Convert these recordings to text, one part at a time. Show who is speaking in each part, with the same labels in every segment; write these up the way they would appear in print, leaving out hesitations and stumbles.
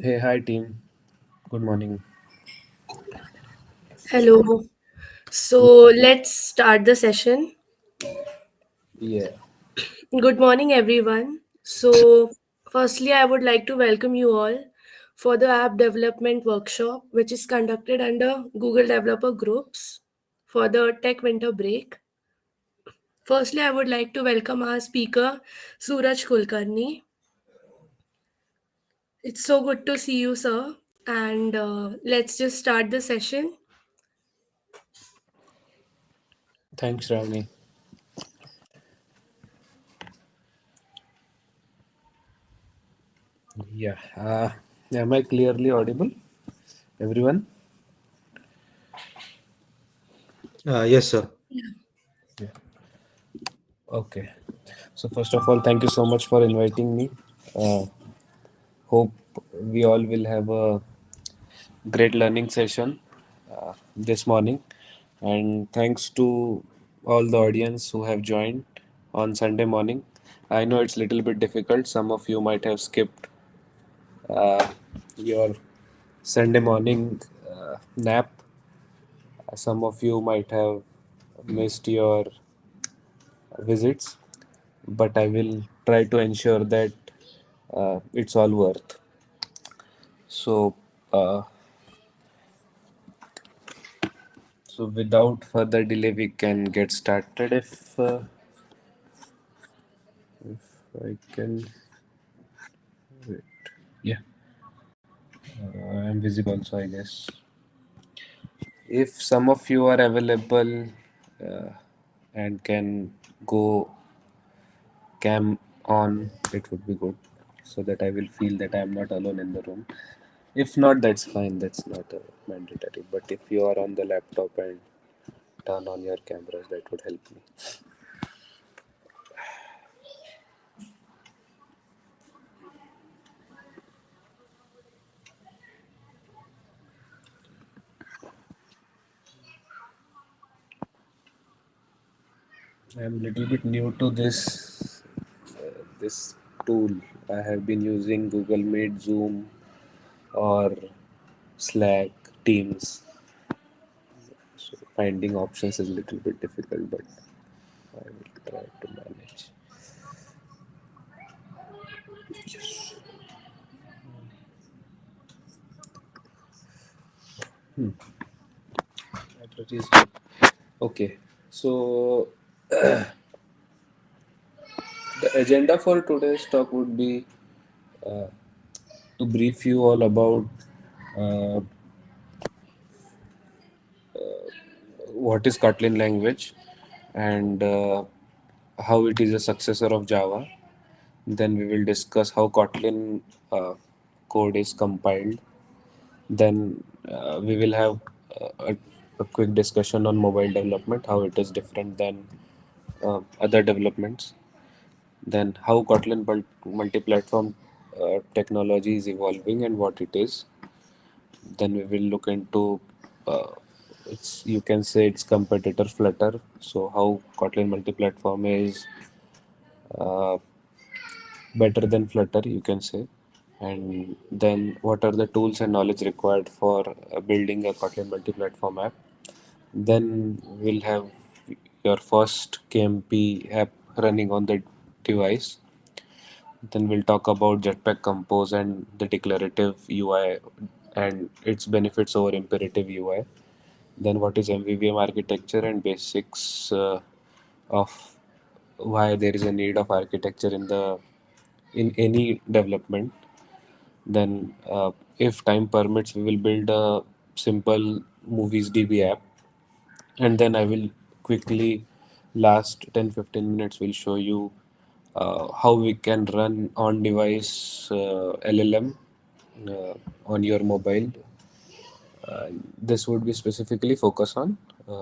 Speaker 1: Hey, hi team. Good morning.
Speaker 2: Hello. So let's start the session.
Speaker 1: Yeah,
Speaker 2: Good morning, everyone. So, firstly, I would like to welcome you all for the app development workshop, which is conducted under Google Developer Groups for the Tech Winter Break. Firstly, I would like to welcome our speaker, Suraj Kulkarni. It's so good to see you, sir. And let's just start the session.
Speaker 1: thanks, Ravni. Yeah, am I clearly audible? Everyone?
Speaker 3: Yes, sir.
Speaker 1: Yeah. Okay. So, first of all, thank you so much for inviting me. Uh, hope we all will have a great learning session this morning. And thanks to all the audience who have joined on Sunday morning. I know it's a little bit difficult. Some of you might have skipped uh, your Sunday morning nap. Some of you might have missed your visits, but I will try to ensure that it's all worth. So, uh, so without further delay, we can get started. If I can, wait. Yeah, I'm visible, so I guess if some of you are available uh, and can go cam on, it would be good so that I will feel that I am not alone in the room. If not, that's fine. That's not mandatory. But if you are on the laptop and turn on your cameras, that would help me. I am a little bit new to this tool. I have been using Google Meet, Zoom, or Slack, Teams. So finding options is a little bit difficult, but I will try to manage. Yes. Hmm. Library is good. Okay. So the agenda for today's talk would be uh, to brief you all about uh, what is Kotlin language and how it is a successor of Java. Then we will discuss how Kotlin code is compiled. Then we will have a quick discussion on mobile development, how it is different than other developments. Then how Kotlin multi-platform technology is evolving and what it is. Then we will look into it's you can say its competitor Flutter. So how Kotlin multi-platform is uh, better than Flutter, you can say. And then what are the tools and knowledge required for building a Kotlin multi-platform app. Then we'll have your first KMP app running on the device. Then we'll talk about Jetpack Compose and the declarative UI and its benefits over imperative UI. Then what is MVVM architecture and basics of why there is a need of architecture in any development. Then if time permits, we will build a simple movies DB app, and then I will quickly last 10-15 minutes will show you how we can run on device LLM on your mobile. This would be specifically focused on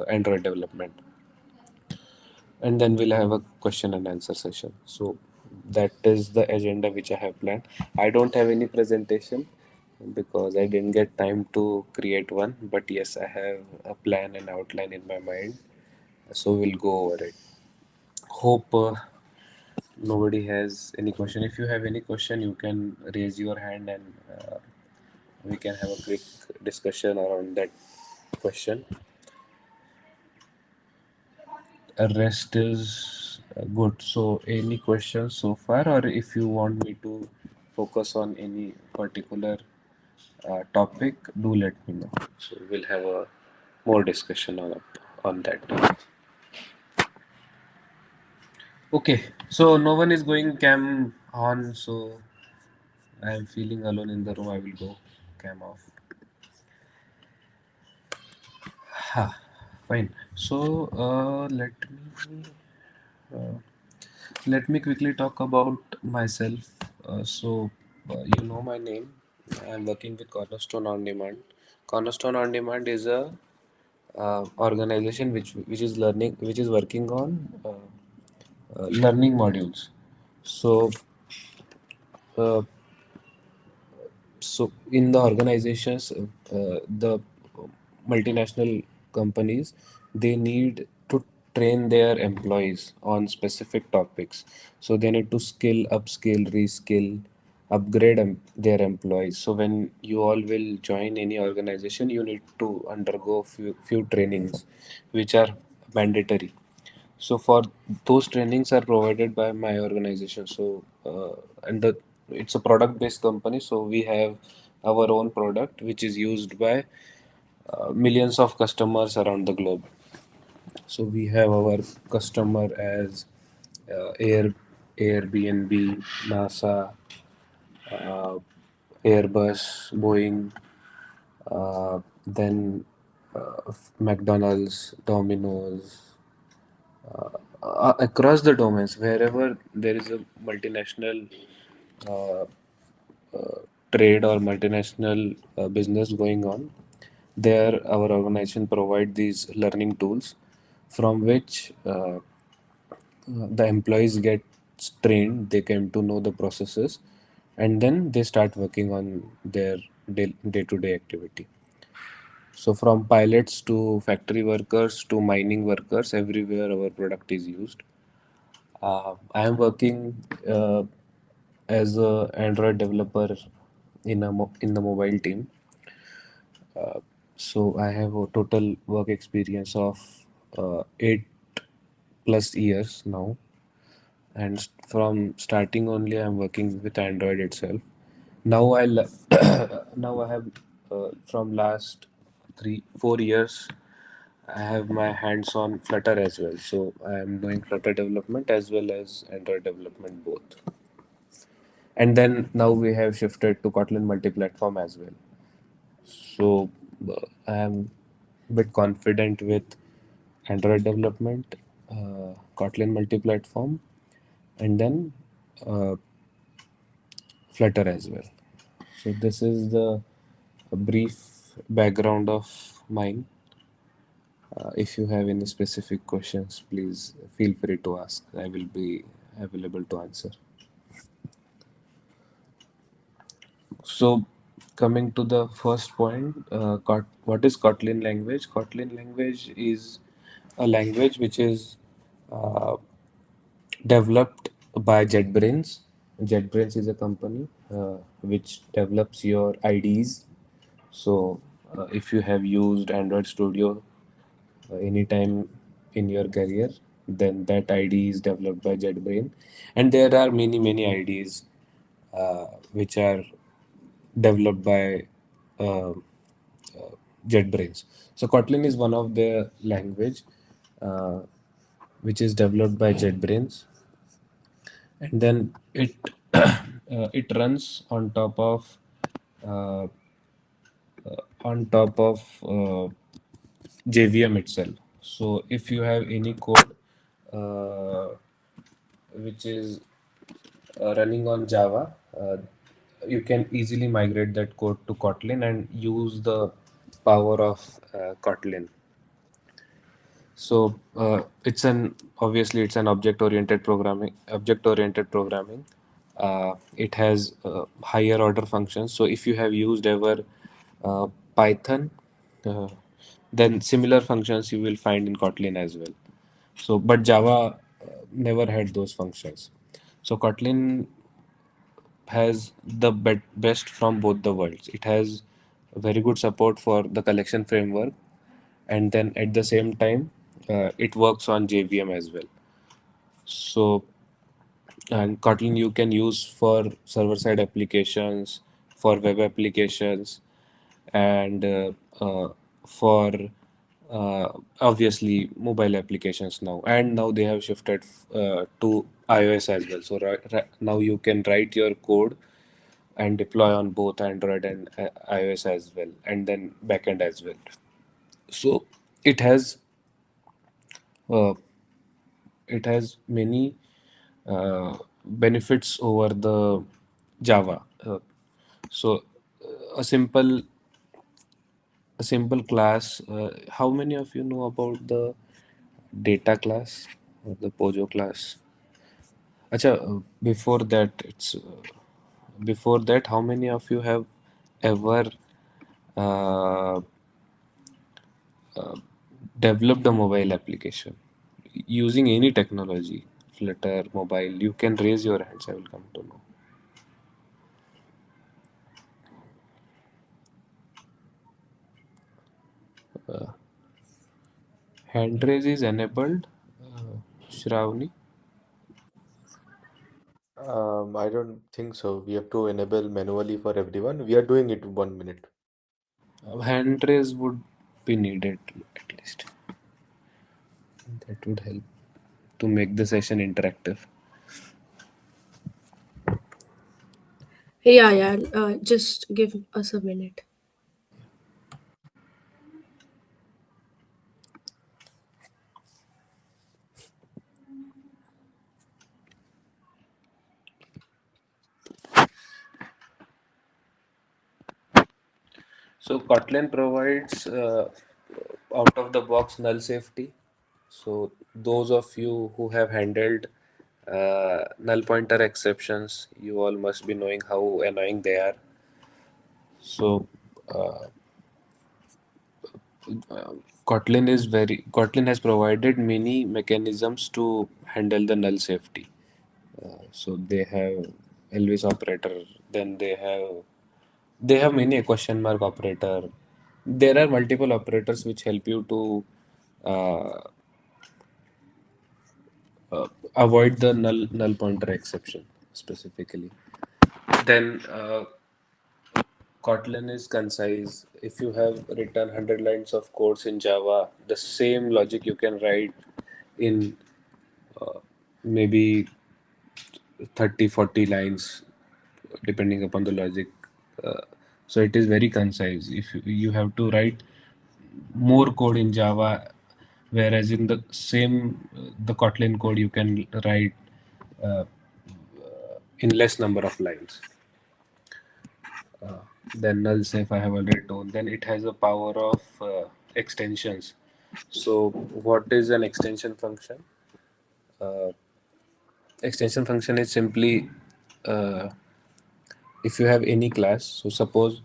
Speaker 1: Android development, and then we'll have a question and answer session. So that is the agenda which I have planned. I don't have any presentation because I didn't get time to create one, but yes, I have a plan and outline in my mind, so we'll go over it. Hope nobody has any question. If you have any question, you can raise your hand and we can have a quick discussion around that question. Rest is good. So, any questions so far, or if you want me to focus on any particular topic, do let me know. So, we'll have a more discussion on that. Okay, so no one is going cam on, so I am feeling alone in the room. I will go cam off. Ha, fine. So uh, let me quickly talk about myself. You know my name. I'm working with Cornerstone On Demand. Cornerstone On Demand is a organization which is working on learning modules. So uh, so in the organizations, the multinational companies, they need to train their employees on specific topics. So they need to skill, upskill, reskill, upgrade their employees. So when you all will join any organization, you need to undergo few trainings which are mandatory. So for those trainings are provided by my organization. And it's a product based company, so we have our own product which is used by millions of customers around the globe. So we have our customer as Airbnb, NASA, uh, Airbus, Boeing, then McDonald's, Domino's, across the domains, wherever there is a multinational uh, trade or multinational business going on, there our organization provide these learning tools from which the employees get trained, they came to know the processes, and then they start working on their day-to-day activity. So from pilots to factory workers to mining workers, everywhere our product is used. I am working as a Android developer in the mobile team. So I have a total work experience of 8 plus years now, and from starting only I'm working with Android itself. Now now I have from last 3 4 years I have my hands on Flutter as well. So I am doing Flutter development as well as Android development both. And then now we have shifted to Kotlin multi-platform as well. So I am a bit confident with Android development, Kotlin multi-platform, and then uh, Flutter as well. So this is the a brief background of mine. If you have any specific questions, please feel free to ask. I will be available to answer. So, coming to the first point, what is Kotlin language? Kotlin language is a language which is uh, developed by JetBrains. JetBrains is a company which develops your IDs. So, if you have used Android Studio anytime in your career, then that ID is developed by JetBrains. And there are many IDs which are developed by uh, JetBrains. So Kotlin is one of the language uh, which is developed by JetBrains, and then it it runs uh, on top of JVM itself. So if you have any code uh, which is running on Java, you can easily migrate that code to Kotlin and use the power of Kotlin. So it's an obviously it's an Object oriented programming. It has higher order functions. So if you have used ever uh, Python, uh, then similar functions you will find in Kotlin as well. So but Java never had those functions. So Kotlin has the best from both the worlds. It has very good support for the collection framework, and then at the same time, it works on JVM as well. So, and Kotlin you can use for server-side applications, for web applications, and for uh, obviously mobile applications now. And now they have shifted to iOS as well. So now you can write your code and deploy on both Android and iOS as well, and then backend as well. So it has uh, it has many benefits over the Java. So a simple a simple class. How many of you know about the data class or the Pojo class? Acha, before that, how many of you have ever uh, developed a mobile application using any technology, Flutter, mobile? You can raise your hands. I will come to know. Hand raise is enabled. Shravani.
Speaker 3: I don't think so. We have to enable manually for everyone. We are doing it 1 minute.
Speaker 1: Hand raise would be needed at least. That would help to make the session interactive.
Speaker 2: Yeah, yeah. Just give us a minute.
Speaker 1: So Kotlin provides out of the box null safety. So those of you who have handled null pointer exceptions, you all must be knowing how annoying they are. So uh, Kotlin has provided many mechanisms to handle the null safety. So they have always operator, then they have many a question mark operator. There are multiple operators which help you to uh, avoid the null pointer exception specifically. Then Kotlin is concise. If you have written 100 lines of codes in Java, the same logic you can write in maybe 30-40 lines, depending upon the logic. Uh, so it is very concise. If you have to write more code in Java, whereas in the same the Kotlin code you can write uh, in less number of lines. Then null safe I have already told. Then it has a power of extensions. So what is an extension function? Uh, Extension function is simply uh, if you have any class. So suppose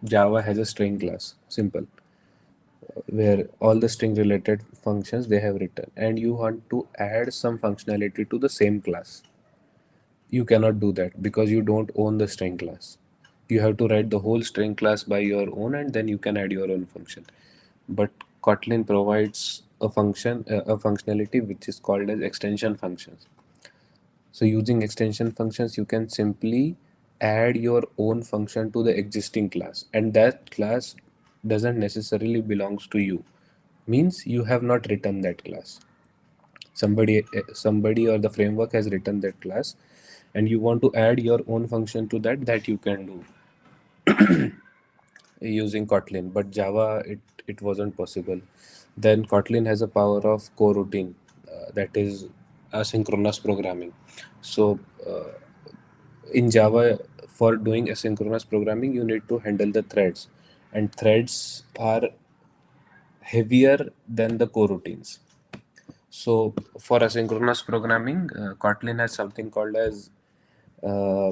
Speaker 1: Java has a string class, simple, where all the string related functions they have written, and you want to add some functionality to the same class. You cannot do that because you don't own the string class. You have to write the whole string class by your own, and then you can add your own function. But Kotlin provides a functionality which is called as extension functions. So using extension functions, you can simply add your own function to the existing class, and that class doesn't necessarily belongs to you. Means you have not written that class. Somebody or the framework has written that class, and you want to add your own function to that you can do using Kotlin, but Java it wasn't possible. Then Kotlin has a power of coroutine, that is asynchronous programming. So in Java, for doing asynchronous programming, you need to handle the threads, and threads are heavier than the coroutines. So for asynchronous programming, Kotlin has something called as uh,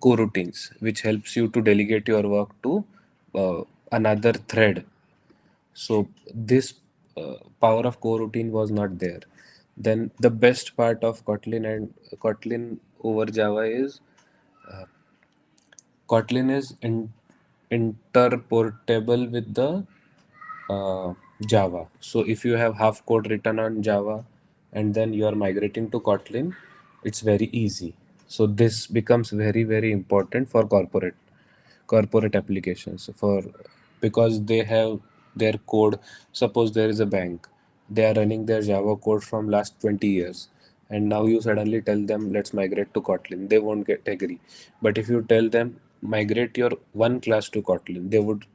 Speaker 1: coroutines, which helps you to delegate your work to another thread. So this power of coroutine was not there. Then the best part of Kotlin over Java is Kotlin is interportable with the Java. So if you have half code written on Java and then you are migrating to Kotlin, it's very easy. So this becomes very, very important for corporate applications, for because they have their code. Suppose there is a bank, they are running their Java code from last 20 years, and now you suddenly tell them let's migrate to Kotlin, they won't get agree. But if you tell them migrate your one class to Kotlin, they would,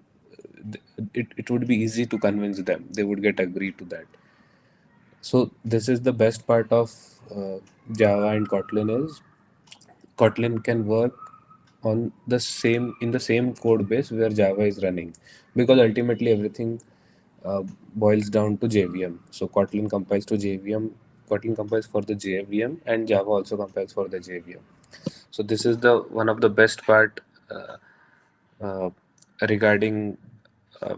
Speaker 1: it would be easy to convince them, they would get agree to that. So this is the best part of Java and Kotlin is Kotlin can work on the same in the same code base where Java is running, because ultimately everything boils down to JVM. So Kotlin compiles to JVM, Kotlin compiles for the JVM, and Java also compiles for the JVM. So this is the one of the best part uh, uh, regarding uh,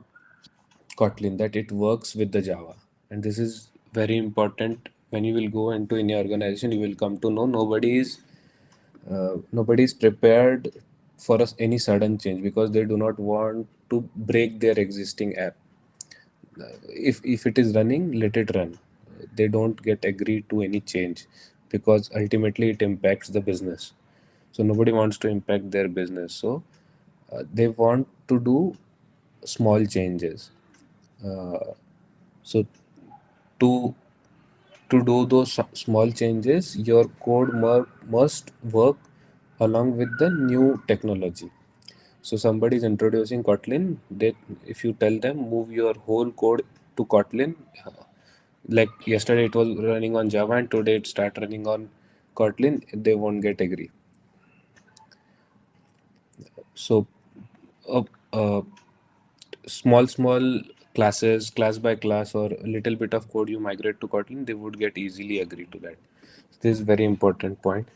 Speaker 1: Kotlin, that it works with the Java, and this is very important. When you will go into any organization, you will come to know nobody is prepared for us any sudden change, because they do not want to break their existing app. If it is running, let it run. They don't get agreed to any change, because ultimately it impacts the business. So nobody wants to impact their business, so they want to do small changes. So to do those small changes, your code must work along with the new technology. So somebody is introducing Kotlin, they, if you tell them move your whole code to Kotlin, like yesterday it was running on Java and today it start running on Kotlin, they won't get agree. So uh, uh, small classes, class by class, or a little bit of code you migrate to Kotlin, they would get easily agree to that. This is very important point.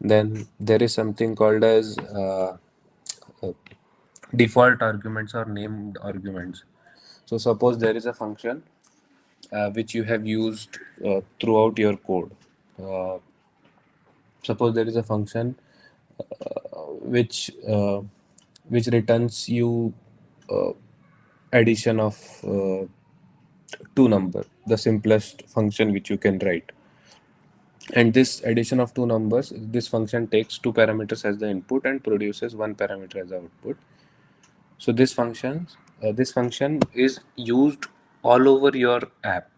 Speaker 1: Then there is something called as uh, default arguments or named arguments. So suppose there is a function which you have used throughout your code. Uh, Suppose there is a function which which returns you uh, addition of two number, the simplest function which you can write. And this addition of two numbers, this function takes two parameters as the input and produces one parameter as the output. So this function is used all over your app,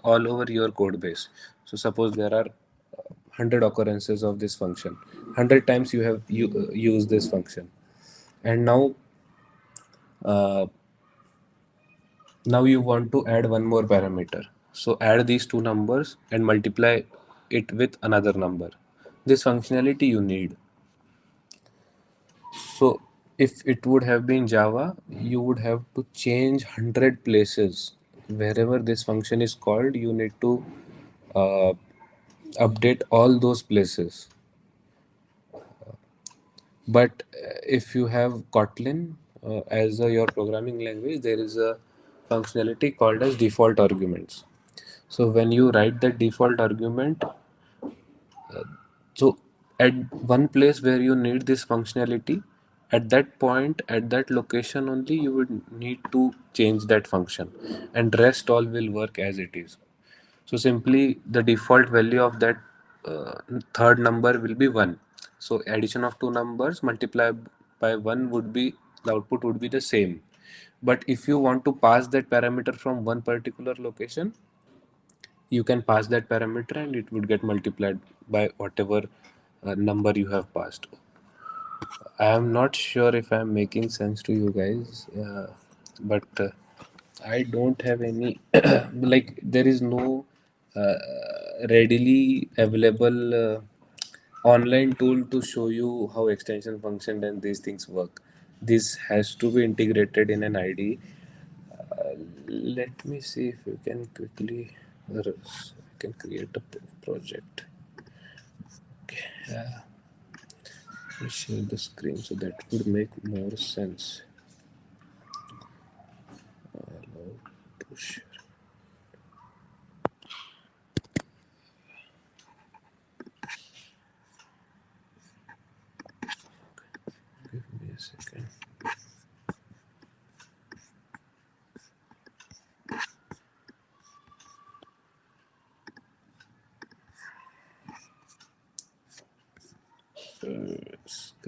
Speaker 1: all over your code base. So suppose there are 100 occurrences of this function, 100 times you use this function, and uh, now you want to add one more parameter. So add these two numbers and multiply it with another number. This functionality you need. So if it would have been Java, you would have to change 100 places. Wherever this function is called, you need to uh, update all those places. But if you have Kotlin as your programming language, there is a functionality called as default arguments. So when you write that default argument, so at one place where you need this functionality, at that point, at that location only, you would need to change that function, and rest all will work as it is. So simply the default value of that third number will be 1. So addition of two numbers multiplied by 1 would be, the output would be the same. But if you want to pass that parameter from one particular location, you can pass that parameter and it would get multiplied by whatever number you have passed. I am not sure if I am making sense to you guys, but I don't have any like there is no uh, readily available online tool to show you how extension function and these things work. This has to be integrated in an IDE. Uh, Let me see if you can quickly I can create a project. Let me share the screen so that would make more sense. Allow to share. Give me a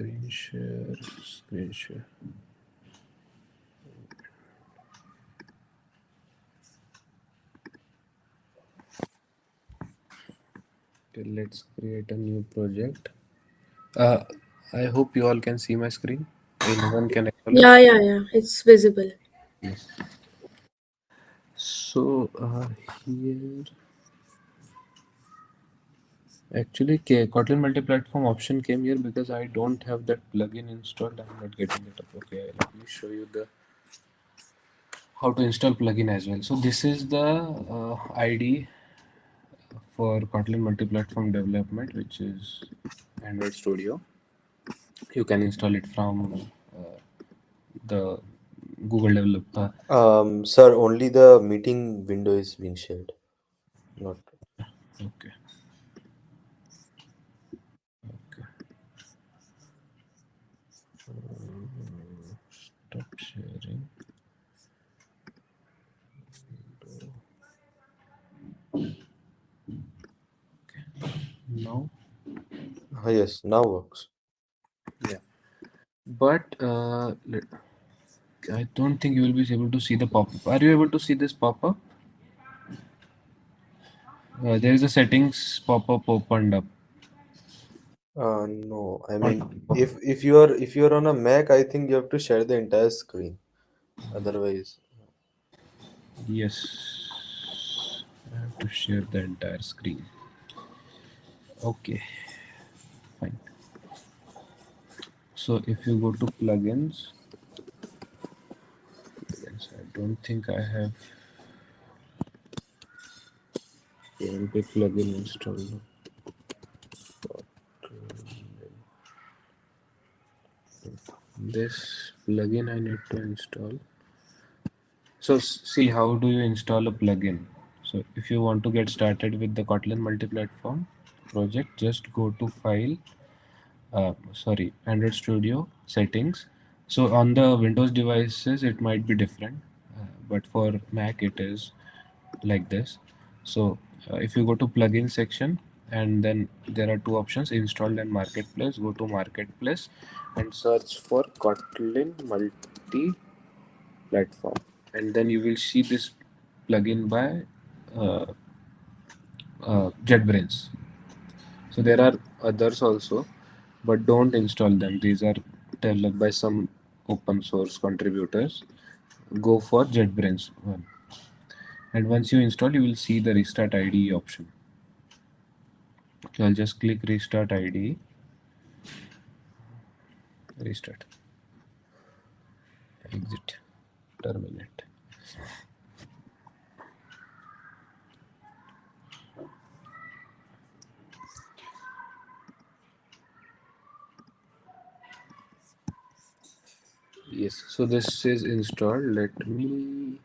Speaker 1: screen share. Okay, let's create a new project. Uh, I hope you all can see my screen. Anyone can acknowledge?
Speaker 2: Yeah. It's visible.
Speaker 1: Yes. So here, actually, Kotlin multi-platform option came here because I don't have that plugin installed. I'm not getting it up. Okay, let me show you the how to install plugin as well. So this is the ID for Kotlin multi-platform development, which is Android Studio. You can install it from the Google Developer.
Speaker 3: Sir, only the meeting window is being shared, not.
Speaker 1: Okay, okay. Stop sharing. Now,
Speaker 3: Yes, now works.
Speaker 1: yeah. But I don't think you will be able to see the pop-up. Are you able to see this pop-up? There is a settings pop-up opened up.
Speaker 3: No, I
Speaker 1: On,
Speaker 3: mean, if you're on a Mac, I think you have to share the entire screen. Otherwise,
Speaker 1: yes, I have to share the entire screen. Okay, fine. So if you go to plugins, I don't think I have PNP plugin installed. This plugin I need to install. So see, how do you install a plugin? So if you want to get started with the Kotlin multi-platform project, just go to File, Android Studio settings. So on the Windows devices, it might be different, but for Mac, it is like this. So if you go to plugin section, and then there are two options, installed and marketplace. Go to marketplace and search for Kotlin multi platform, and then you will see this plugin by uh, JetBrains. So there are others also, but don't install them. These are developed by some open source contributors. Go for JetBrains one, and once you install, you will see the restart IDE option. So I'll just click restart IDE, restart, exit, terminate. Yes, so this is installed. Let me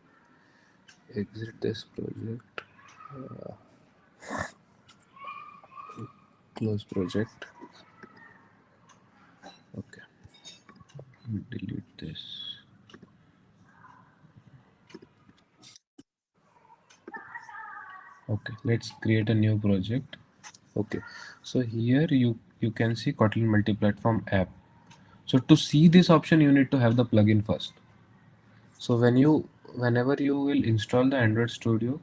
Speaker 1: exit this project, close project. Okay, delete this. Okay, let's create a new project. Okay, so here you can see Kotlin multi-platform app. So to see this option, you need to have the plugin first. So whenever you will install the Android Studio,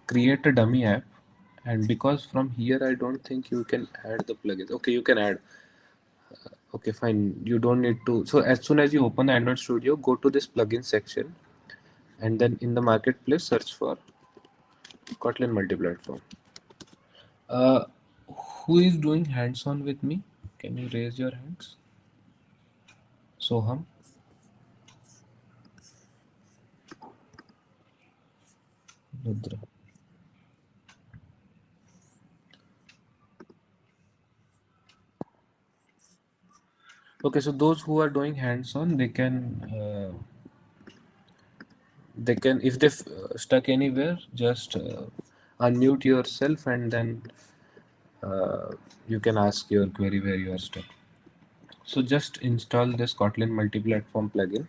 Speaker 1: create a dummy app, and because from here I don't think you can add the plugins. Okay, you can add. Okay, fine. You don't need to. So as soon as you open the Android Studio, go to this plugin section, and then in the marketplace, search for Kotlin multi-platform. Uh, who is doing hands-on with me? Can you raise your hands? Soham, Rudra. Okay, so those who are doing hands-on, they can if they stuck anywhere, just unmute yourself, and then uh, you can ask your query where you are stuck. So just install this Kotlin multi-platform plugin.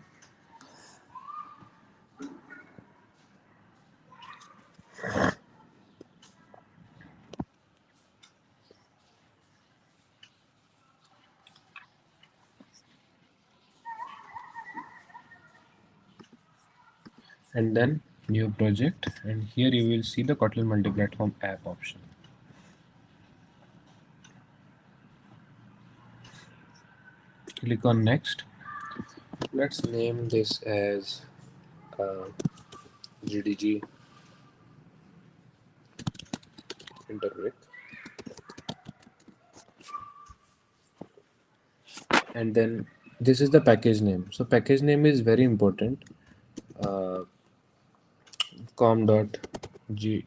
Speaker 1: and then new project, and here you will see the Kotlin multi-platform app option. Click on next. Let's name this as uh, GDG interbrick, and then this is the package name. So package name is very important. uh, com dot gdg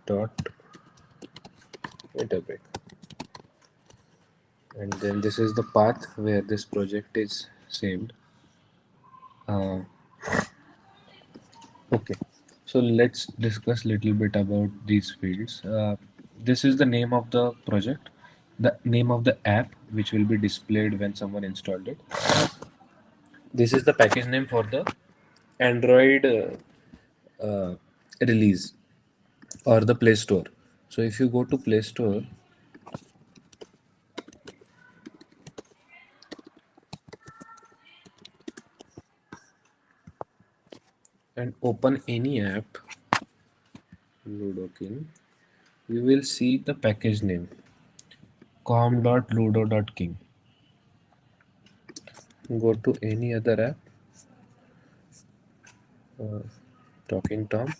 Speaker 1: dot interbrick, and then this is the path where this project is saved. uh, okay, so let's discuss little bit about these fields. This is the name of the project, the name of the app which will be displayed when someone installed it. This is the package name for the Android release or the Play Store. So if you go to Play Store and open any app, Ludokin, you will see the package name com.ludo.king. Go to any other app, uh, Talking Tom.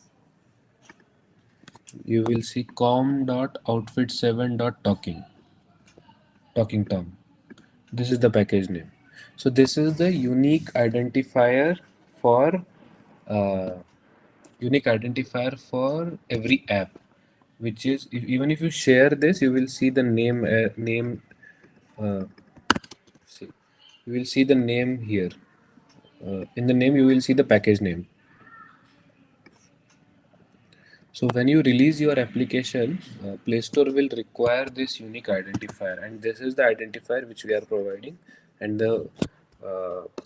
Speaker 1: You will see com.outfit7.talking Tom. This is the package name. So this is the for uh, unique identifier for every app, which is even if you share this, you will see the name. Uh, see, you will see the name here. In the name, you will see the package name. So when you release your application, Play Store will require this unique identifier, and this is the identifier which we are providing, and the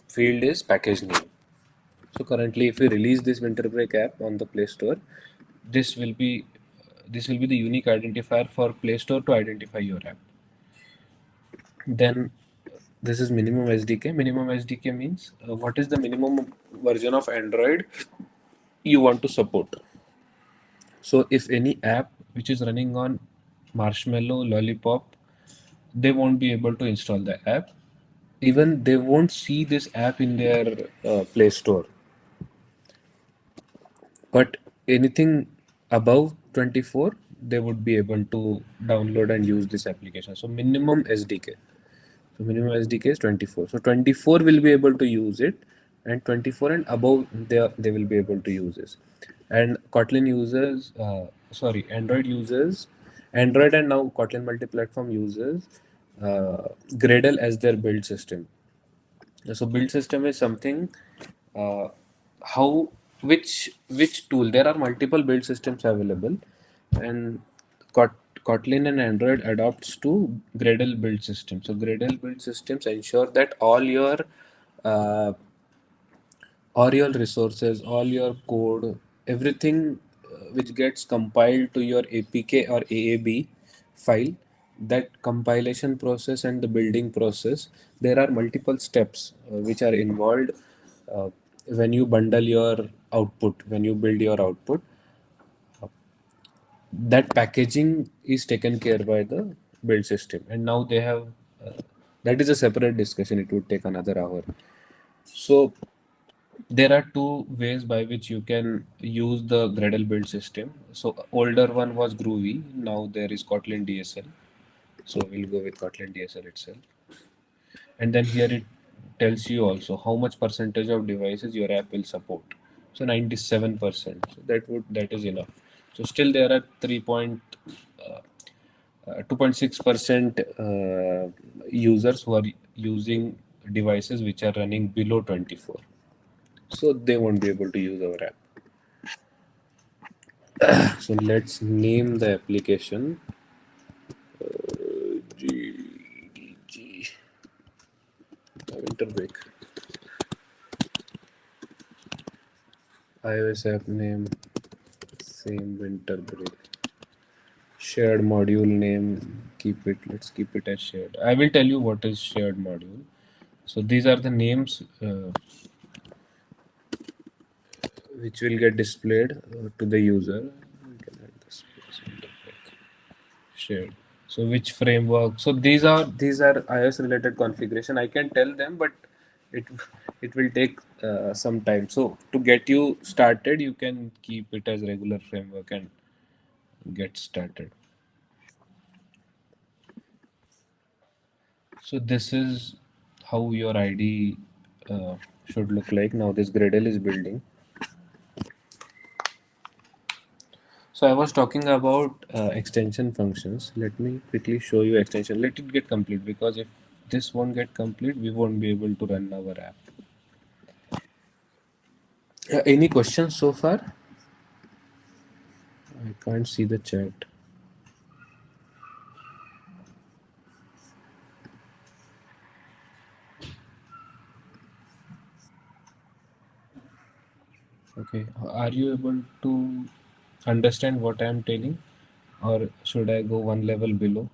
Speaker 1: field is package name. So currently, if we release this winter break app on the Play Store, this will be this will be the unique identifier for Play Store to identify your app. Then this is minimum SDK. Minimum SDK means what is the minimum version of Android you want to support. So if any app which is running on Marshmallow, Lollipop, they won't be able to install the app. Even they won't see this app in their Play Store. But anything above 24, they would be able to download and use this application. So minimum SDK. So minimum SDK is 24. So 24 will be able to use it, and 24 and above they will be able to use this. And Kotlin users, Android users, Android and now Kotlin multi-platform users, Gradle as their build system. So build system is something, uh, how which tool, there are multiple build systems available, and Kotlin and Android adopts to Gradle build system. So Gradle build systems ensure that uh, all your resources, all your code, everything which gets compiled to your APK or AAB file, that compilation process and the building process, there are multiple steps which are involved uh, when you bundle your output, when you build your output. That packaging is taken care by the build system, and now they have uh, that is a separate discussion, it would take another hour. So there are two ways by which you can use the Gradle build system. So older one was Groovy. Now there is Kotlin DSL. So we'll go with Kotlin DSL itself. And then here it tells you also how much percentage of devices your app will support. So 97%. So that is enough. So still there are 2.6% users who are using devices which are running below 24. So they won't be able to use our app. So let's name the application GDG winter break. iOS app name same winter break. Shared module name, let's keep it as shared. I will tell you what is shared module. So these are the names which will get displayed to the user. We can add this shared. So which framework? So these are iOS related configuration. I can tell them, but it it will take some time. So to get you started, you can keep it as regular framework and get started. So this is how your ID uh, should look like. Now this Gradle is building. So I was talking about extension functions. Let me quickly show you extension. Let it get complete, because if this won't get complete, we won't be able to run our app. Any questions so far? I can't see the chat. Okay. Are you able to understand what I am telling, or should I go one level below?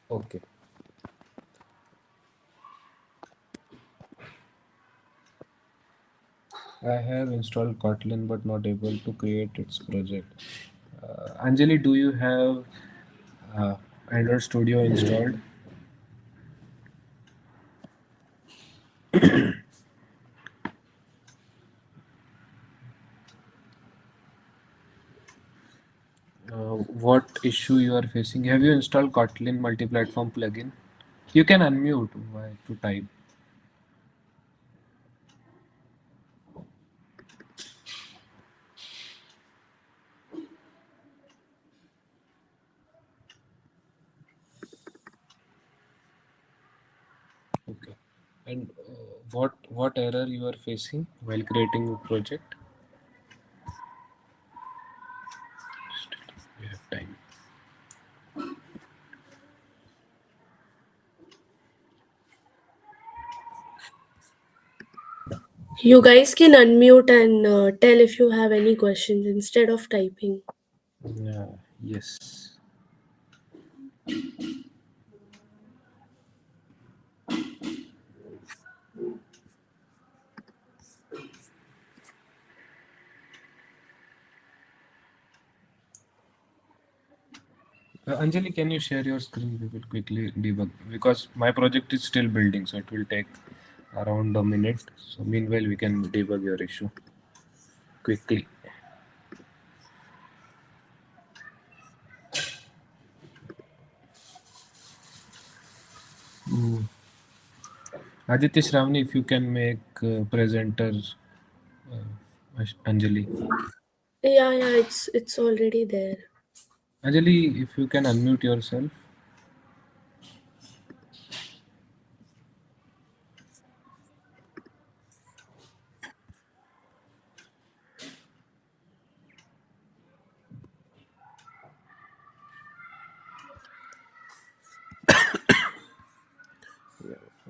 Speaker 1: Okay. I have installed Kotlin but not able to create its project. Anjali, do you have uh, Android Studio installed? What issue you are facing? Have you installed Kotlin multi-platform plugin? You can unmute to type. Okay. And what error you are facing while creating a project? We have time.
Speaker 2: You guys can unmute and tell if you have any questions instead of typing.
Speaker 1: Yeah. Yes. Anjali, can you share your screen? We will quickly debug, because my project is still building, so it will take around a minute. So meanwhile, we can debug your issue quickly. Mm. Aditya Shravani, if you can make presenter Anjali.
Speaker 2: Yeah, it's already there.
Speaker 1: Anjali, if you can unmute yourself.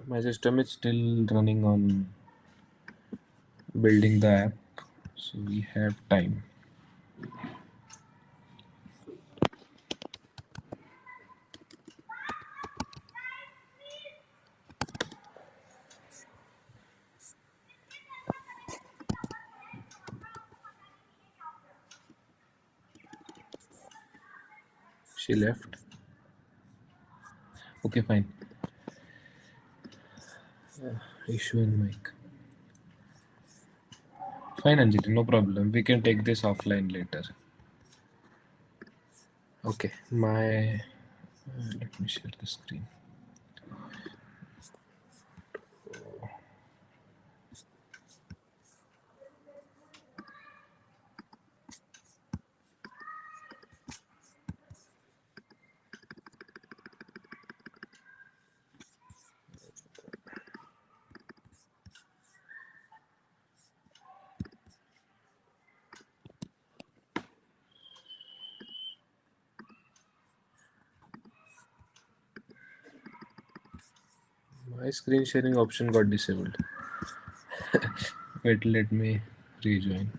Speaker 1: My system is still running on building the app, so we have time. She left. Okay, fine. Issue in mic. Fine, Anjali, no problem. We can take this offline later. Okay, let me share the screen. My screen sharing option got disabled. Wait, let me rejoin.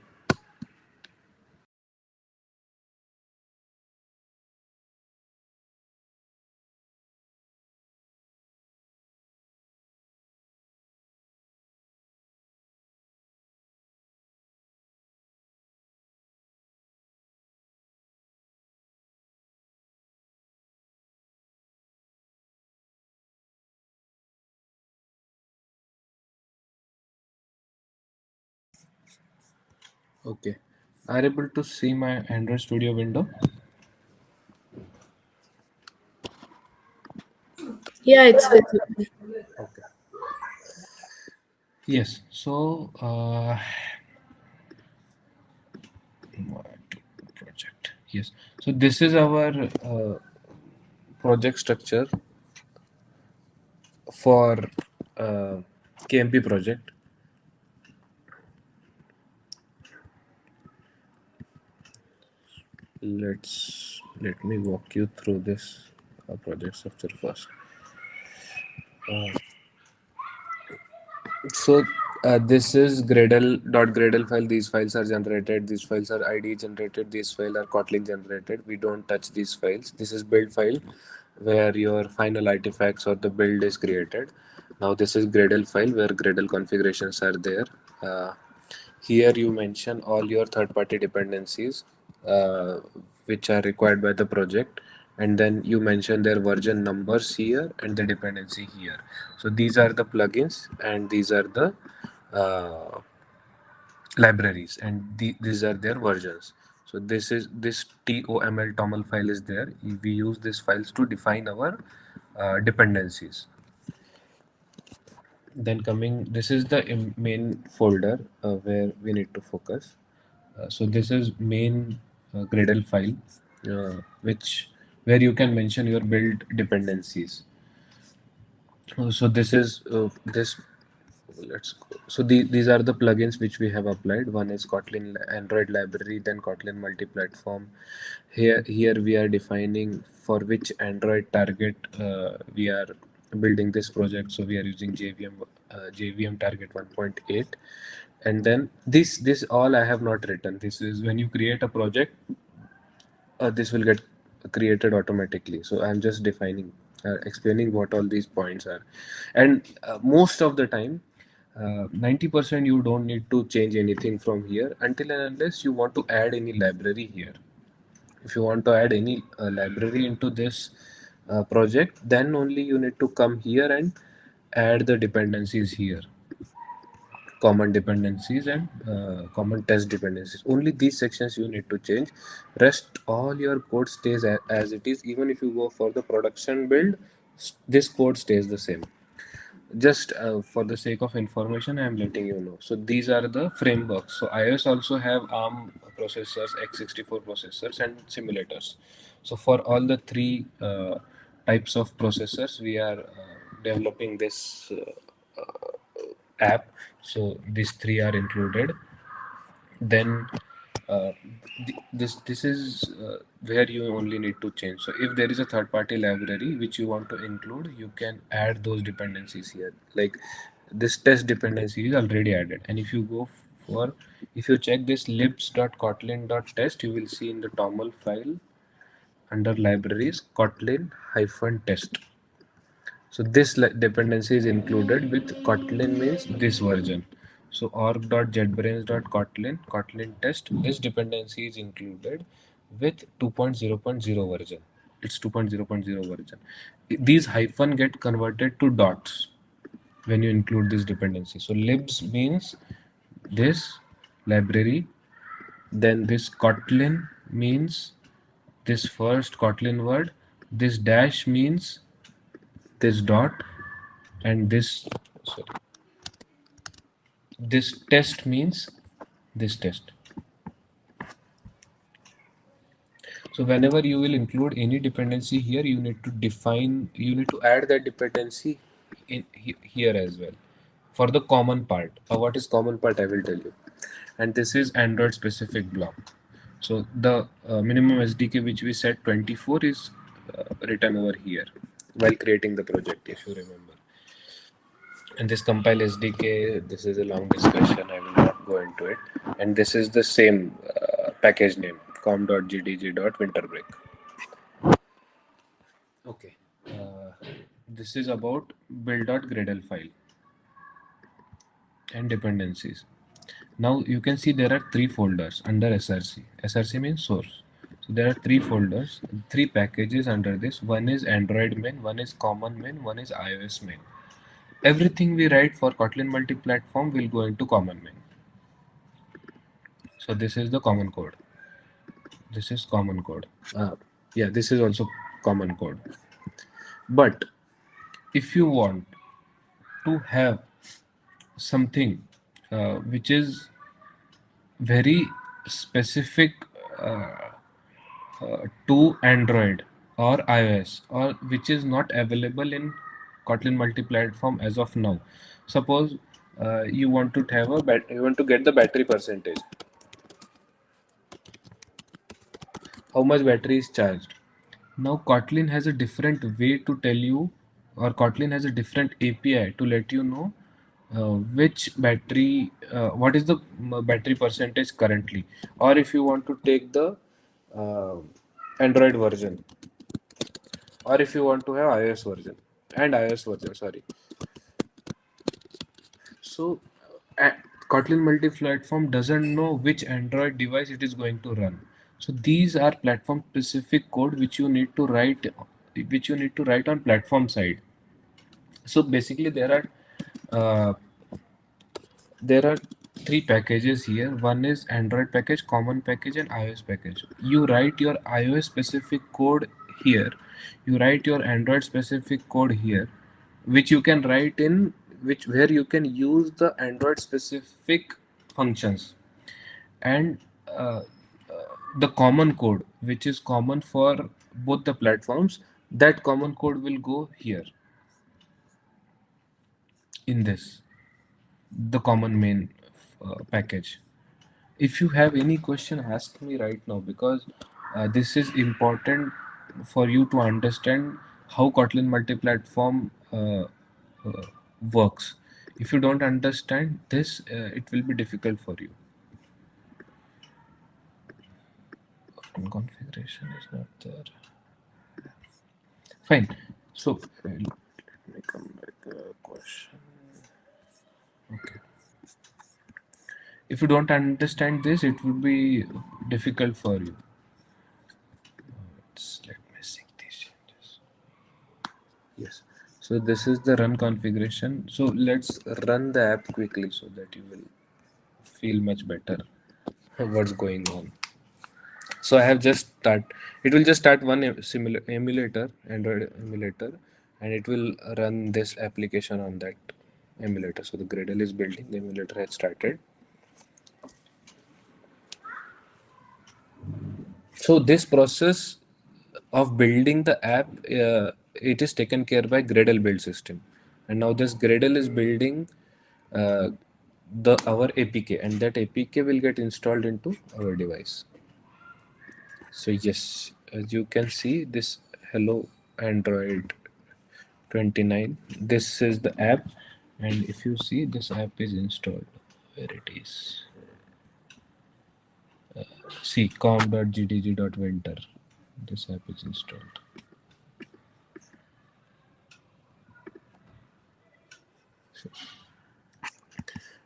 Speaker 1: Okay. Are you able to see my Android Studio window?
Speaker 2: Yeah, it's visible.
Speaker 1: Okay. Yes. So, what project? Yes. So this is our project structure for uh, KMP project. Let me walk you through this project structure first. Uh, so this is Gradle file. These files are generated. These files are ID generated. These files are Kotlin generated. We don't touch these files. This is build file where your final artifacts or the build is created. Now this is Gradle file where Gradle configurations are there. Uh, Here you mention all your third-party dependencies uh, which are required by the project, and then you mention their version numbers here and the dependency here. So these are the plugins and these are the uh, libraries, and these are their versions. So this toml file is there. We use these files to define our dependencies. Then coming, this is the main folder where we need to focus. So this is main Gradle file, which where you can mention your build dependencies. So this is this. Let's go. So these are the plugins which we have applied. One is Kotlin Android library, then Kotlin multi-platform. Here we are defining for which Android target we are building this project. So we are using JVM target 1.8, and then this all I have not written. This is when you create a project, this will get created automatically. So I'm just defining, explaining what all these points are, and most of the time, 90% you don't need to change anything from here until and unless you want to add any library here. If you want to add any library into this project, then only you need to come here and add the dependencies here, common dependencies and common test dependencies. Only these sections you need to change. Rest all your code stays as it is. Even if you go for the production build, this code stays the same. Just for the sake of information, I am letting you know. So these are the frameworks. So iOS also have ARM processors, x64 processors, and simulators. So for all the three types of processors, we are developing this app. So these three are included. Then this is where you only need to change. So if there is a third party library which you want to include, you can add those dependencies here. Like this test dependency is already added, and if you go for, if you check this libs.kotlin.test, you will see in the toml file under libraries kotlin hyphen test. So this dependency is included with Kotlin means this version. So org.jetbrains.kotlin Kotlin test, this dependency is included with 2.0.0 version. It's 2.0.0 version. These hyphen get converted to dots when you include this dependency. So libs means this library, then this Kotlin means this first Kotlin word, this dash means this dot, and this, sorry, this test means this test. So whenever you will include any dependency here, you need to define, you need to add that dependency in here as well for the common part. What is common part, I will tell you. And this is Android specific block. So the minimum SDK which we set 24 is written over here while creating the project, if you remember. And this compile SDK, this is a long discussion, I will not go into it. And this is the same package name, com.gdg.winterbreak. Okay. This is about build.gradle file and dependencies. Now you can see there are three folders under SRC. SRC means source. So there are three folders, three packages under this. One is Android main, one is common main, one is iOS main. Everything we write for Kotlin multi-platform will go into common main. So this is the common code. This is common code. Yeah, this is also common code. But if you want to have something which is very specific uh, to Android or iOS, or which is not available in Kotlin multi-platform as of now. Suppose you want to have you want to get the battery percentage, how much battery is charged. Now Kotlin has a different way to tell you, or Kotlin has a different API to let you know which battery, what is the battery percentage currently, or if you want to take the uh, Android version, or if you want to have iOS version and iOS version, sorry. So uh, Kotlin multi-platform doesn't know which Android device it is going to run. So these are platform specific code which you need to write on platform side. So basically uh, there are three packages here. One is Android package, common package, and iOS package. You write your iOS specific code here. You write your Android specific code here, which you can write in which where you can use the Android specific functions, and uh, the common code which is common for both the platforms. That common code will go here in this the common main package. If you have any question, ask me right now, because this is important for you to understand how Kotlin multi-platform works. If you don't understand this, it will be difficult for you. And configuration is not there. Fine. So let me come back. Question. Okay. If you don't understand this, it will be difficult for you. Let me sync these changes. Yes. So this is the run configuration. So let's run the app quickly so that you will feel much better what's going on. So I have just start. It will just start one emulator, Android emulator, and it will run this application on that emulator. So the Gradle is building. The emulator has started. So this process of building the app, it is taken care by Gradle build system, and now this Gradle is building uh, the our APK, and that APK will get installed into our device. So yes, as you can see, this hello Android 29. This is the app, and if you see, this app is installed. Where it is? See com.gdg.winter. This app is installed.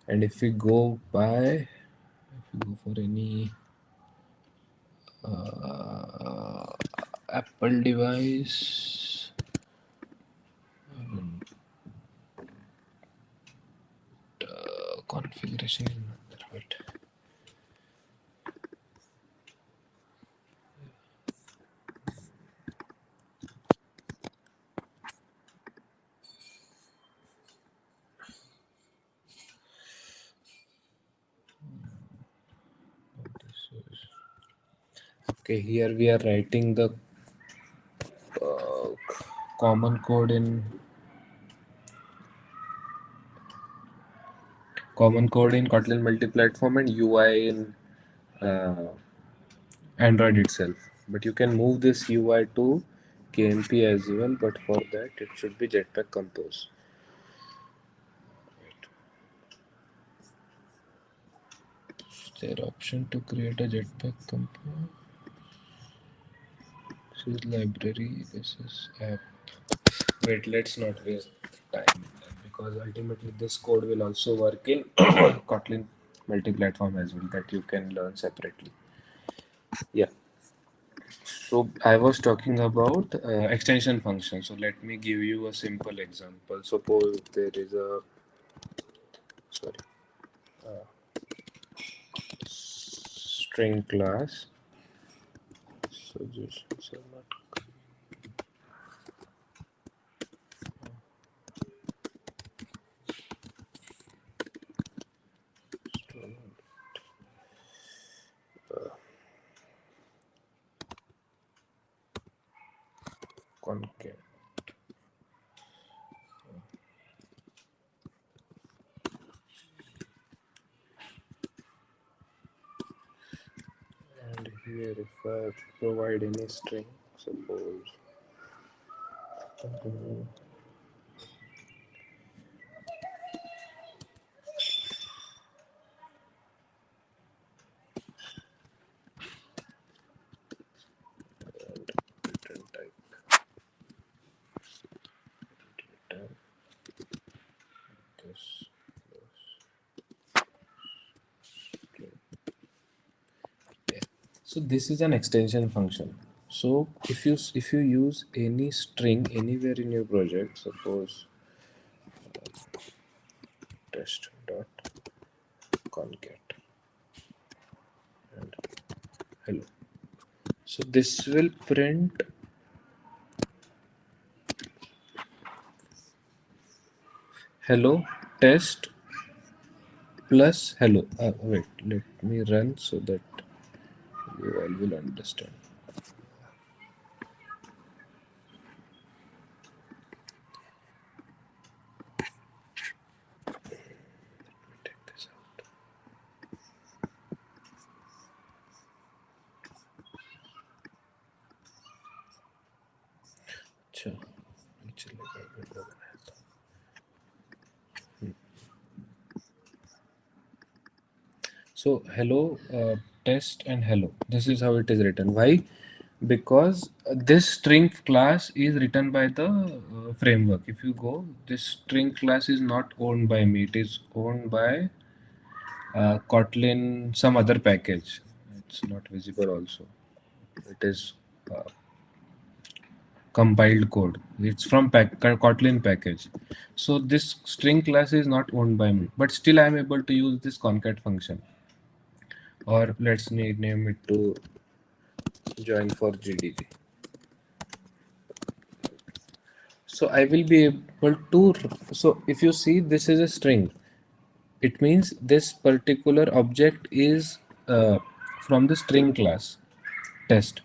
Speaker 1: And if we go for any Apple device, configuration is not there. Wait. Okay, here we are writing the uh, common code in Kotlin multi-platform and UI in uh, Android itself. But you can move this UI to KMP as well. But for that, it should be Jetpack Compose. Is there option to create a Jetpack Compose? This is library. This is app. Wait, let's not waste time, because ultimately this code will also work in Kotlin multi-platform as well, that you can learn separately. Yeah. So I was talking about extension function. So let me give you a simple example. Suppose there is a sorry string class. Suggestions are not concat. And here if I provide any string, suppose return type return this string. Yeah. So this is an extension function. So if you use any string anywhere in your project, suppose test dot concat and hello. So this will print hello test plus hello. Wait, let me run so that you all will understand. Take this out. अच्छा, ये चलेगा, ये लोग बनाया था. So hello test and hello. This is how it is written. Why? Because this string class is written by the framework. If you go, this string class is not owned by me. It is owned by Kotlin, some other package. It's not visible also. It is uh, compiled code. It's from Kotlin package. So this string class is not owned by me, but still I am able to use this concat function. Or let's name it to join for GDG. So I will be able to, so if you see this is a string, it means this particular object is from the string class test.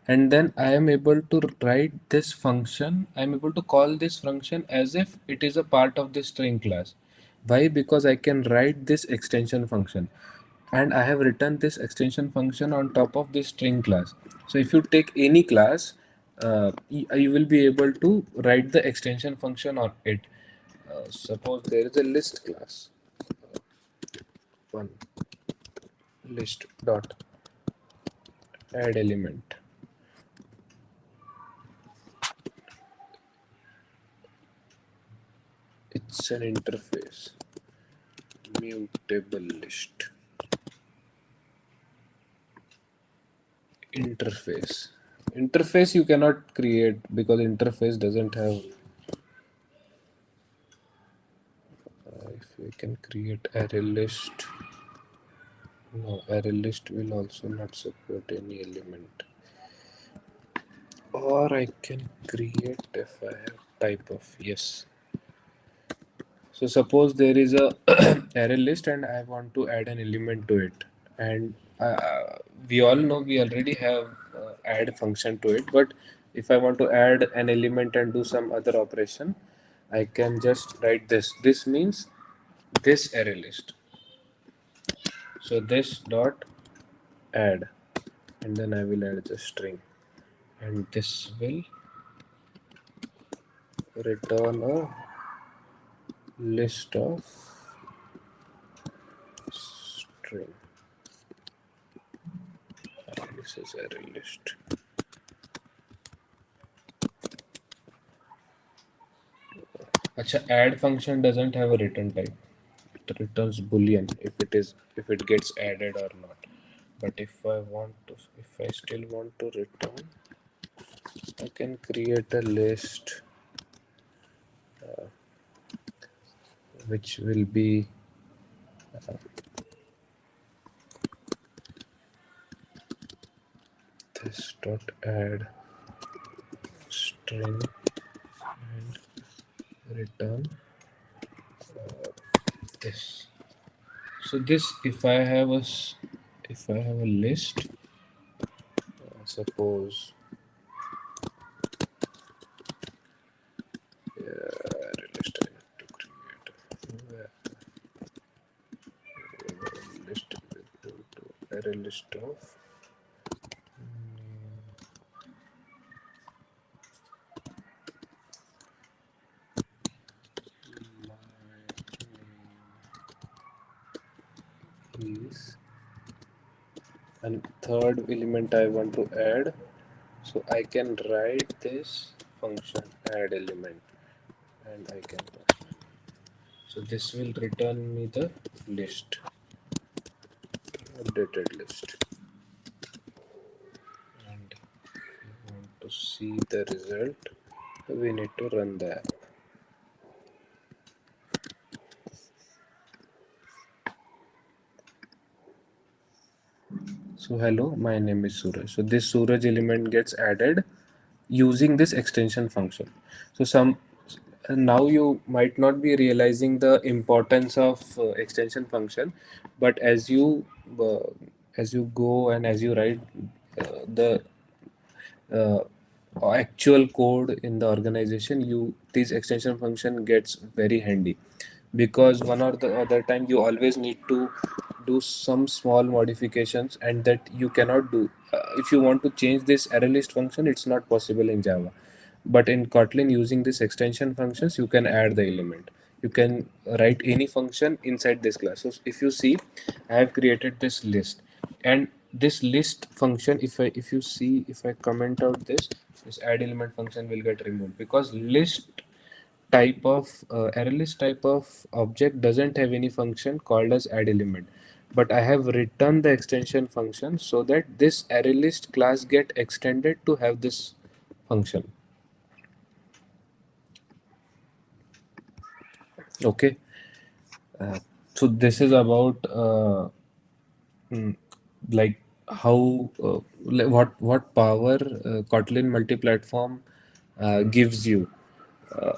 Speaker 1: And then I am able to write this function, I am able to call this function as if it is a part of the string class. Why? Because I can write this extension function. And I have written this extension function on top of this string class. So if you take any class, you will be able to write the extension function on it. Suppose there is a list class, one list dot add element. It's an interface, mutable list. Interface you cannot create because interface doesn't have. If we can create array list, no, array list will also not support any element. Or I can create if I have type of yes. So suppose there is a array list and I want to add an element to it, and we all know we already have add function to it. But if I want to add an element and do some other operation, I can just write this. This means this array list. So this dot add, and then I will add the string, and this will return a list of string. This is array list. Acha, add function doesn't have a return type. It returns boolean if it gets added or not. But if I still want to return, I can create a list which will be this dot add string and return this. So this, if I have if I have a list, suppose list I have to create list to array list of is, and third element I want to add, so I can write this function add element and I can pass. So this will return me the list, updated list, and if you want to see the result, we need to run the app. So hello, my name is Suraj. So this Suraj element gets added using this extension function. So now you might not be realizing the importance of extension function, but uh, as you go and as you write the uh, actual code in the organization, you this extension function gets very handy, because one or the other time you always need to do some small modifications, and that you cannot do if you want to change this array list function. It's not possible in Java, but in Kotlin, using this extension functions, you can add the element. You can write any function inside this class. So if you see, I have created this list, and this list function, if you see, if I comment out this add element function will get removed, because list type of array list type of object doesn't have any function called as add element, but I have written the extension function so that this array list class get extended to have this function. Okay. uh, so this is about mm, like how what power Kotlin multi-platform gives you uh,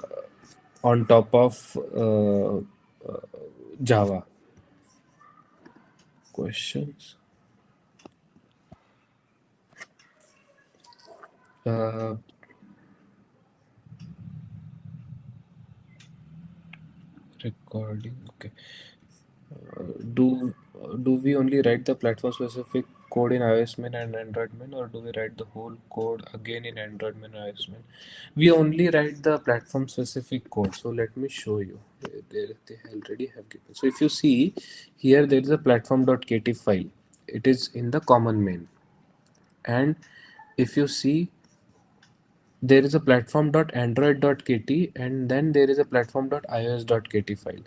Speaker 1: on top of Java. Questions? Uh, Recording. Okay. Do we only write the platform specific code in iOS main and Android main, or do we write the whole code again in Android main and iOS main? We only write the platform specific code. So let me show you. They already have given. So if you see here, there is a platform.kt file. It is in the common main, and if you see, there is a platform.android.kt, and then there is a platform.ios.kt file.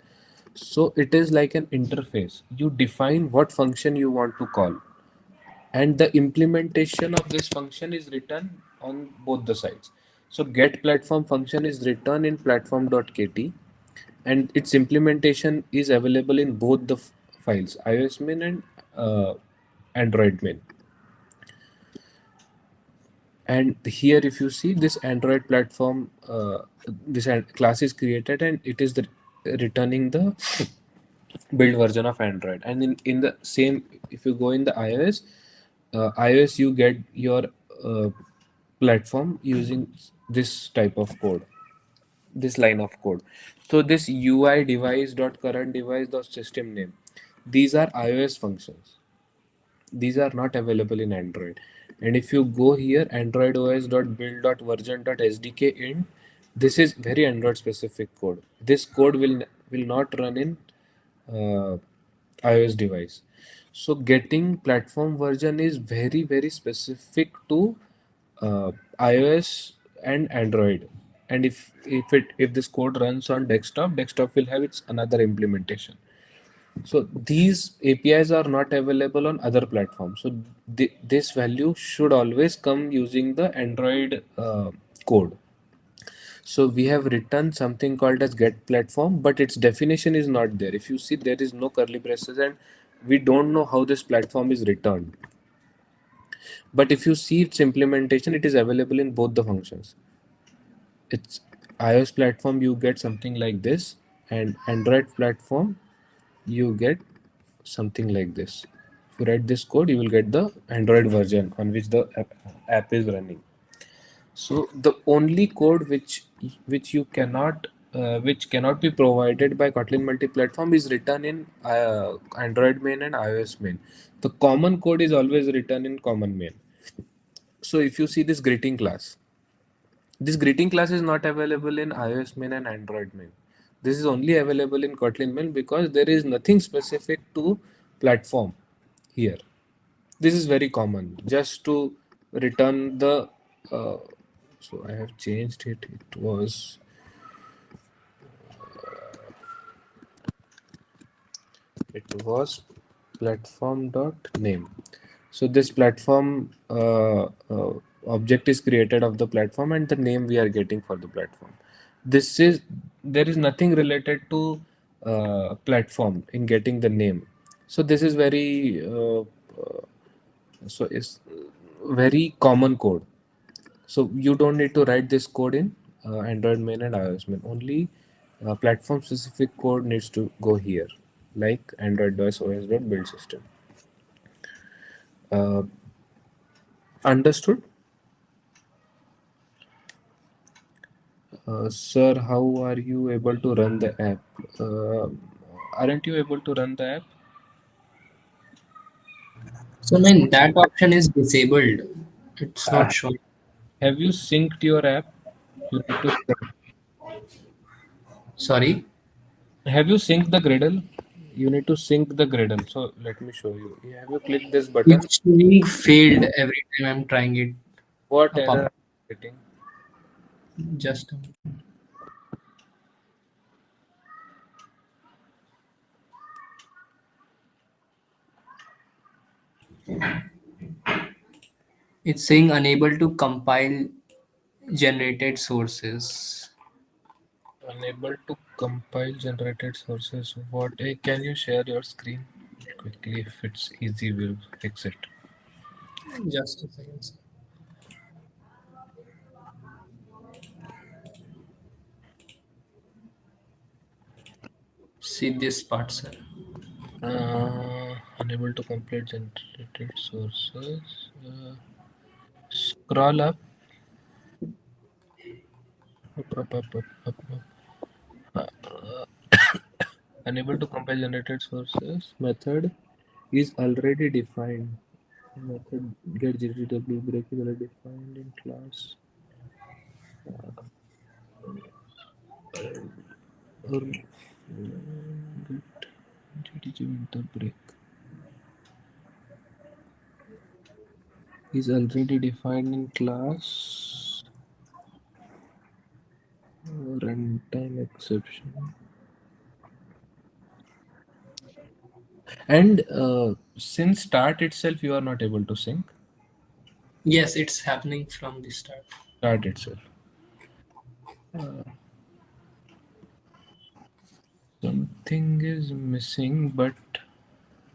Speaker 1: So it is like an interface. You define what function you want to call, and the implementation of this function is written on both the sides. So get platform function is written in platform.kt, and its implementation is available in both the files, iOS main and Android main. And here, if you see, this Android platform, class is created, and it is the returning the build version of Android. And in the same, if you go in the iOS you get your uh, platform using this type of code, this line of code. So this UI device dot current device dot system name, these are iOS functions. These are not available in Android. And if you go here, Android OS dot build dot version dot SDK int, this is very Android specific code. This code will not run in uh, iOS device. So getting platform version is very specific to iOS and Android. And if this code runs on desktop, desktop will have its another implementation. So these APIs are not available on other platforms. So this value should always come using the Android code. So we have written something called as get platform, but its definition is not there. If you see, there is no curly braces, and we don't know how this platform is returned. But if you see its implementation, it is available in both the functions. It's iOS platform, you get something like this, and Android platform, you get something like this. If you write this code, you will get the Android version on which the app is running. So the only code which you cannot which cannot be provided by Kotlin multi-platform is written in Android main and iOS main. The common code is always written in common main. So if you see this greeting class is not available in iOS main and Android main. This is only available in Kotlin main because there is nothing specific to platform here. This is very common. Just to return the so I have changed it. It was platform dot name. So this platform object is created of the platform and the name we are getting for the platform. This is There is nothing related to platform in getting the name. So this is it's very common code. So you don't need to write this code in Android main and iOS main. Only platform specific code needs to go here, like Android.os.build system. Uh, Understood? Sir, how are you able to run the app? Uh, aren't you able to run the app?
Speaker 4: So man, that option is disabled. It's not showing.
Speaker 1: Have you synced your app? You need to
Speaker 4: Sorry.
Speaker 1: Have you synced the Gradle? You need to sync the Gradle. So let me show you. Have you clicked this button?
Speaker 4: It's showing failed every time I'm trying it
Speaker 1: What
Speaker 4: up.
Speaker 1: error are you getting?
Speaker 4: Just it's saying unable to compile generated sources.
Speaker 1: Unable to compile generated sources. What? Can you share your screen quickly? If it's easy, we'll fix it.
Speaker 4: Just a second. Sir. See this part, sir.
Speaker 1: Unable to complete generated sources. Scroll up. Up. Unable to compile generated sources. Method is already defined. Method get GTW break is already defined in class. Or get GTG winter break is already defined in class. Runtime exception. And since start itself, you are not able to sync.
Speaker 4: Yes, it's happening from the start.
Speaker 1: Start itself. Something is missing, but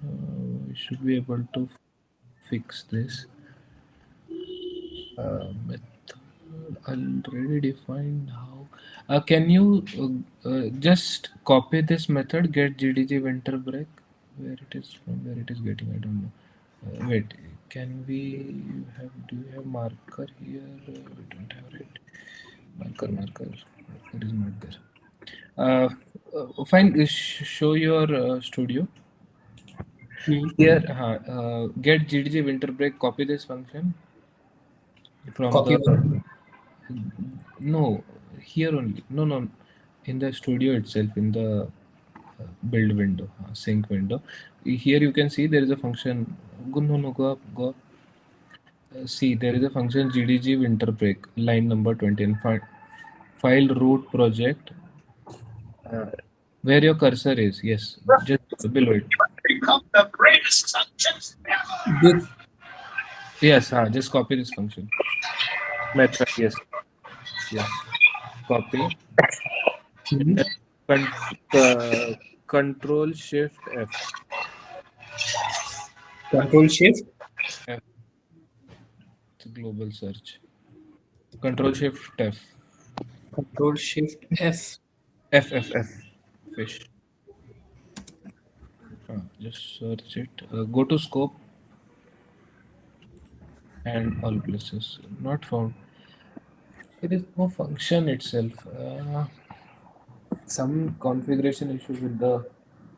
Speaker 1: we should be able to fix this. Method already defined how. Can you just copy this method, get GDG winter break, where it is from, where it is getting? I don't know. Wait, can we have? Do you have marker here? We don't have it. Marker is not there. Fine. Show your studio.
Speaker 4: Hmm.
Speaker 1: Here, get GDG winter break. Copy this function from
Speaker 4: Copy
Speaker 1: the
Speaker 4: one.
Speaker 1: no here only. No. In the studio itself, in the build window, sync window. Here you can see there is a function. No, go up, go up. See, there is a function GDG winter break, line number 20, and file root project. Uh, where your cursor is, yes, just below it.
Speaker 5: Become the greatest scientists ever.
Speaker 4: This.
Speaker 1: Yes, just copy this function. Method, yes. Copy.
Speaker 4: Hmm.
Speaker 1: Con- uh, Control Shift F.
Speaker 4: Control Shift.
Speaker 1: F. Global search. Control Shift F.
Speaker 4: Control Shift F.
Speaker 1: F F F. Fish. Just search it. Go to scope and all places. Not found. There is no function itself. Some configuration issue with the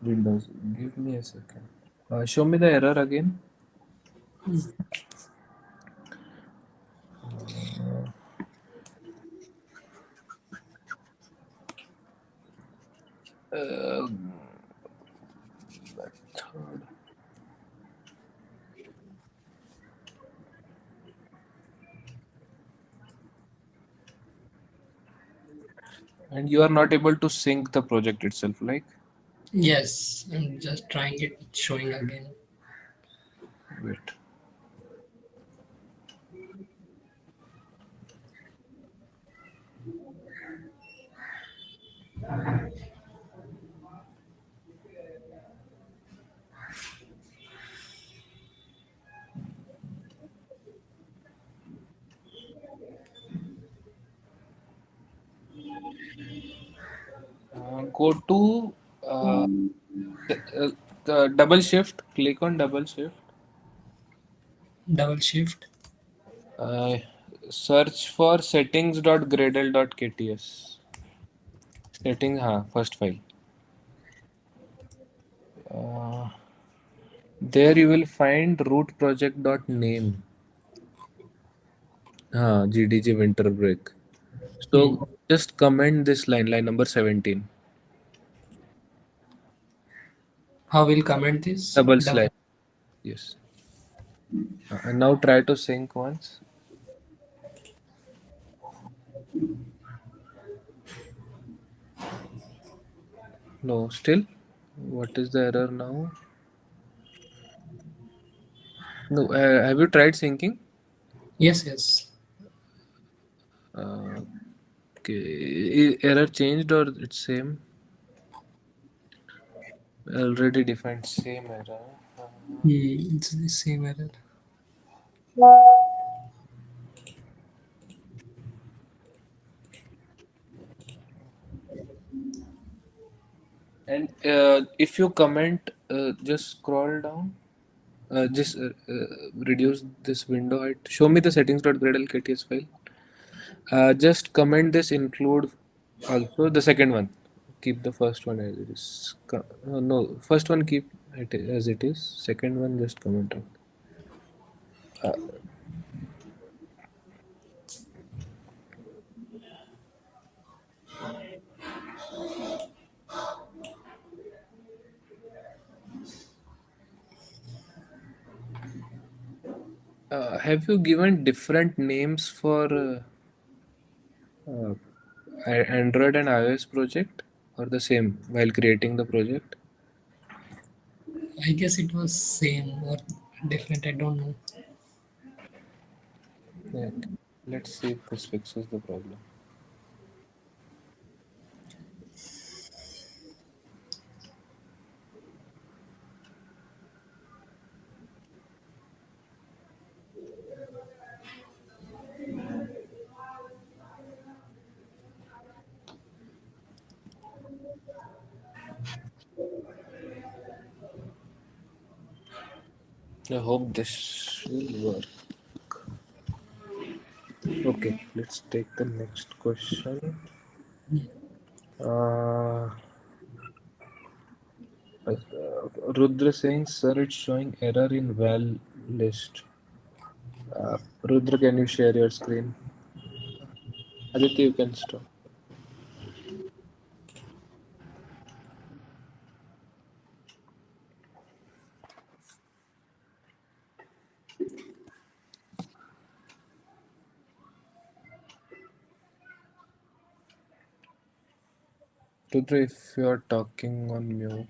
Speaker 1: Windows. Give me a second. Show me the error again. Uh, Method. And you are not able to sync the project itself, like?
Speaker 4: Yes, I'm just trying it, it's showing again.
Speaker 1: Wait. Go to the double shift. Click on double shift.
Speaker 4: Double Shift.
Speaker 1: Uh, Search for settings.gradle.kts. Settings, first file. Uh, there you will find root project.name. GDG winter break.
Speaker 4: Hmm.
Speaker 1: So just comment this line number 17.
Speaker 4: How will comment this?
Speaker 1: Double
Speaker 4: Double.
Speaker 1: slash. Yes. And now try to sync once. No, still. What is the error now? No, have you tried syncing?
Speaker 4: Yes, yes.
Speaker 1: Uh, okay. Error changed or it's same? Already defined same error.
Speaker 4: It's the same error.
Speaker 1: And if you comment, just scroll down. Just reduce this window height. Show me the settings.gradle.kts file. Just comment this include also the second one. Keep the first one as it is. No, first one keep it as it is. Second one just comment out. Have you given different names for uh, Android and iOS project or the same while creating the project?
Speaker 4: I guess it was same or different. I don't know.
Speaker 1: Yeah. Let's see if this fixes the problem. I hope this will work. Okay, let's take the next question. Uh, Rudra saying, sir, it's showing error in val list. Rudra, can you share your screen? Aditya, you can stop. Rudra, if you are talking on mute.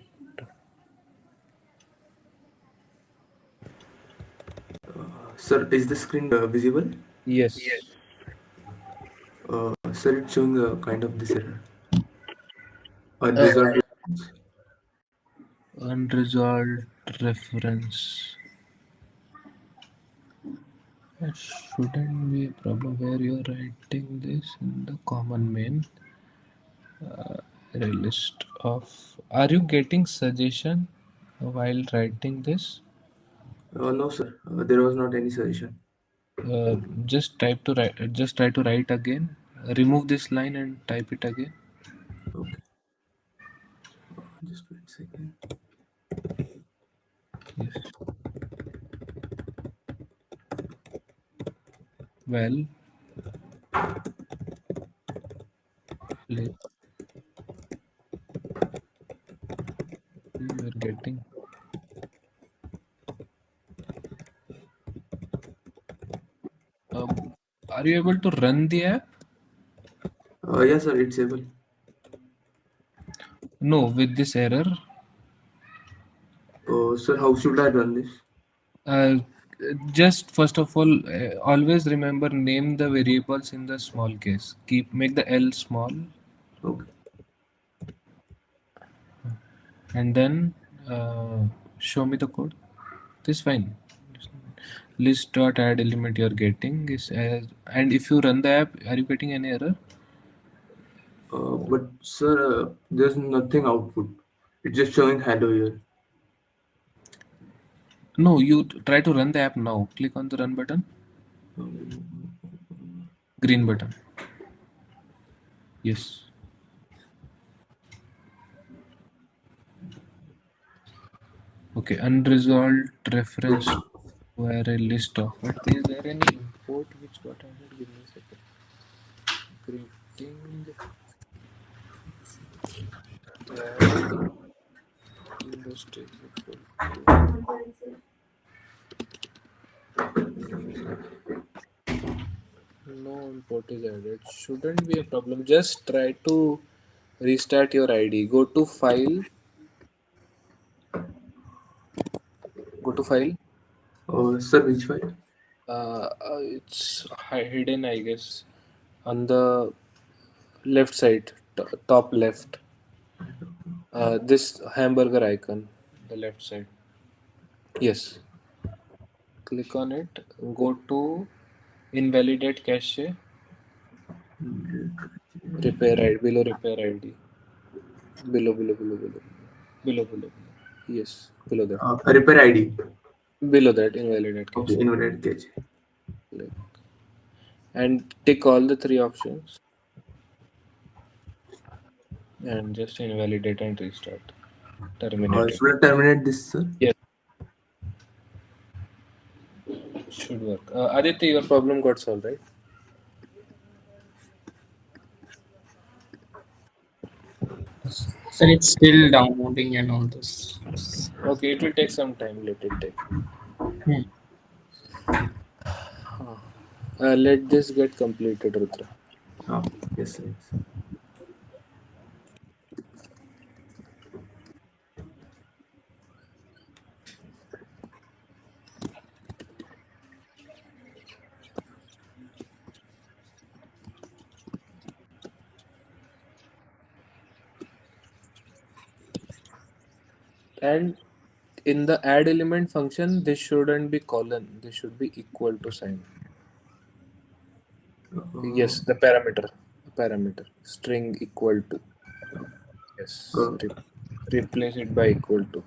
Speaker 6: Sir, is the screen visible?
Speaker 1: Yes.
Speaker 6: Sir, it's showing a kind of this error.
Speaker 1: Uh,
Speaker 6: Unresolved.
Speaker 1: Unresolved reference. Shouldn't be a problem where you're writing this in the common main array list of. Are you getting suggestion while writing this?
Speaker 6: No, sir. There was not any suggestion.
Speaker 1: Uh, just type to write. Just try to write again. Remove this line and type it again.
Speaker 6: Okay. Just wait a second.
Speaker 1: Yes. Well, let's see. You're getting. Are you able to run the app?
Speaker 6: Yes, sir. It's able.
Speaker 1: No, with this error.
Speaker 6: Sir, how should I run this?
Speaker 1: Uh, just first of all, always remember name the variables in the small case. Make the L small,
Speaker 6: Okay.
Speaker 1: and then show me the code. This is fine. List dot add element you're getting is as, and if you run the app, are you getting any error?
Speaker 6: But sir, there's nothing output. It's just showing hello here.
Speaker 1: No, you try to run the app now. Click on the run button, green button. Yes. Okay, unresolved reference where a list of. But is there any import which got added? Give me a second. Greeting add industry equal to no import is added. Shouldn't be a problem. Just try to restart your ID. Go to file. Go to file.
Speaker 6: Sir, which file?
Speaker 1: It's hidden, I guess, on the left side, top left. This hamburger icon, the left side. Yes. Click on it. Go to invalidate cache. Repair ID below repair ID. Below. Yes, below that.
Speaker 6: Repair ID.
Speaker 1: Below that, invalidate
Speaker 6: Okay,
Speaker 1: cache.
Speaker 6: invalid cache.
Speaker 1: Click. And tick all the three options. And just invalidate and restart. Terminate it.
Speaker 6: Should I terminate this, sir?
Speaker 1: Yes, should work. Aditya, your problem got solved, right?
Speaker 4: Sir, it's still downloading and all this.
Speaker 1: Okay, it will take some time. Let it take.
Speaker 4: Hmm.
Speaker 1: Let this get completed, Rudra.
Speaker 6: Yes, sir. Yes.
Speaker 1: And in the add element function, this shouldn't be colon. This should be equal to sign. Yes, the parameter string equal to. Yes, replace it by equal to.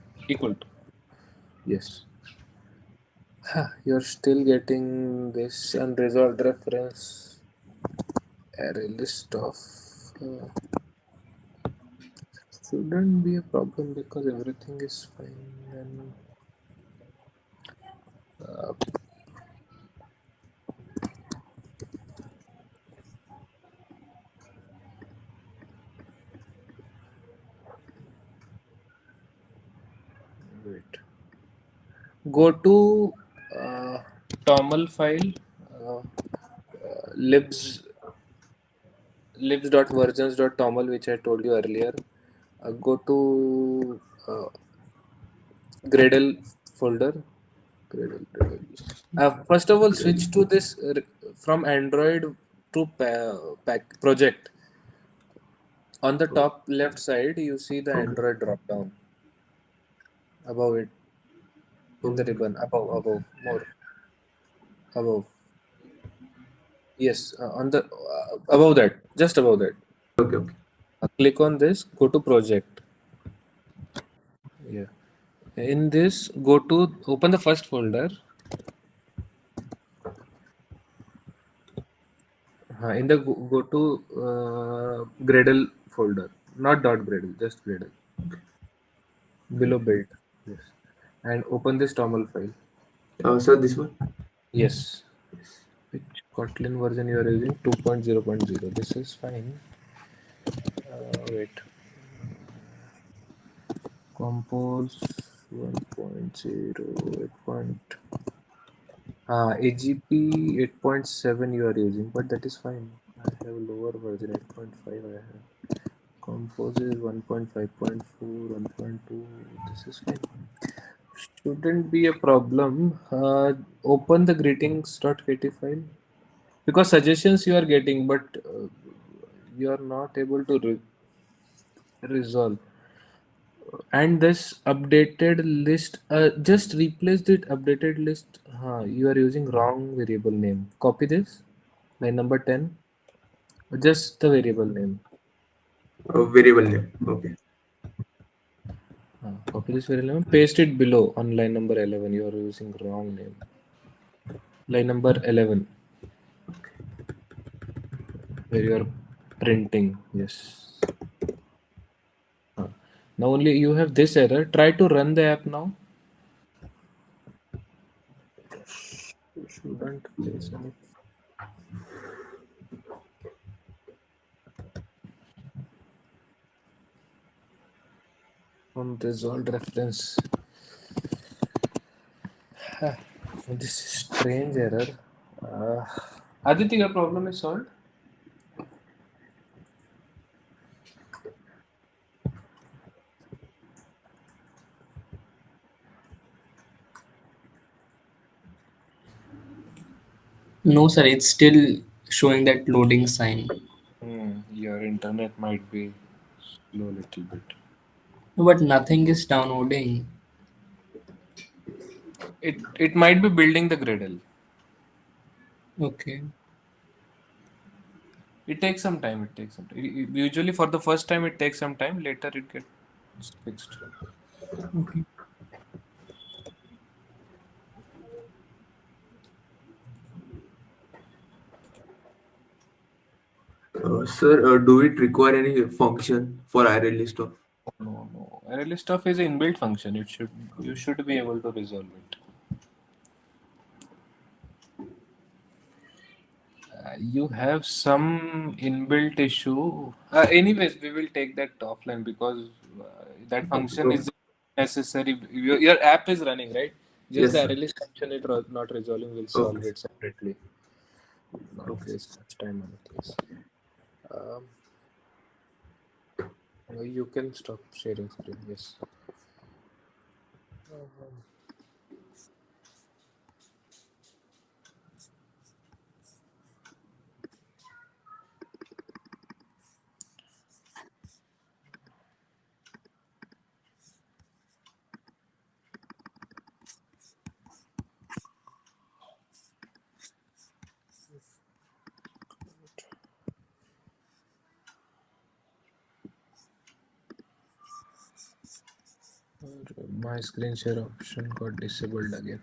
Speaker 1: Yes. You're still getting this unresolved reference array list of. Uh, shouldn't be a problem because everything is fine. And wait. Go to toml file uh, libs libs.versions.toml, which I told you earlier. Go to Gradle folder. Gradle. First of all, switch to this from Android to project. On the top left side, you see the
Speaker 6: Okay.
Speaker 1: Android drop down. Above it, in the ribbon, above, more, above. Yes, on the above that, just above that.
Speaker 6: Okay, okay.
Speaker 1: Click on this. Go to project. Yeah. In this, go to open the first folder. In the go to Gradle folder, not dot Gradle, just Gradle. Below build. Yes. And open this toml file.
Speaker 6: Sir, this one.
Speaker 1: Yes. Which Kotlin version you are using? 2.0.0. This is fine. Wait. Compose 1.0 8. AGP 8.7 you are using, but that is fine. I have lower version 8.5. I have. Compose is 1.5.4, 1.2. This is fine. Shouldn't be a problem. Open the greetings.kt file because suggestions you are getting, but you are not able to resolve. And this updated list, just replace it. Updated list. You are using wrong variable name. Copy this. Line number 10. Just the variable name.
Speaker 6: Variable name. Okay.
Speaker 1: Copy this variable name. Paste it below on line number 11. You are using wrong name. Line number 11. Where you are printing. Yes. Now only you have this error. Try to run the app now. You shouldn't face any unresolved reference. This is strange error. Uh, Aditya, your problem is solved.
Speaker 4: No, sir, it's still showing that loading sign.
Speaker 1: Your internet might be slow a little bit.
Speaker 4: But nothing is downloading.
Speaker 1: It might be building the Gradle.
Speaker 4: Okay.
Speaker 1: It takes some time. It takes some time. Usually for the first time it takes some time. Later it gets fixed.
Speaker 4: Okay.
Speaker 6: Sir, do it require any function for array list of?
Speaker 1: No. Array stuff is an inbuilt function. You should be able to resolve it. You have some inbuilt issue. Anyways, we will take that offline because that function
Speaker 6: Okay.
Speaker 1: is necessary. Your app is running, right? Just
Speaker 6: Yes,
Speaker 1: the
Speaker 6: sir.
Speaker 1: array list function it not resolving will solve
Speaker 6: Okay.
Speaker 1: it separately. Not
Speaker 6: Okay.
Speaker 1: waste much time on this. Um, you can stop sharing screen. Yes. My screen share option got disabled again.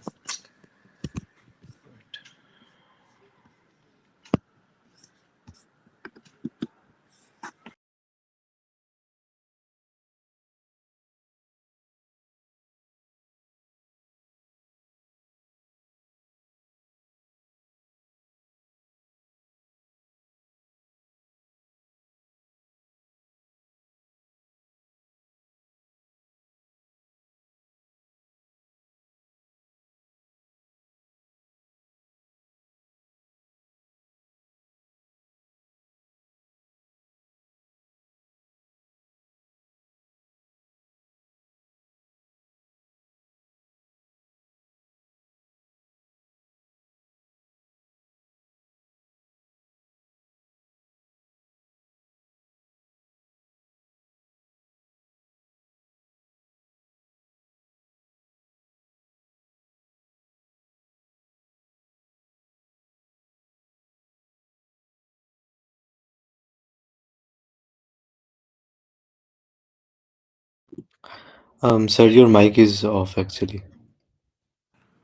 Speaker 3: Sir, your mic is off actually.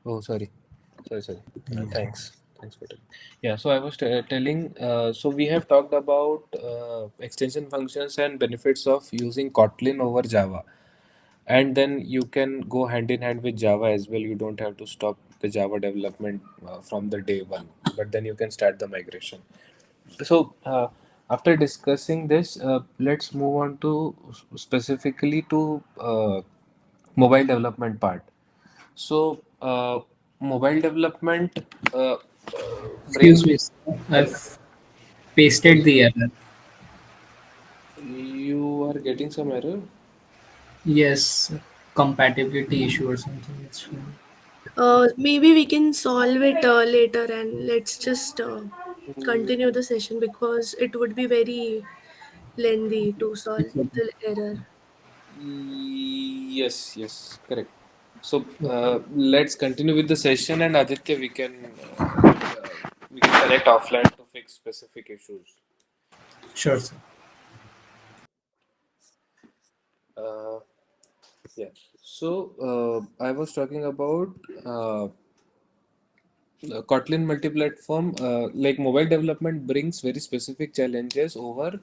Speaker 1: Oh, sorry. Sorry, sorry.
Speaker 3: Mm.
Speaker 1: Thanks for telling. Yeah, so I was telling, so we have talked about extension functions and benefits of using Kotlin over Java. And then you can go hand in hand with Java as well. You don't have to stop the Java development from the day one, but then you can start the migration. So, after discussing this, let's move on to specifically to mobile development part. So, mobile development
Speaker 4: Excuse
Speaker 1: brings.
Speaker 4: me, sir.
Speaker 1: Hello,
Speaker 4: I've pasted the error.
Speaker 1: you are getting some error.
Speaker 4: Yes, compatibility issue or something. It's fine.
Speaker 2: Maybe we can solve it later, and let's just
Speaker 1: Mm,
Speaker 2: continue the session because it would be very lengthy to solve
Speaker 4: It's okay.
Speaker 2: the error.
Speaker 1: yes, yes, correct. So let's continue with the session, and Aditya, we can connect offline to fix specific issues.
Speaker 4: Sure, sir.
Speaker 1: Uh, yeah. So I was talking about Kotlin multi-platform. Like mobile development brings very specific challenges over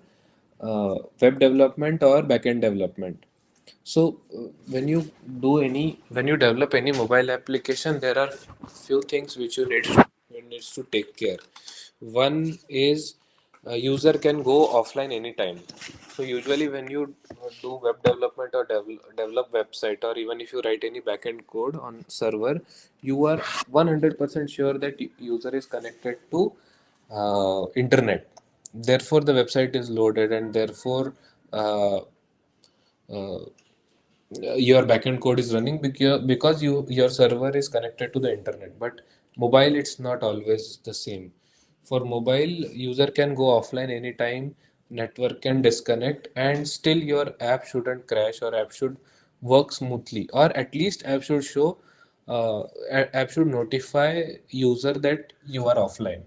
Speaker 1: web development or backend development. So when you develop any mobile application, there are few things which you needs to take care. One is a user can go offline anytime. So usually when you do web development or develop website, or even if you write any backend code on server, you are 100% sure that user is connected to internet. Therefore, the website is loaded, and therefore uh, uh, your backend code is running because your server is connected to the internet. But mobile, it's not always the same. For mobile, user can go offline anytime, network can disconnect, and still your app shouldn't crash, or app should work smoothly, or at least app should show app should notify user that you are offline.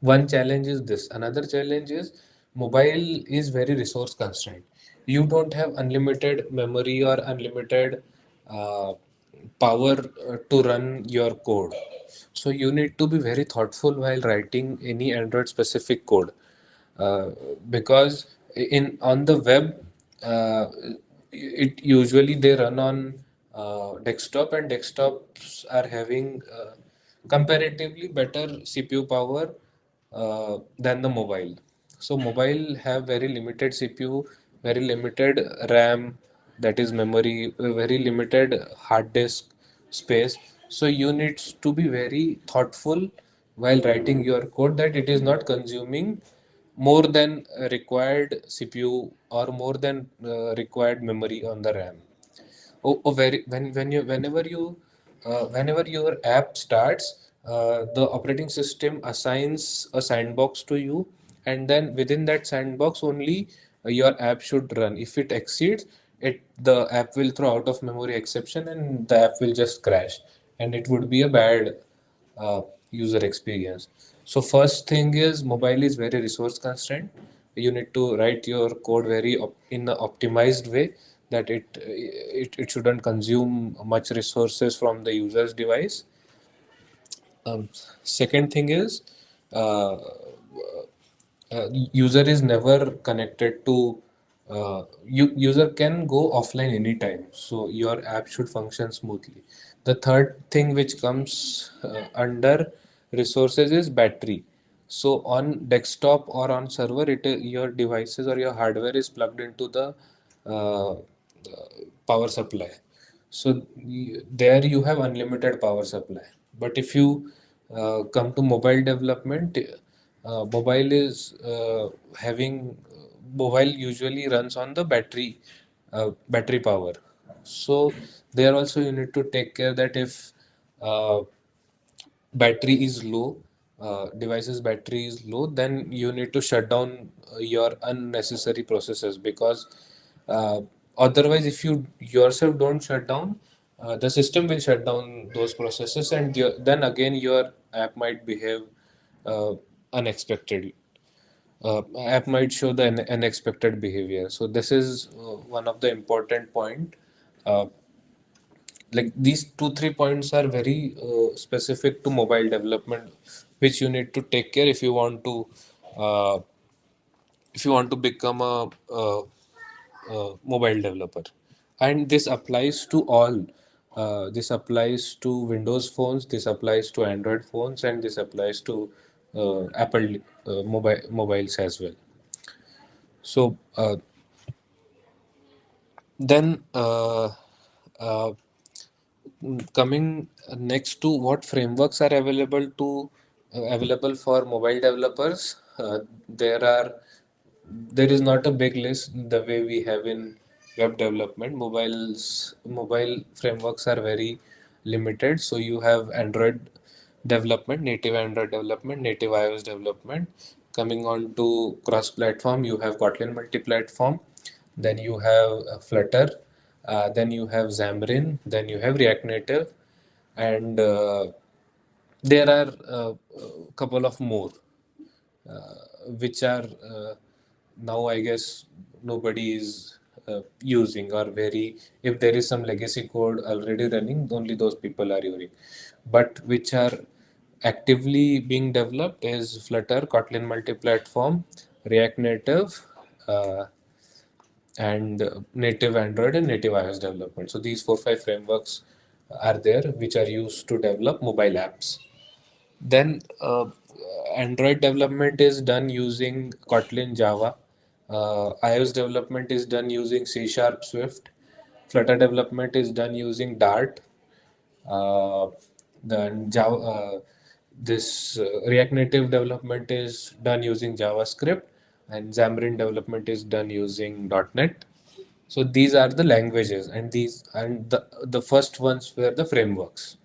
Speaker 1: One challenge is this. Another challenge is mobile is very resource constrained. You don't have unlimited memory or unlimited uh, power to run your code. So you need to be very thoughtful while writing any Android specific code, uh, because in on the web, uh, it usually they run on desktop, and desktops are having comparatively better CPU power than the mobile. So mobile have very limited CPU, very limited RAM, that is memory, very limited hard disk space. So you need to be very thoughtful while writing your code, that it is not consuming more than required CPU, or more than required memory on the RAM. Very when you whenever your app starts, the operating system assigns a sandbox to you, and then within that sandbox only your app should run. If it exceeds it, the app will throw out of memory exception, and the app will just crash, and it would be a bad uh, user experience. So first thing is mobile is very resource constrained. You need to write your code in an optimized way, that it shouldn't consume much resources from the user's device. Second thing is uh, user is never connected to user can go offline anytime, so your app should function smoothly. The third thing which comes under resources is battery. So on desktop or on server, your devices or your hardware is plugged into the power supply. So there you have unlimited power supply. But if you come to mobile development, mobile is having mobile usually runs on the battery power. So there also you need to take care that if uh, battery is low, device's battery is low, then you need to shut down your unnecessary processes, because uh, otherwise if you yourself don't shut down, the system will shut down those processes, and then again your app might behave uh, unexpectedly. App might show the unexpected behavior. So this is one of the important point. Uh, like these 2 3 points are very specific to mobile development, which you need to take care uh, if you want to become a mobile developer. And this applies to all. This applies to Windows phones, this applies to Android phones, and this applies to Apple mobiles as well. So then uh, coming next to what frameworks are available for mobile developers, there is not a big list the way we have in web development. Mobile frameworks are very limited. So you have Android development, native Android development, native iOS development. Coming on to cross-platform, you have Kotlin multi-platform, then you have Flutter, then you have Xamarin, then you have React Native, and there are a couple of more which are now I guess nobody is using, or very, if there is some legacy code already running, only those people are using. But which are actively being developed is Flutter, Kotlin multi-platform, React Native, uh, and native Android and native iOS development. So these 4 5 frameworks are there which are used to develop mobile apps. Then Android development is done using Kotlin Java. iOS development is done using C Sharp Swift. Flutter development is done using Dart. Uh, then Java, this React Native development is done using JavaScript, and Xamarin development is done using .NET. So these are the languages, and the first ones were the frameworks.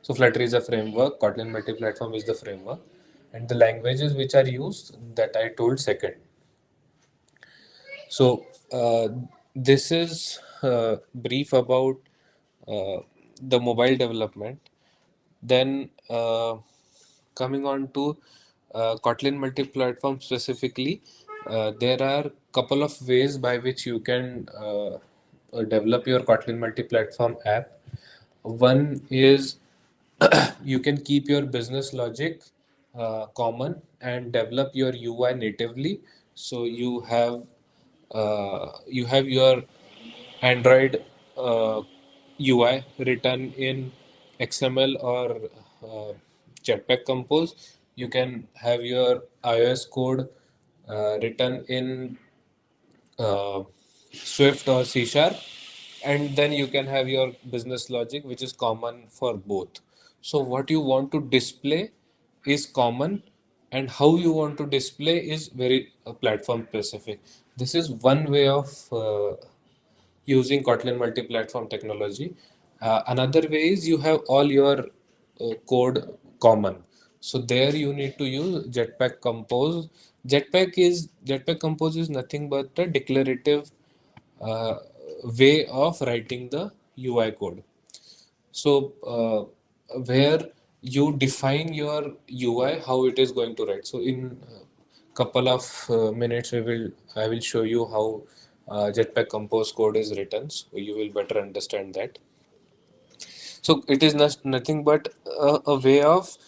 Speaker 1: So Flutter is a framework, Kotlin multi-platform is the framework, and the languages which are used that I told second. So this is brief about the mobile development. Then coming on to Kotlin multi-platform specifically, there are couple of ways by which you can develop your Kotlin multi-platform app. One is you can keep your business logic common and develop your UI natively. So you have your Android UI written in XML or Jetpack Compose. You can have your iOS code written in uh, Swift or C Sharp, and then you can have your business logic, which is common for both. So, what you want to display is common, and how you want to display is very platform specific. This is one way of using Kotlin multi-platform technology. Another way is you have all your code common. So there you need to use Jetpack Compose. Jetpack Compose is nothing but a declarative uh, way of writing the UI code. So where you define your UI, how it is going to write. So in couple of minutes, I will show you how Jetpack Compose code is written, so you will better understand that. So it is nothing but uh, a way of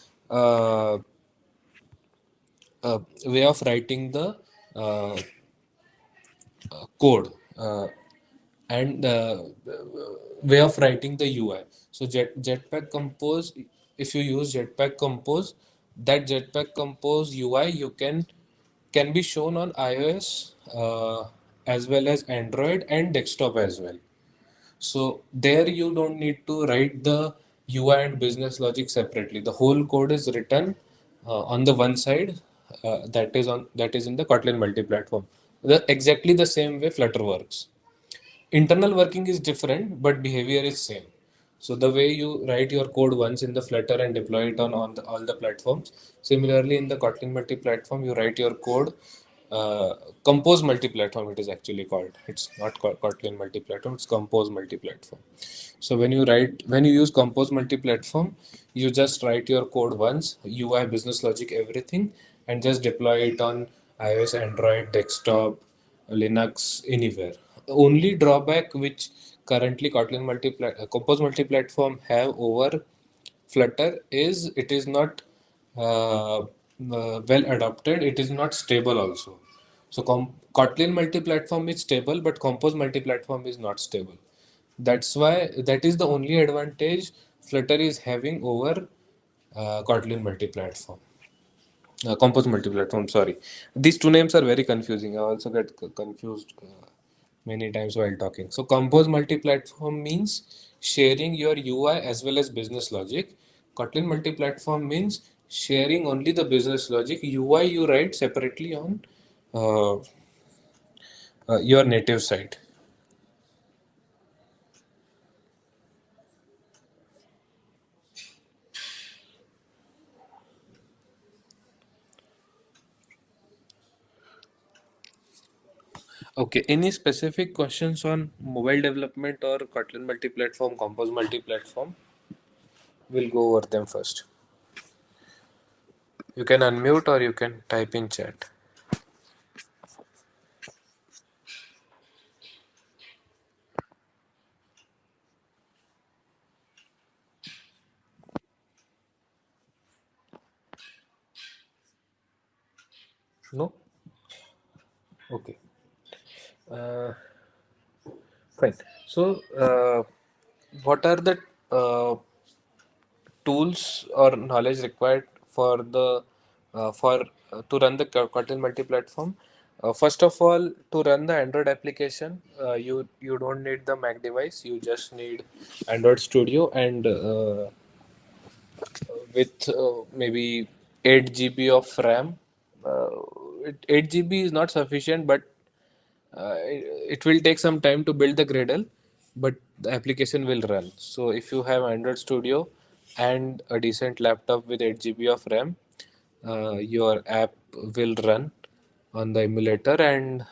Speaker 1: writing the uh, code and way of writing the UI. So Jetpack Compose, if you use Jetpack Compose, that Jetpack Compose UI can be shown on iOS as well as Android and desktop as well. So there you don't need to write the UI and business logic separately. The whole code is written on the one side, that is in the Kotlin multi-platform. Exactly the same way Flutter works. Internal working is different, but behavior is same. So the way you write your code once in the Flutter and deploy it on all the platforms, similarly in the Kotlin multi-platform, you write your code. Compose multi-platform, it is actually called. It's not called Kotlin multi-platform. It's Compose multi-platform. So when you use Compose multi-platform, you just write your code once, UI, business logic, everything, and just deploy it on iOS, Android, desktop, Linux, anywhere. Only drawback which currently Compose multi-platform have over Flutter is it is not well adopted. It is not stable also. So Kotlin multi-platform is stable, but Compose multi-platform is not stable. That's why that is the only advantage Flutter is having over Kotlin multi-platform. Compose multi-platform. Sorry, these two names are very confusing. I also get confused many times while talking. So Compose multi-platform means sharing your UI as well as business logic. Kotlin multi-platform means sharing only the business logic. UI you write separately on uh, your native site. Okay, any specific questions on mobile development or Kotlin multi-platform, Compose multi-platform? We'll go over them first. You can unmute or you can type in chat. No? Okay. Uh, Fine. So, what are the uh, tools or knowledge required for the for to run the Kotlin multi-platform? First of all, to run the Android application, you don't need the Mac device. You just need Android Studio and with maybe 8 GB of RAM. 8 GB is not sufficient, but it will take some time to build the Gradle, but the application will run. So if you have Android Studio and a decent laptop with 8 GB of RAM, your app will run on the emulator, and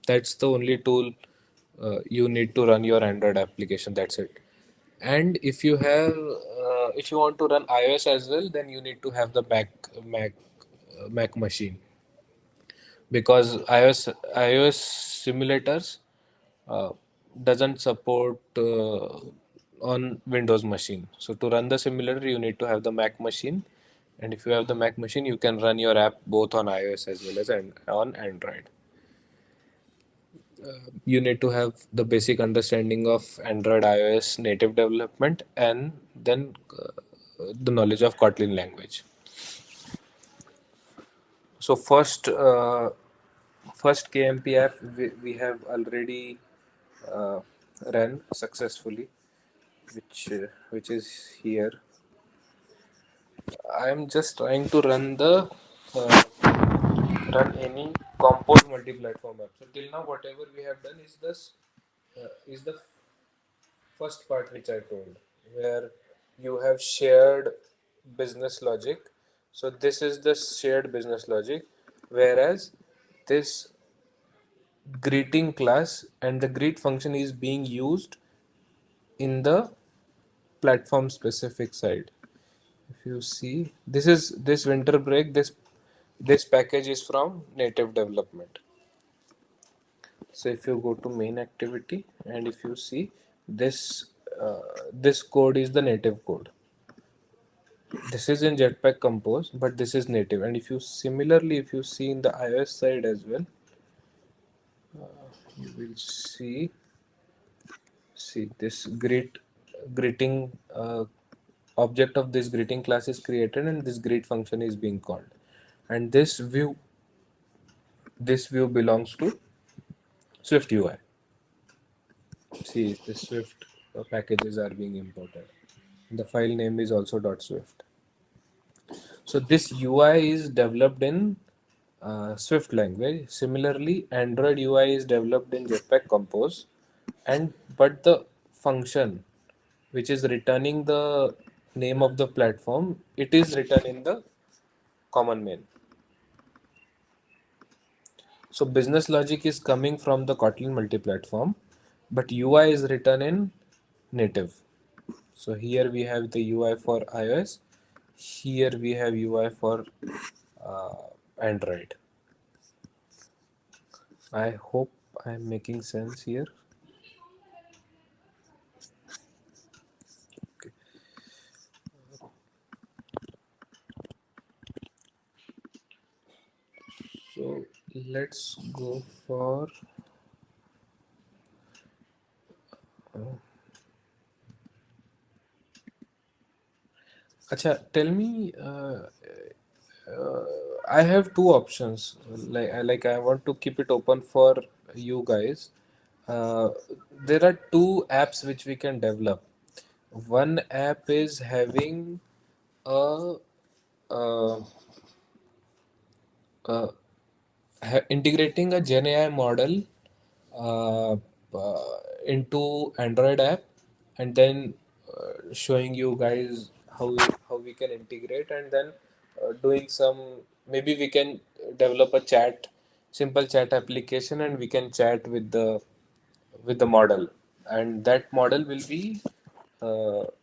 Speaker 1: that's the only tool you need to run your Android application. That's it. And if you want to run iOS as well, then you need to have the Mac machine, because iOS simulators uh, doesn't support on Windows machine. So to run the simulator, you need to have the Mac machine, and if you have the Mac machine, you can run your app both on iOS as well as on Android. You need to have the basic understanding of Android, iOS native development, and then the knowledge of Kotlin language. So first KMP app we have already uh, run successfully, which is here. I am just trying to uh, run any Compose multi-platform app. So till now, whatever we have done is the first part which I told, where you have shared business logic. So this is the shared business logic, whereas this greeting class and the greet function is being used in the platform specific side. If you see, this winter break, this package is from native development. So if you go to main activity, and if you see this this code is the native code. This is in Jetpack Compose, but this is native. And if you similarly, if you see in the iOS side as well, you will see this greeting object of this greeting class is created, and this greet function is being called, and this view belongs to Swift UI. See, the Swift packages are being imported. The file name is also .swift. So this UI is developed in Swift language. Similarly, Android UI is developed in Jetpack Compose, and but the function which is returning the name of the platform, it is written in the common main. So business logic is coming from the Kotlin multi-platform, but UI is written in native. So here we have the UI for iOS. Here we have UI for uh, Android. I hope I'm making sense here. Okay. So let's go for. Uh, Acha, tell me. I have two options. Like I want to keep it open for you guys. Uh, there are two apps which we can develop. One app is having a, uh, uh, integrating a Gen AI model uh, into Android app, and then showing you guys how we can integrate, and then doing some, maybe we can develop a chat, simple chat application, and we can chat with the model, and that model will be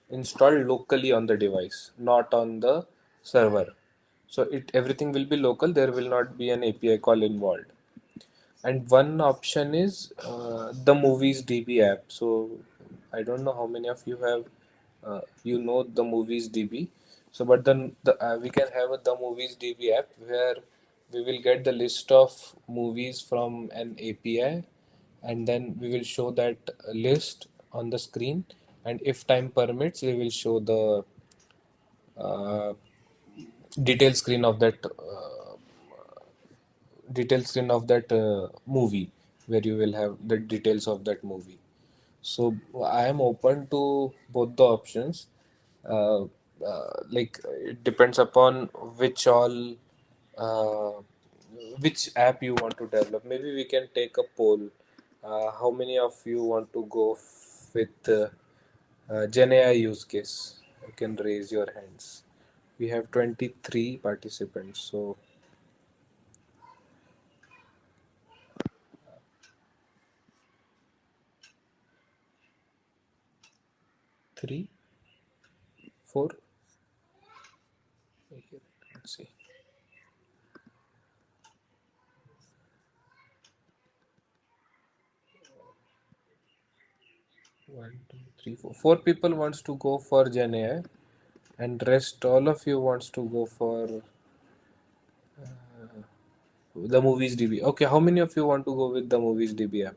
Speaker 1: installed locally on the device, not on the server. So it everything will be local. There will not be an API call involved. And one option is the Movies DB app. So I don't know how many of you have the Movies DB. So, but then we can have a the Movies DB app where we will get the list of movies from an API, and then we will show that list on the screen. And if time permits, we will show the uh, detail screen of that movie, where you will have the details of that movie. So I am open to both the options. Like it depends upon uh, which app you want to develop. Maybe we can take a poll. How many of you want to go with Gen AI use case? You can raise your hands. We have 23 participants. So three, four. Let's see. One, two, three, four. Four people wants to go for Gen AI, and rest all of you wants to go for the Movies DB. Okay, how many of you want to go with the Movies DB app?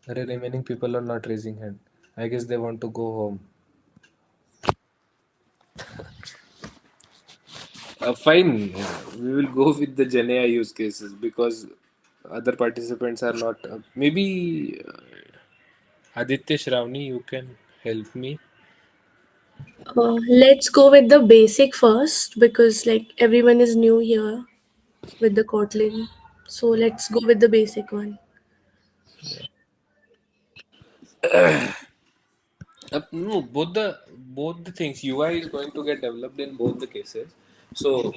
Speaker 1: The remaining people are not raising hand. I guess they want to go home. Fine, we will go with the Gen AI use cases because other participants are not. Maybe Aditya Shravani, you can help me.
Speaker 2: Let's go with the basic first because like everyone is new here with the Kotlin. So let's go with the basic one.
Speaker 1: No, both the things. UI is going to get developed in both the cases. So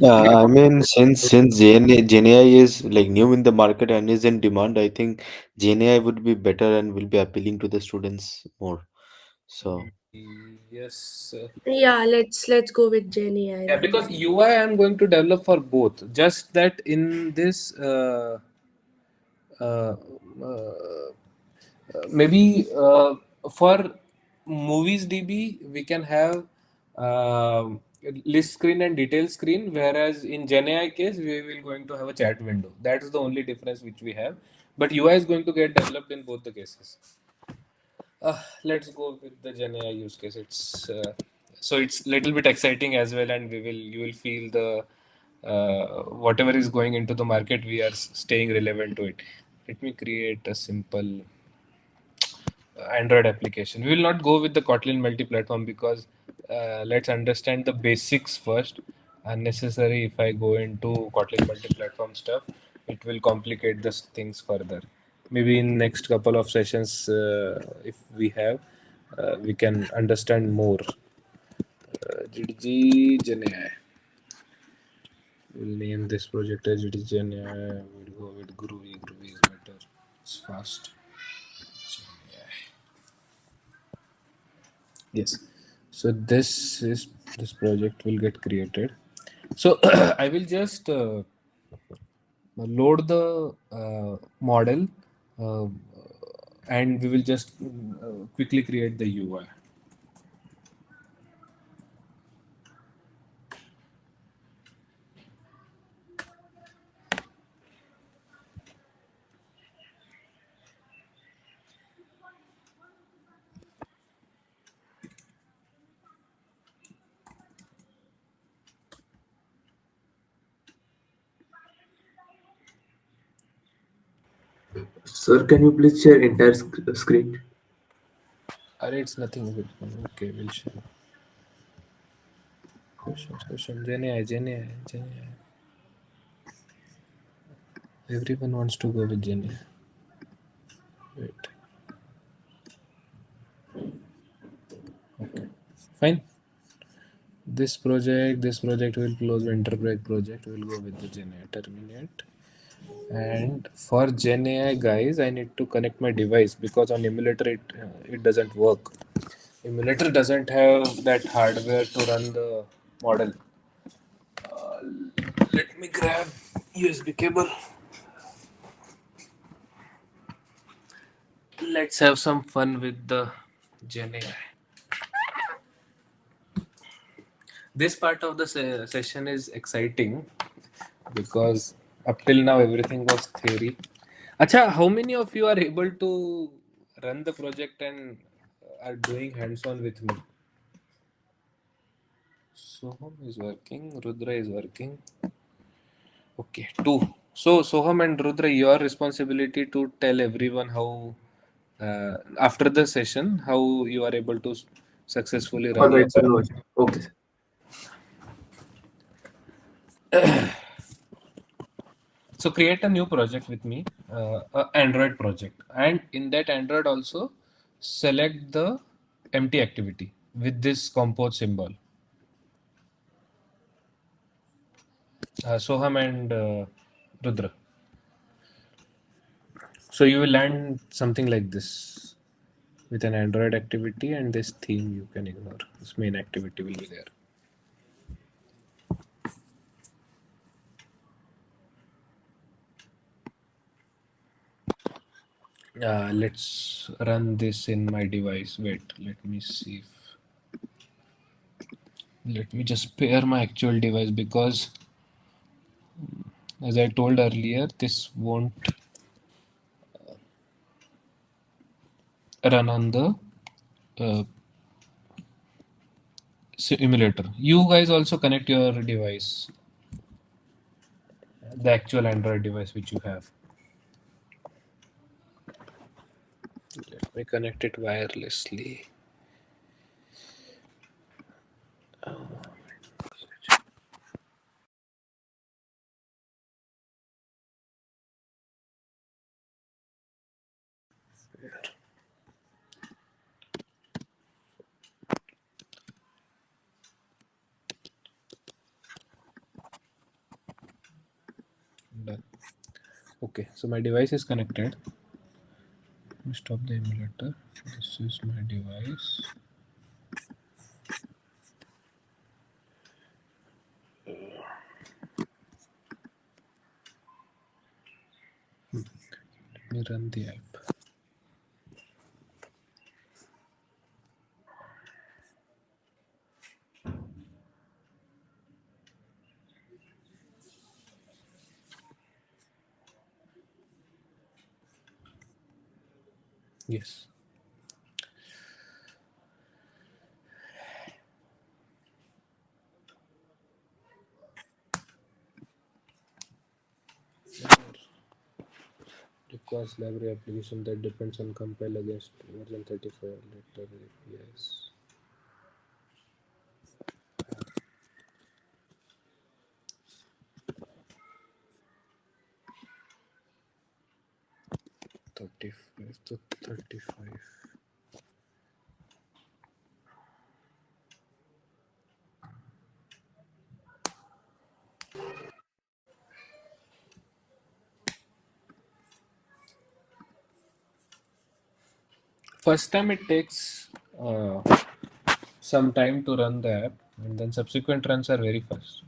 Speaker 3: I mean, since GenAI is like new in the market and is in demand, I think GenAI would be better and will be appealing to the students more. So
Speaker 1: yes,
Speaker 2: Yeah, let's go with Gen AI
Speaker 1: yeah,
Speaker 2: then.
Speaker 1: because UI I'm going to develop for both. Just that in this uh, uh, maybe for Movies DB we can have list screen and detail screen, whereas in Gen AI case we will going to have a chat window. That is the only difference which we have. But UI is going to get developed in both the cases. Let's go with the Gen AI use case. It's little bit exciting as well, and you will feel the whatever is going into the market, we are staying relevant to it. Let me create a simple Android application. We will not go with the Kotlin multi-platform because let's understand the basics first. Unnecessary if I go into Kotlin multi-platform stuff, it will complicate the things further. Maybe in next couple of sessions, if we have, we can understand more. GDG Gen AI. We'll name this project as GDG Gen AI. We'll go with Groovy. Groovy is better. It's fast. Gen AI. Yes. So this project will get created. So I will just load the model, uh, and we will just quickly create the UI.
Speaker 6: Sir, can you please share entire screen?
Speaker 1: It's nothing good. Okay, we'll share. Question. Jenny. Everyone wants to go with Jenny. Wait. Okay. Fine. This project will close the enterprise project. We'll go with the GenAI terminate. And for GenAI guys, I need to connect my device because on emulator it doesn't work. Emulator doesn't have that hardware to run the model. Let me grab USB cable. Let's have some fun with the GenAI. This part of the session is exciting because up till now everything was theory. Acha, how many of you are able to run the project and are doing hands-on with me? Soham is working, Rudra is working. Okay, two. So Soham and Rudra, your responsibility to tell everyone how after the session how you are able to successfully
Speaker 6: All
Speaker 1: run your
Speaker 6: right, sir. No
Speaker 1: project.
Speaker 6: issue. Okay, sir.
Speaker 1: So create a new project with me, a Android project, and in that Android also select the empty activity with this compose symbol. Soham and Rudra. So you will land something like this with an Android activity and this theme you can ignore. This main activity will be there. Let's run this in my device. Wait, let me see if let me just pair my actual device because as I told earlier, this won't run on the uh, simulator. You guys also connect your device, the actual Android device which you have. Let me connect it wirelessly. Done. Okay, so my device is connected. Let me stop the emulator. This is my device. Let me run the app. Yes. Requires library application that depends on compile against version 35. Later, yes. 35 to 35. First time it takes some time to run the app, and then subsequent runs are very fast.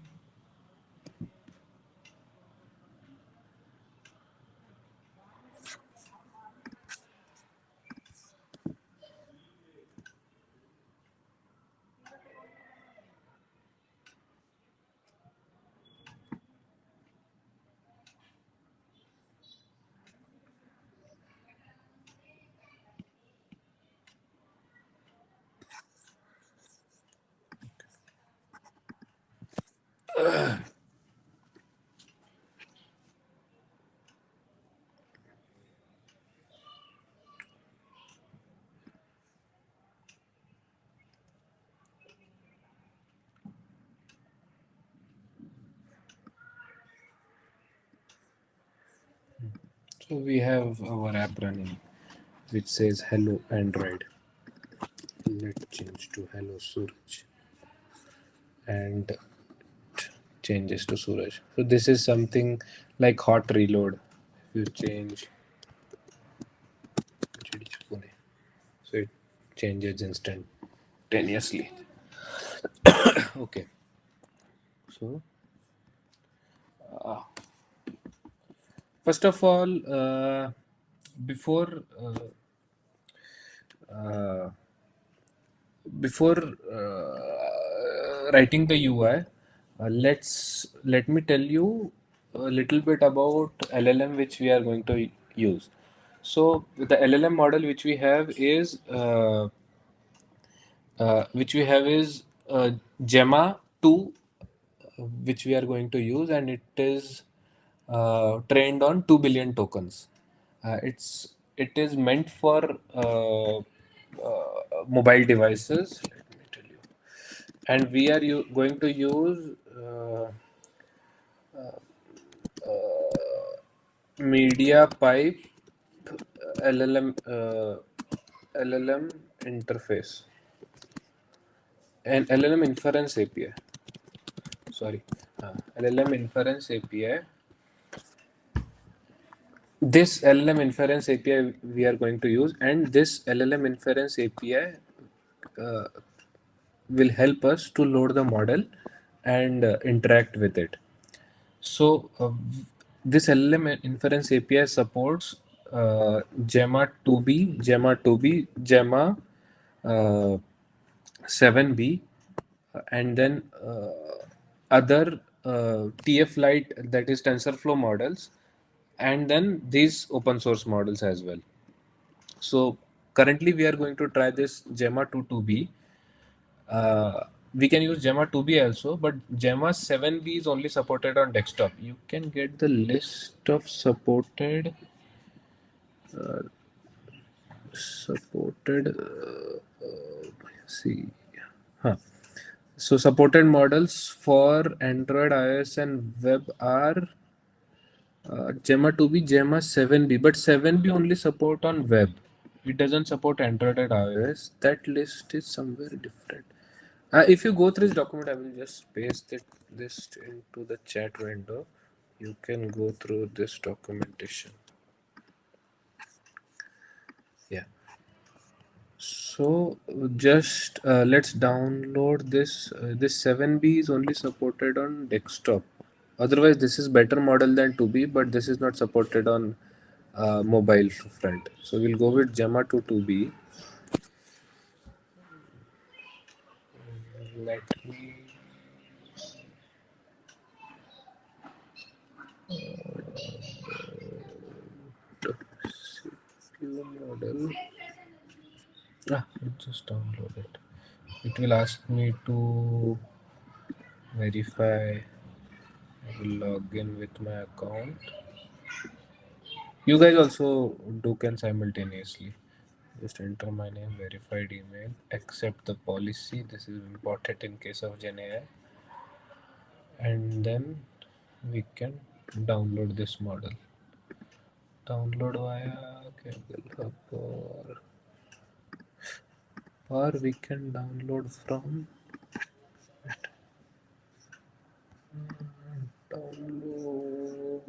Speaker 1: So we have our app running, which says hello Android. Let's change to hello Suraj, and changes to Suraj. So this is something like hot reload. If you change, so it changes instantaneously. Okay. So first of all, before uh, before writing the UI, let me tell you a little bit about LLM which we are going to use. So the LLM model which we have is Gemma 2, which we are going to use, and it is trained on 2 billion tokens. It is meant for mobile devices. Let me tell you, and we are going to use media pipe LLM interface and LLM inference API. Sorry, LLM inference API. This LLM inference API we are going to use, and this LLM inference API uh, will help us to load the model and interact with it. So this LLM inference API supports Gemma 2B, Gemma 2B, Gemma uh, 7B, and then other TF Lite, that is TensorFlow models, and then these open source models as well. So currently we are going to try this Gemma 2B. We can use Gemma 2B also, but Gemma 7B is only supported on desktop. You can get the list of supported see huh. So supported models for Android, iOS, and web are Gemma 2B, Gemma 7B, but 7B only support on web. It doesn't support Android and iOS. That list is somewhere different. If you go through this document, I will just paste it list into the chat window. You can go through this documentation. Yeah. So just let's download this. This 7B is only supported on desktop. Otherwise, this is better model than 2B, but this is not supported on mobile front. So we'll go with Gemma to 2B. Let me CPU model. Just download it. It will ask me to verify. I will log in with my account. You guys also do can simultaneously. Just enter my name, verified email, accept the policy. This is important in case of GenAI. And then we can download this model. Download via Google Hub, or we can download from download.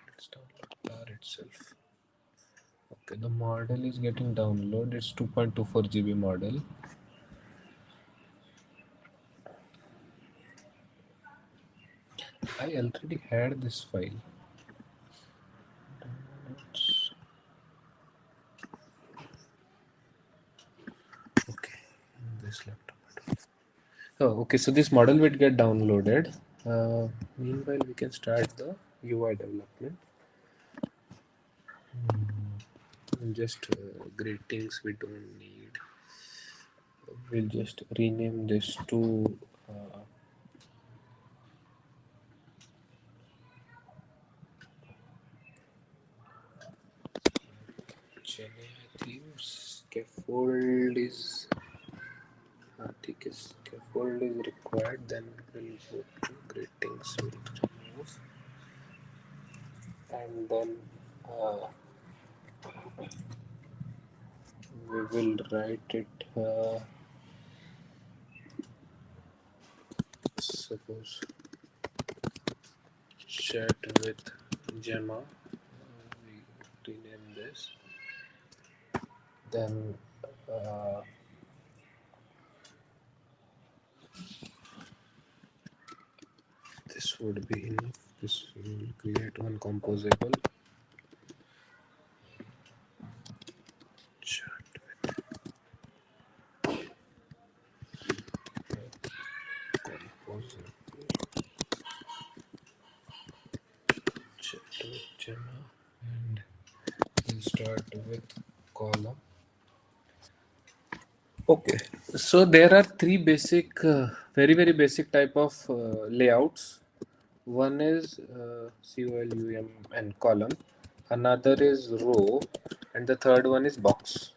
Speaker 1: Let's download bar itself. Okay, the model is getting downloaded. It's 2.24 GB model. I already had this file. Okay, this laptop. Oh, okay. So this model will get downloaded. Meanwhile, we can start the UI development. Just greetings. We don't need. We'll just rename this to. Themes. Scaffold is. ठीक है, scaffold is required. Then we'll go to greetings. We'll remove, and then uh, we will write it. Suppose chat with Gemma. We rename this. Then uh, this would be enough. This will create one composable chat with composable chat with Gemma, and we'll start with column. Okay, so there are three basic, very basic type of layouts. One is COLUM and column, another is row, and the third one is box.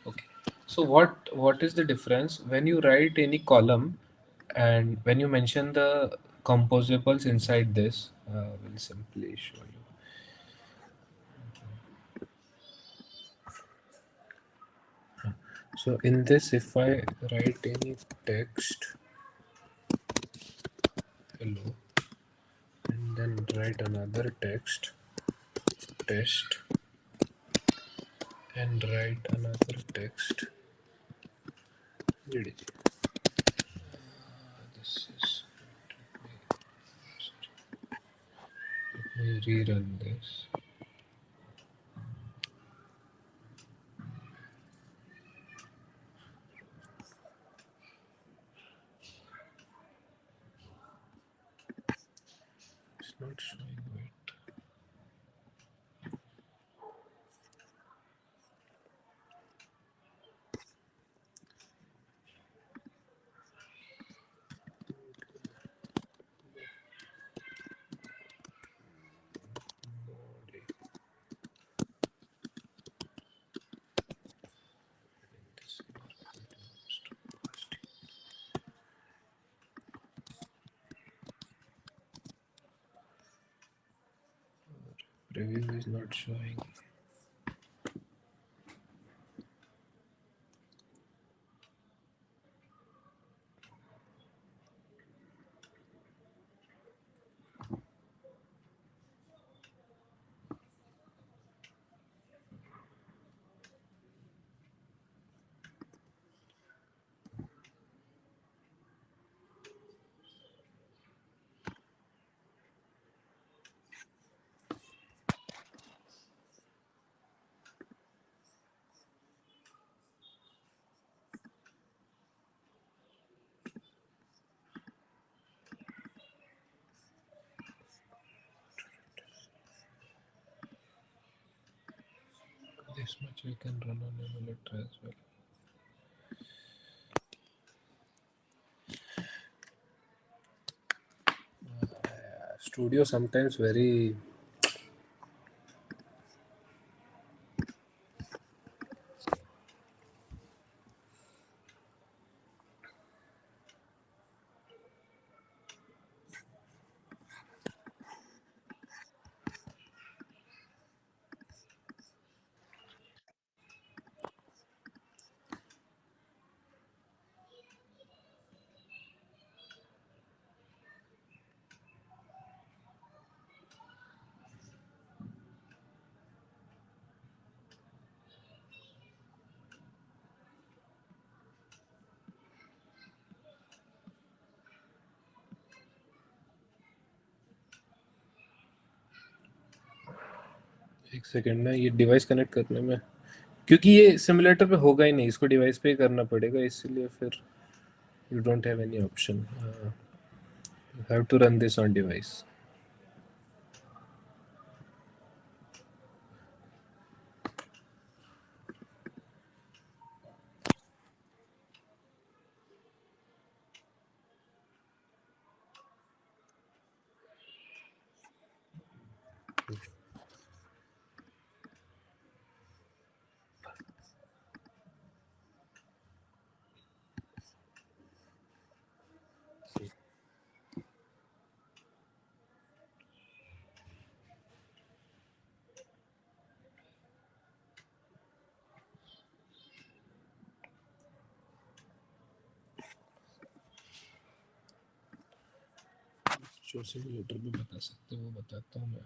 Speaker 1: Okay, so what is the difference when you write any column and when you mention the composables inside this? We'll simply show you. So in this, if I write any text, hello, and then write another text, test, and write another text, this is, let me rerun this. It's not showing. Wait. Preview is not showing. This much we can run on emulator as well. Studio sometimes very. एक second में ये device connect करने में, क्योंकि ये simulator पे होगा ही नहीं, इसको डिवाइस पे ही करना पड़ेगा, इसलिए फिर you don't have any option. You have to run this on device. जो सिमुलेटर भी बता सकते वो बताता हूँ मैं.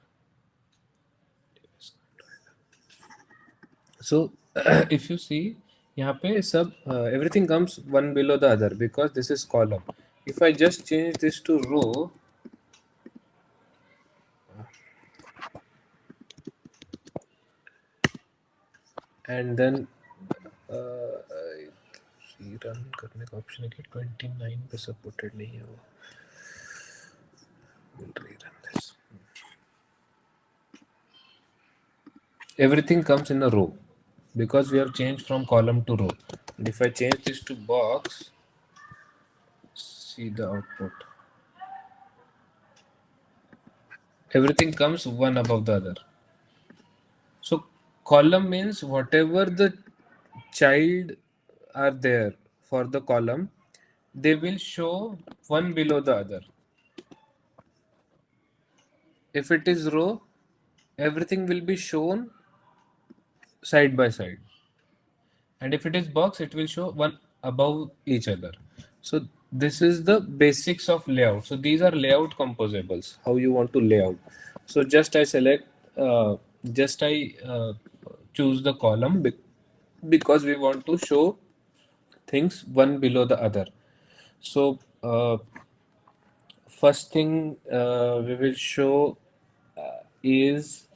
Speaker 1: So if you see यहाँ पे सब everything comes one below the other because this is column. If I just change this to row, and then run करने का ऑप्शन है कि 29 पे सपोर्टेड नहीं है वो. We'll rerun this. Everything comes in a row because we have changed from column to row. And if I change this to box, see the output. Everything comes one above the other. So column means whatever the child are there for the column, they will show one below the other. If it is row, everything will be shown side by side. And if it is box, it will show one above each other. So this is the basics of layout. So these are layout composables, how you want to layout. So just I select, just I choose the column because we want to show things one below the other. So first thing we will show is,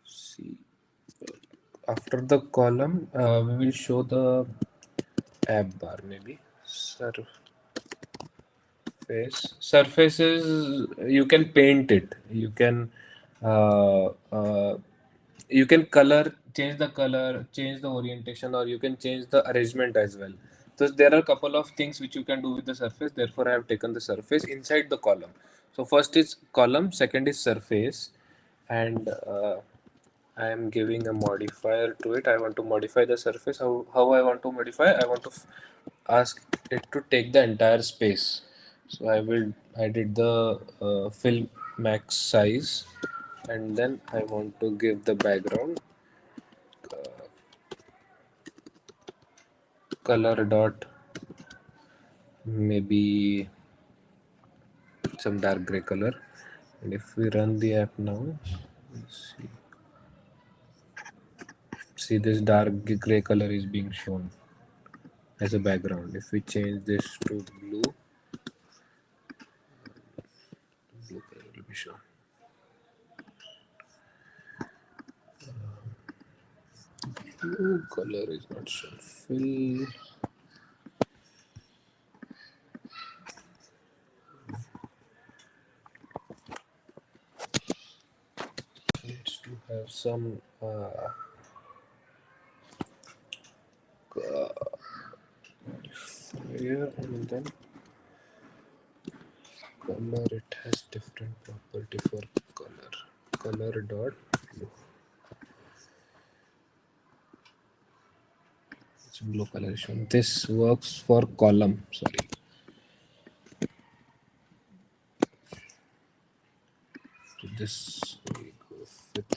Speaker 1: see, after the column we will show the app bar, maybe surfaces. You can paint it, you can uh, uh, you can change the color, change the orientation, or you can change the arrangement as well. So there are a couple of things which you can do with the surface. Therefore I have taken the surface inside the column. So first is column, second is surface, and I am giving a modifier to it. I want to modify the surface. How I want to modify? I want to ask it to take the entire space. So I did the fill max size, and then I want to give the background color dot, maybe some dark gray color. And if we run the app now, let's see this dark gray color is being shown as a background. If we change this to blue color will be shown. Blue color is not shown. Fill. Needs to have some here, and then color. It has different property for color. Color dot blue. It's blue color is shown. This works for column. Sorry. So this we go with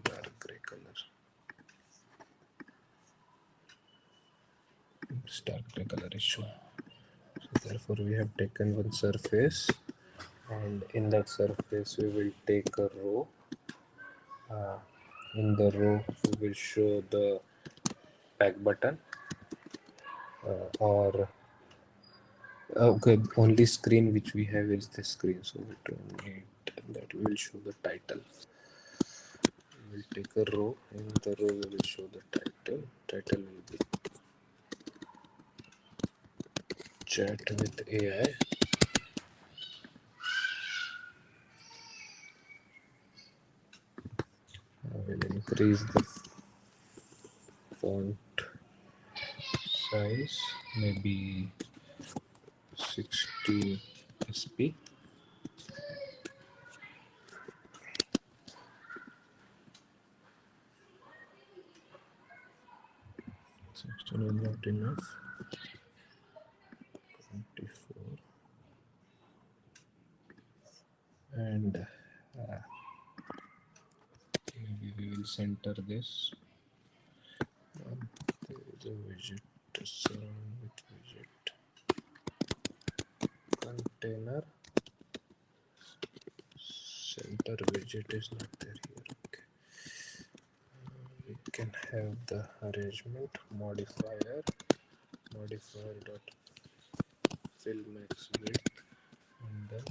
Speaker 1: dark gray color. This dark gray color is shown. So therefore we have taken one surface, and in that surface we will take a row. In the row we will show the back button, or okay, only screen which we have is this screen, so we don't need that we will show the title. We will take a row. In the row we will show the title. Title will be chat with AI. I will increase the font size, maybe 16 sp. 16 is not enough. 24. And maybe we will center this. There is a widget to surround with widget. Container. Center widget is not there here. Okay. We can have the arrangement modifier. Modifier dot fill max width, and then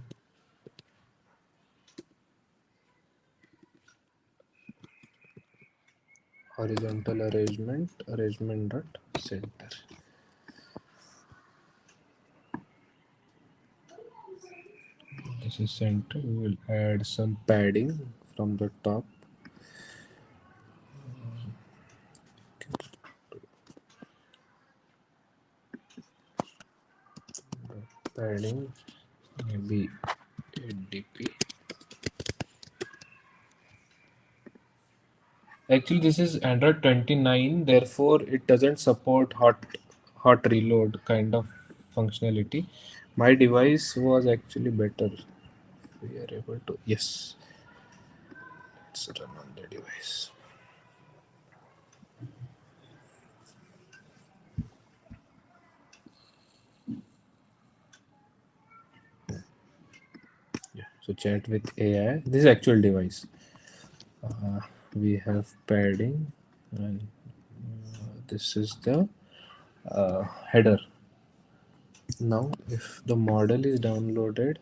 Speaker 1: horizontal arrangement dot center. This is center. We will add some padding from the top. Padding maybe 8 dp. Actually, this is Android 29, therefore it doesn't support hot reload kind of functionality. My device was actually better. We are able to, yes, let's run on the device. Yeah, so chat with AI. This is actual device. We have padding, and this is the header. Now, if the model is downloaded,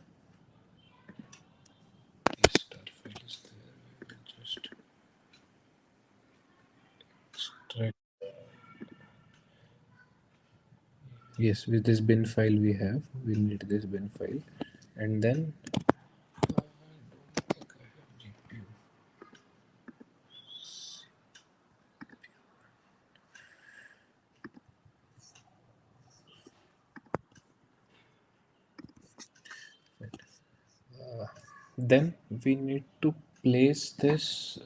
Speaker 1: the star file is there. We will just extract. Yes, with this bin file we need this bin file, and then then we need to place this.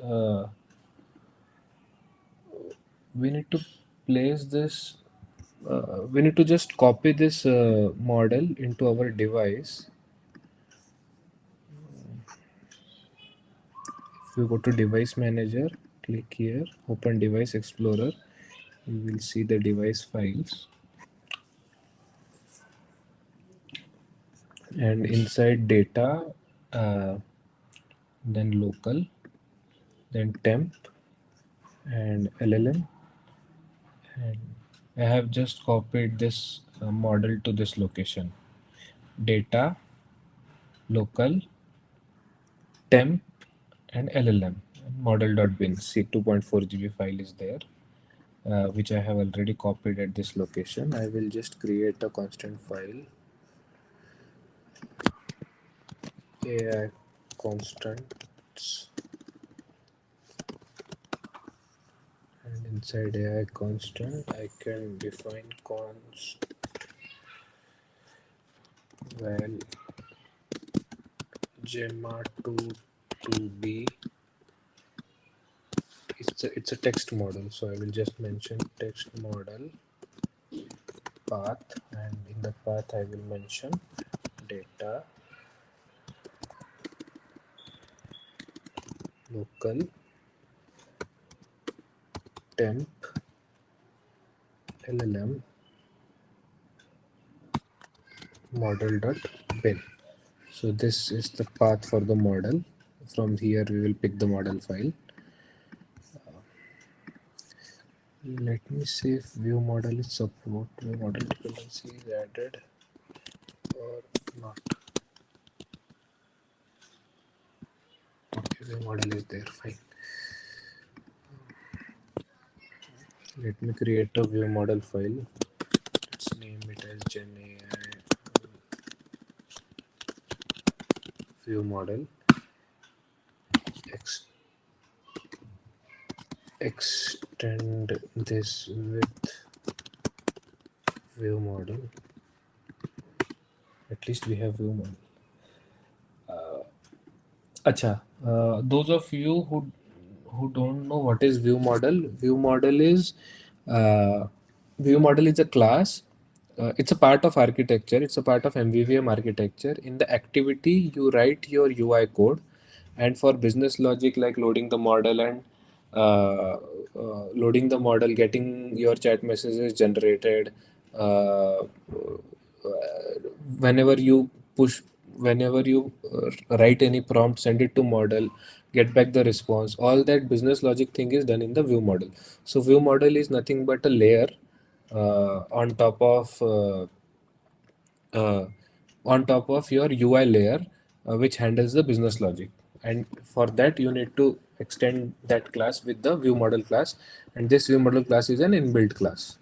Speaker 1: We need to place this. We need to just copy this model into our device. If you go to device manager, click here, open device explorer, you will see the device files, and inside data, then local, then temp, and LLM, and I have just copied this model to this location. Data, local, temp, and LLM. Model.bin, see 2.4 GB file is there, which I have already copied at this location. I will just create a constant file, AI constants, and inside AI constant I can define const val gemma 2 to be. It's a text model, so I will just mention text model path, and in the path I will mention data, local, temp, LLM, model.bin. So this is the path for the model. From here we will pick the model file. Let me see if view model is support. View model dependency is added or not. view model is there. Fine. Let me create a view model file. Let's name it as GenAI view model. Extend this with view model. At least we have view model. Acha, those of you who don't know what is view model is uh, view model is a class. It's a part of architecture. It's a part of MVVM architecture. In the activity, you write your UI code, and for business logic like uh, loading the model, getting your chat messages generated, uh, whenever you push whenever you write any prompt, send it to model, get back the response, all that business logic thing is done in the view model. So view model is nothing but a layer on top of uh, your UI layer, which handles the business logic. And for that, you need to extend that class with the view model class. And this view model class is an inbuilt class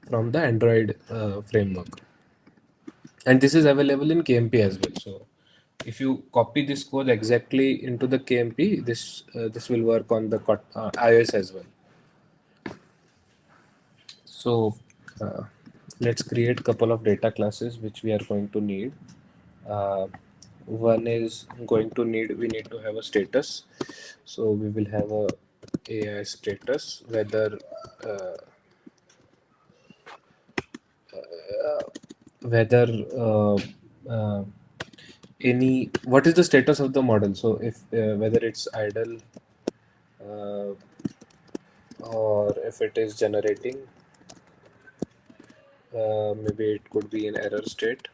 Speaker 1: from the Android framework. And this is available in KMP as well. So if you copy this code exactly into the KMP, this will work on the iOS as well. So let's create a couple of data classes which we are going to need. Uh, One is going to we need to have a status. So we will have a AI status, uh, whether uh, any what is the status of the model. So if whether it's idle, uh, or if it is generating, maybe it could be in error state,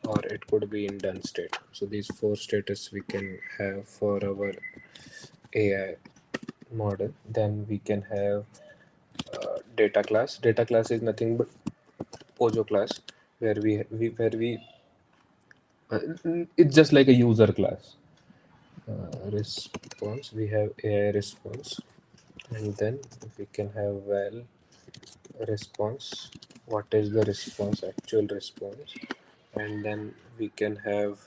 Speaker 1: or it could be in done state. So these four status we can have for our AI model. Then we can have data class. Data class is nothing but Pojo class, where we uh, it's just like a user class. Response, we have AI response, and then we can have val response. What is the response, actual response? And then we can have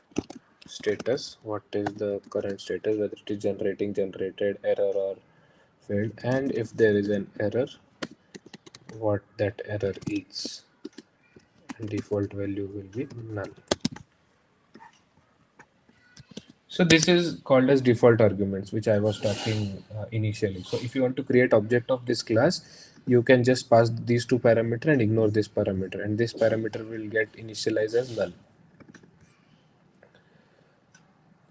Speaker 1: status. What is the current status, whether it is generated, error, or failed? And if there is an error, what that error is. Default value will be null. So this is called as default arguments, which I was talking initially. So if you want to create object of this class, you can just pass these two parameter and ignore this parameter, and this parameter will get initialized as null.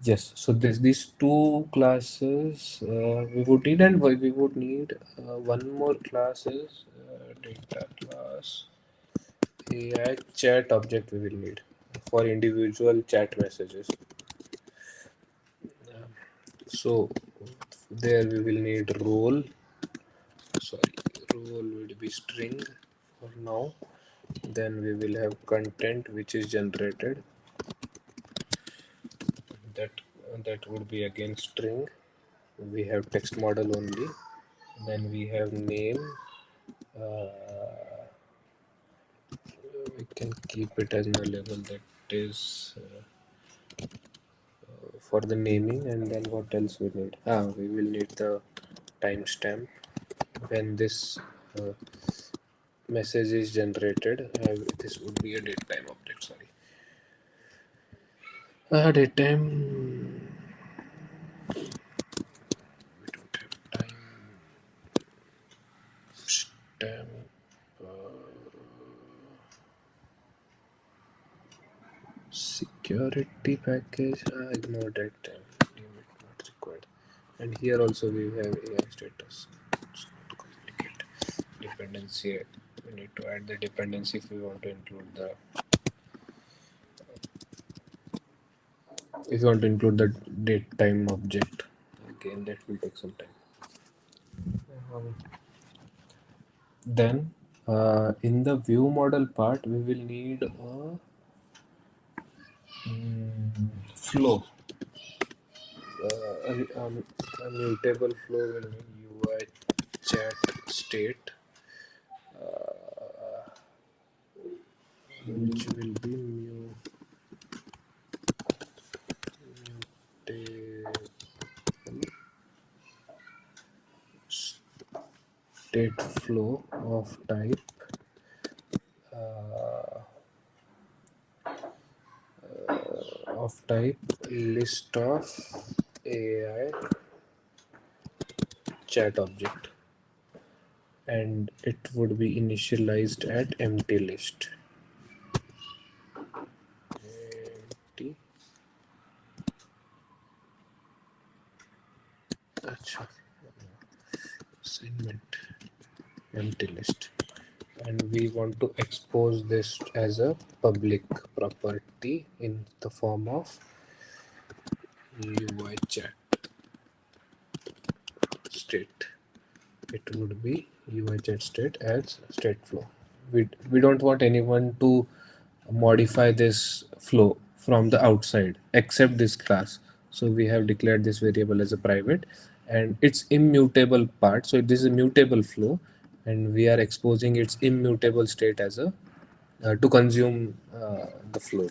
Speaker 1: Yes, so these two classes we would need, and we would need one more class is data class AI chat object we will need for individual chat messages. So there we will need role. Sorry, role will be string for now. Then we will have content which is generated. That that would be again string. We have text model only. Then we have name. Uh, we can keep it as nullable. That is for the naming. And then what else we need? We will need the timestamp when this uh, message is generated. This would be a datetime object. Sorry, datetime. We don't have time stamp. Security package. Ignore that time. Limit not required. And here also we have AI status. It's not complicated. Dependency. We need to add the dependency if we want to include the date time object. Again, that will take some time. Then in the view model part, we will need a flow. a mutable flow will be UI chat state, which will be mutable state flow of type uh, list of AI chat object, and it would be initialized at empty list. Empty. Acha. Assignment. Empty list. And we want to expose this as a public property in the form of UI chat state. It would be UI chat state as state flow. We don't want anyone to modify this flow from the outside except this class. So we have declared this variable as a private, and its immutable part. So this is a mutable flow, and we are exposing its immutable state as a to consume the flow.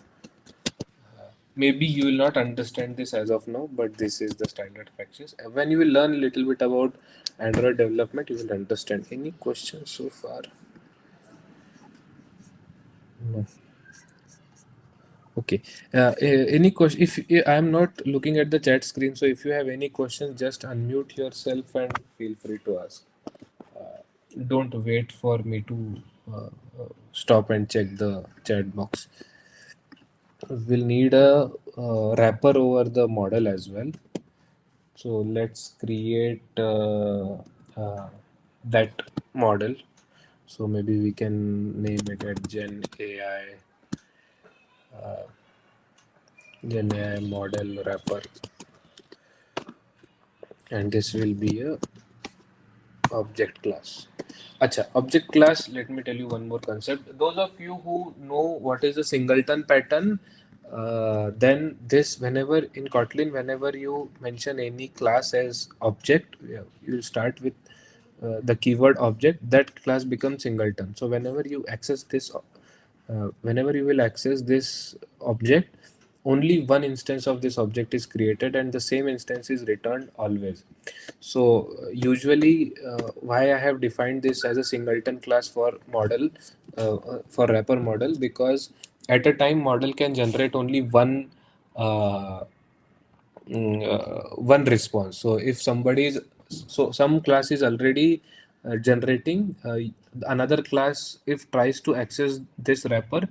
Speaker 1: Maybe you will not understand this as of now, but this is the standard practice. When you will learn a little bit about Android development, you will understand. Any questions so far? No. Okay. Any question? If I am not looking at the chat screen, so if you have any questions, just unmute yourself and feel free to ask. Don't wait for me to uh, stop and check the chat box. We'll need a wrapper over the model as well. So let's create that model. So maybe we can name it at Gen AI model wrapper, and this will be a object class. Acha, object class, let me tell you one more concept. Those of you who know what is a singleton pattern, then this, whenever in Kotlin, whenever you mention any class as object, you start with the keyword object, that class becomes singleton. So whenever you will access this object, only one instance of this object is created and the same instance is returned always. So usually why I have defined this as a singleton class for model, for wrapper model, because at a time model can generate only uh, one response. So if somebody is, so some class is already generating, another class if tries to access this wrapper,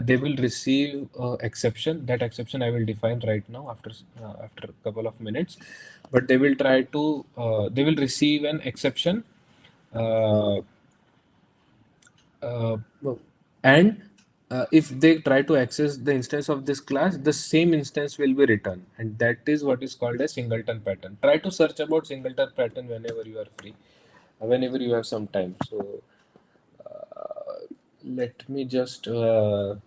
Speaker 1: they will receive exception. That exception I will define right now after a couple of minutes. But they will receive an exception, uh, no. And if they try to access the instance of this class, the same instance will be returned, and that is what is called a singleton pattern. Try to search about singleton pattern whenever you are free, whenever you have some time. So let me just acha,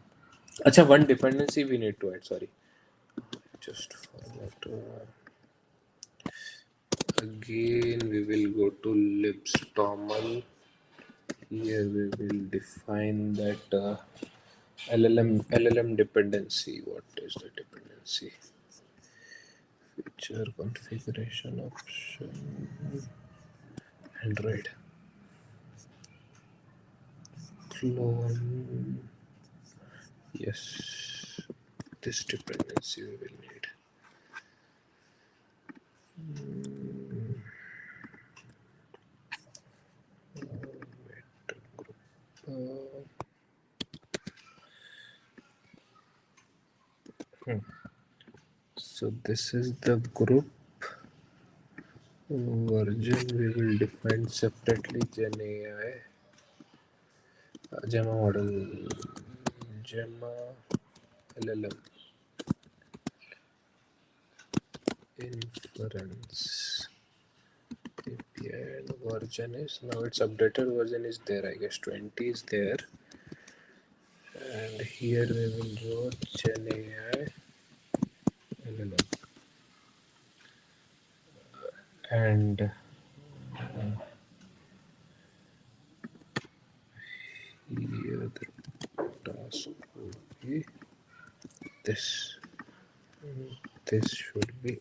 Speaker 1: one dependency we need to add, sorry, just for that, again we will go to libstoml. Here we will define that LLM dependency. What is the dependency? Feature configuration option. Android. Clone. Yes. This dependency we will need. Meta group. So this is the group version. We will define separately Gen AI, Gemma model, Gemma LLM inference API, and version is, now its updated version is there. I guess 20 is there, and here we will go Gen AI LLM. and here the task would be this. This should be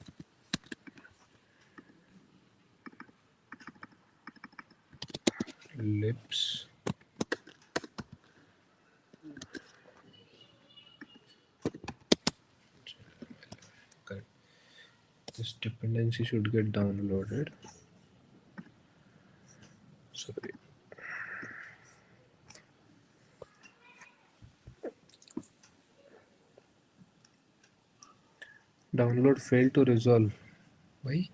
Speaker 1: lips. Correct. This dependency should get downloaded. Sorry. Download failed to resolve. Why?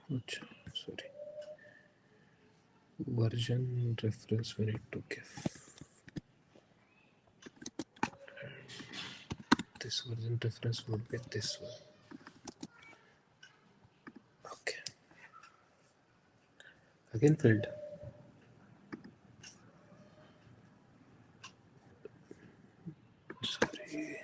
Speaker 1: Achha, sorry. Version reference we need to give. This version reference would be this one. Okay. Again failed. Sorry.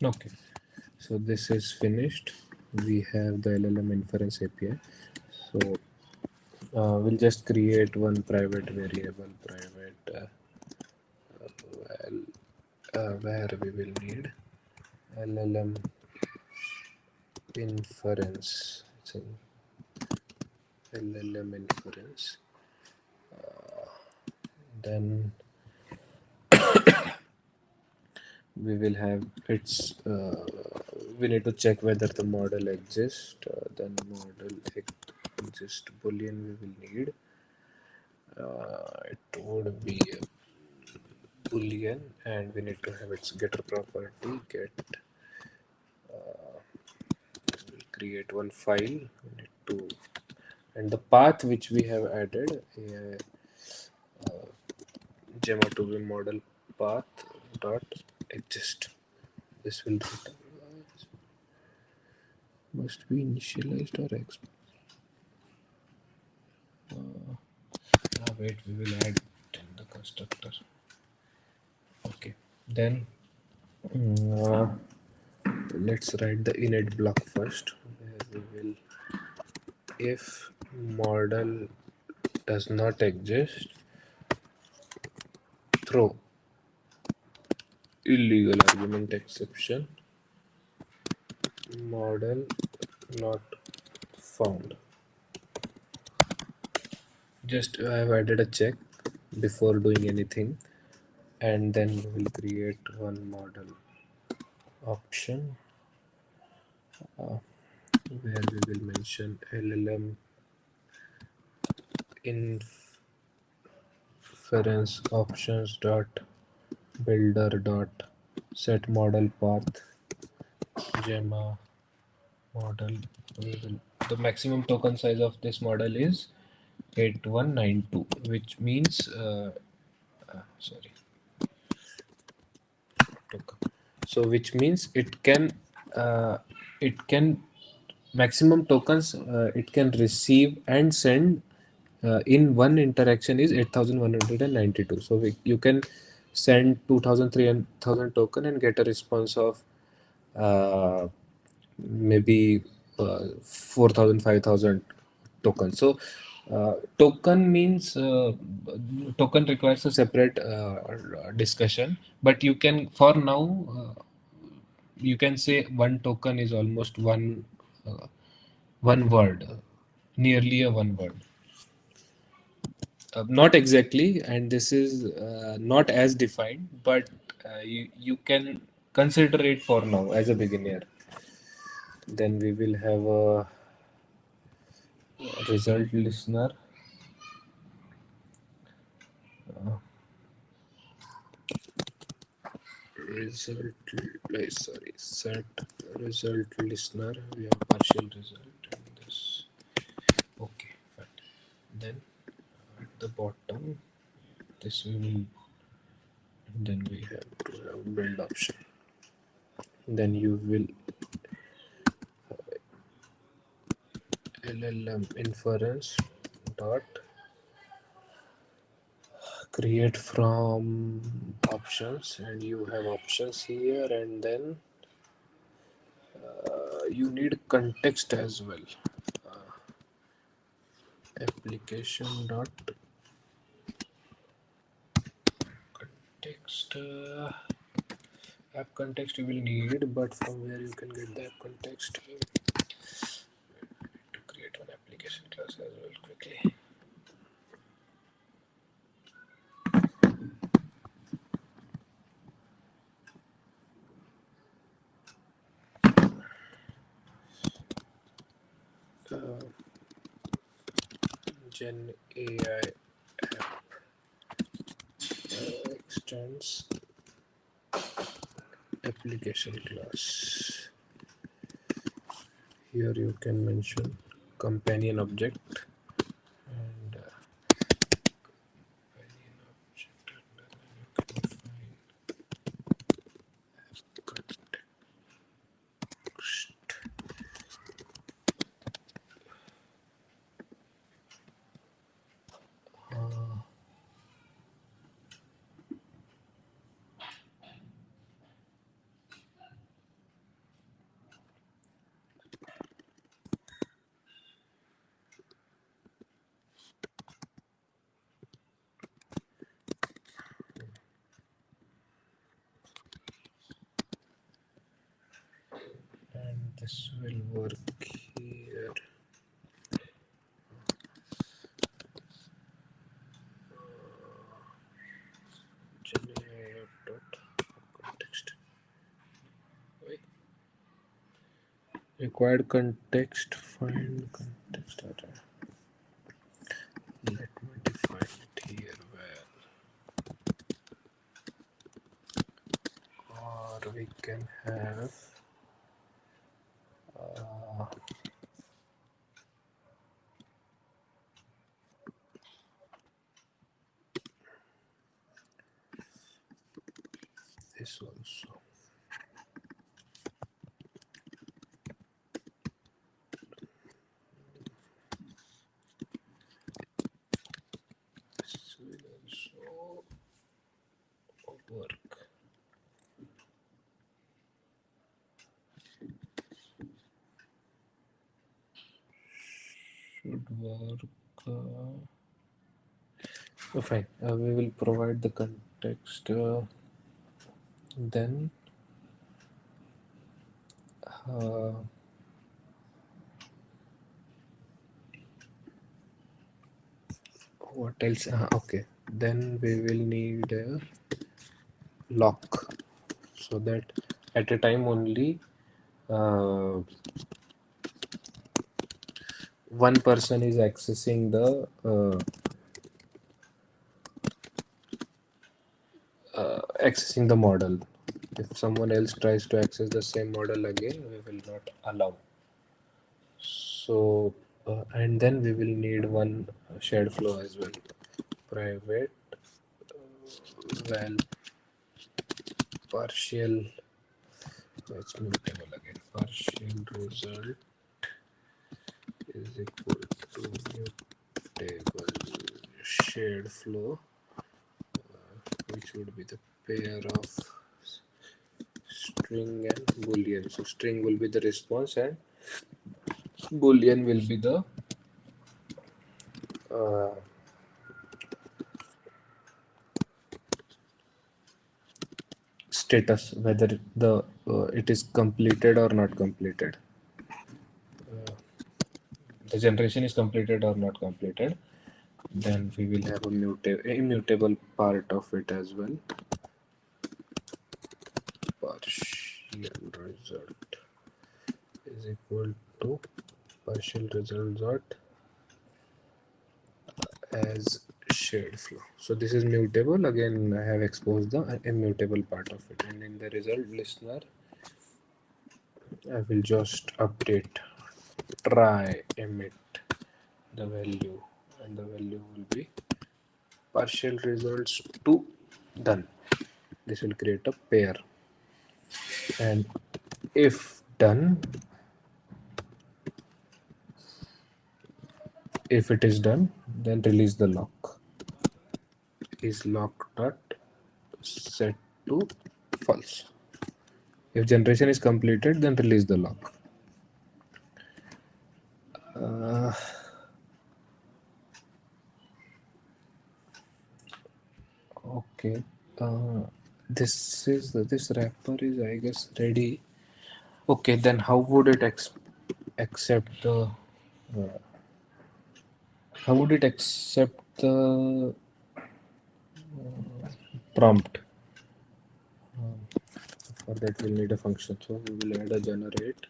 Speaker 1: Okay. So this is finished. We have the LLM inference API. So we'll just create one private variable, where we will need LLM inference. So LLM inference. Then we will have its. We need to check whether the model exists. Then model exist boolean we will need. It would be a boolean, and we need to have its getter property get. We'll create one file. We need to, and the path which we have added Gemma to be model path dot exist. This will must be initialized or exp. Wait, we will add it in the constructor. Okay, then let's write the init block first, where we will, if model does not exist, throw illegal argument exception, model not found. Just I have added a check before doing anything, and then we will create one model option where we will mention LLM inference options dot builder dot set model path Gemma model. The maximum token size of this model is 8192, which means sorry, token. So which means it can maximum tokens it can receive and send in one interaction is 8192. So you can send 2000 3000 token and get a response of maybe 4000 5000 tokens. So token means token requires a separate discussion, but you can for now you can say one token is almost one word, nearly a one word. Not exactly, and this is not as defined, but you can consider it for now as a beginner. Then we will have a result listener. Sorry, set result listener. We have partial result and this. Okay, fine. Then at the bottom this will, then we have to have build option. Then you will LLM inference dot create from options, and you have options here, and then you need context as well. Application dot context, app context you will need, but from where you can get the app context? To create one application class as well quickly. Gen AI app extends application class. Here you can mention companion object and companion object, and then you can find context. And this will work here. Gen dot context. Wait. Required context. Find context data. Let me define it here. Well, or we can have this also. This will also work. Should work. Fine. We will provide the context. Then what else? Okay. Then we will need a lock, so that at a time only one person is accessing the model. If someone else tries to access the same model again, we will not allow. So and then we will need one shared flow as well. Private val partial, it's mutable again, partial result is equal to mutable shared flow, which would be the pair of string and boolean. So string will be the response and boolean will be the status, whether the it is completed or not completed. The generation is completed or not completed. Then we will have a immutable part of it as well. Partial result is equal to partial result dot as shared flow. So this is mutable. Again, I have exposed the immutable part of it, and in the result listener I will just update try emit the value, and the value will be partial results to done. This will create a pair, and if done, if it is done, then release the lock. Is lock dot set to false. If generation is completed, then release the lock. Uh, okay. This wrapper is, I guess, ready. Okay, then how would it accept the? How would it accept the prompt? For that, we'll need a function. So we will add a generate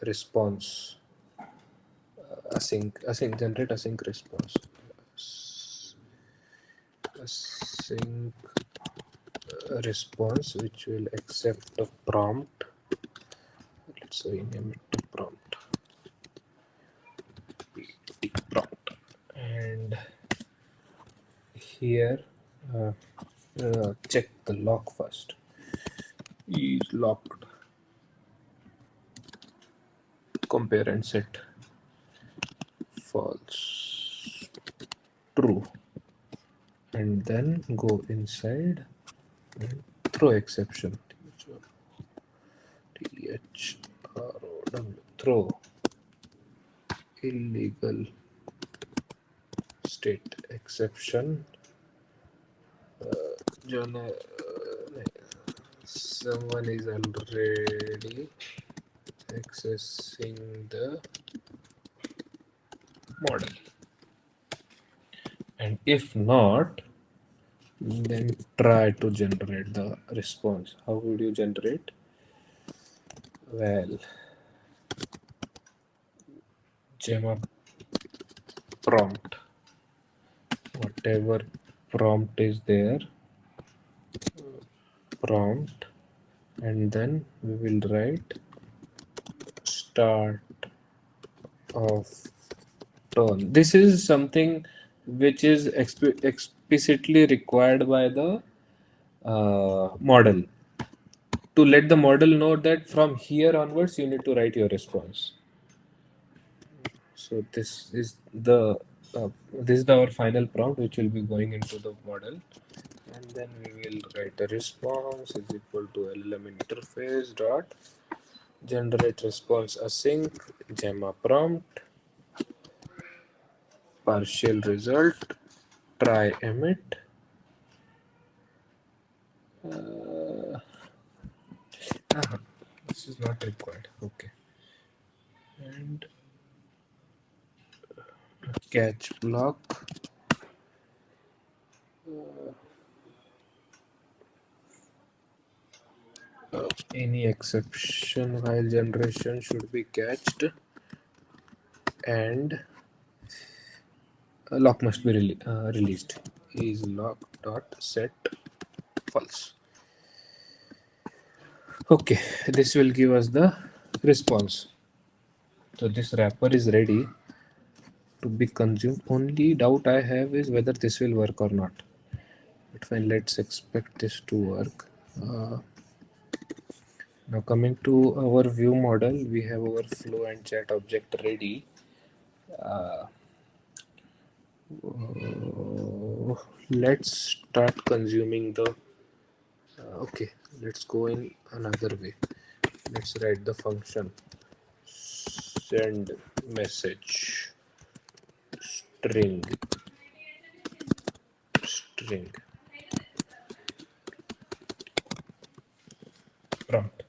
Speaker 1: response, async generate async response, async response which will accept the prompt. Let's rename it to prompt. Prompt, and here check the lock first. Is locked. Compare and set false, true, and then go inside and throw exception. Throw illegal state exception. Someone is already accessing the model, and if not, then try to generate the response. How would you generate? Well, Gemma prompt, whatever prompt is there, prompt, and then we will write start of tone. This is something which is explicitly required by the model, to let the model know that from here onwards you need to write your response. So this is our final prompt which will be going into the model, and then we will write a response is equal to LLM interface dot generate response async Gemma prompt partial result try emit. This is not required. Okay, and catch block. Any exception while generation should be catched, and lock must be released. Is lock dot set false. Okay, this will give us the response. So this wrapper is ready to be consumed. Only doubt I have is whether this will work or not. But fine, let's expect this to work. Now coming to our view model, we have our flow and chat object ready. Let's start consuming the okay, let's go in another way. Let's write the function send message string prompt.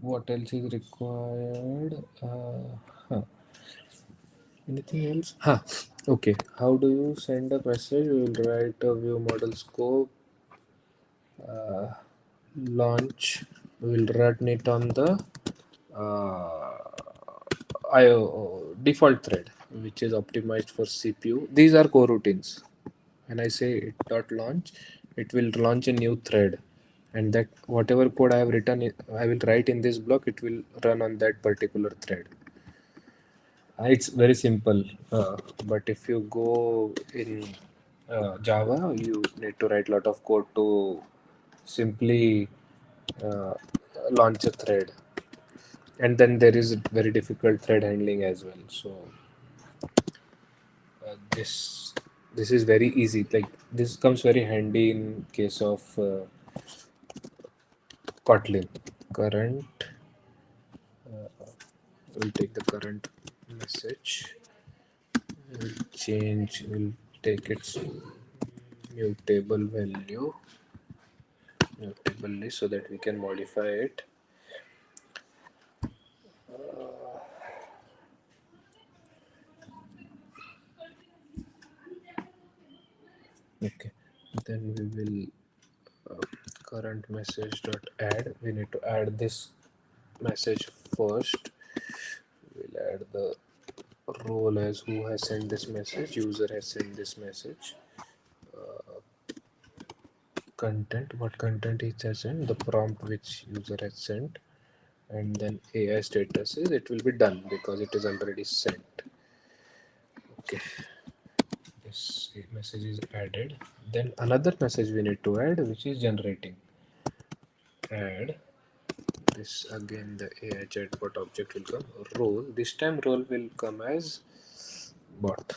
Speaker 1: What else is required? Anything else? Okay. How do you send a message? We will write a view model scope. Launch. We will run it on the IO default thread, which is optimized for CPU. These are coroutines. When I say it dot launch, it will launch a new thread, and that whatever code I have written, I will write in this block. It will run on that particular thread. It's very simple, but if you go in Java, you need to write a lot of code to simply uh, launch a thread, and then there is very difficult thread handling as well. So this is very easy. Like this comes very handy in case of Kotlin. Current, we'll take the current message. We'll change. We'll take its mutable value, mutable list, so that we can modify it. Okay, then we will current message dot add. We need to add this message first. We'll add the role as who has sent this message, user has sent this message, content, what content it has sent, the prompt which user has sent, and then AI status is it will be done because it is already sent. Okay, this message is added. Then another message we need to add, which is generating. Add this again, the AI chatbot object will come role. This time role will come as bot,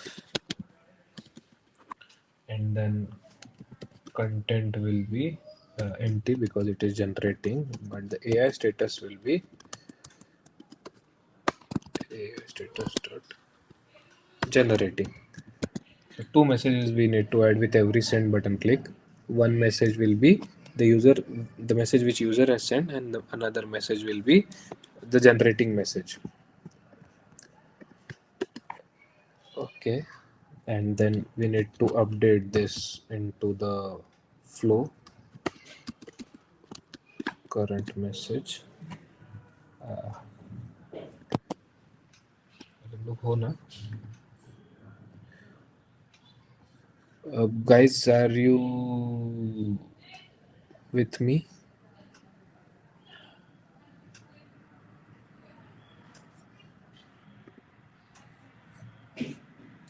Speaker 1: and then content will be empty because it is generating, but the AI status will be AI status dot generating. So two messages we need to add with every send button click. One message will be the message which user has sent, and another message will be the generating message. Okay, and then we need to update this into the flow. Current message. Look हो ना. Guys, are you with me?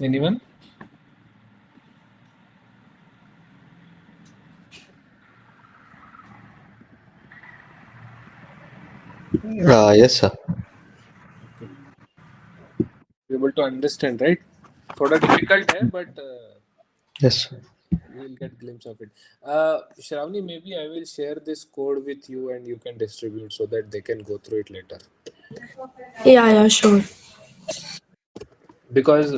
Speaker 1: Anyone?
Speaker 3: Yes, sir.
Speaker 1: You're able to understand, right? थोड़ा difficult है, but
Speaker 3: Yes.
Speaker 1: we'll get glimpse of it. Shravani, maybe I will share this code with you and you can distribute so that they can go through it later.
Speaker 2: Yeah, sure.
Speaker 1: Because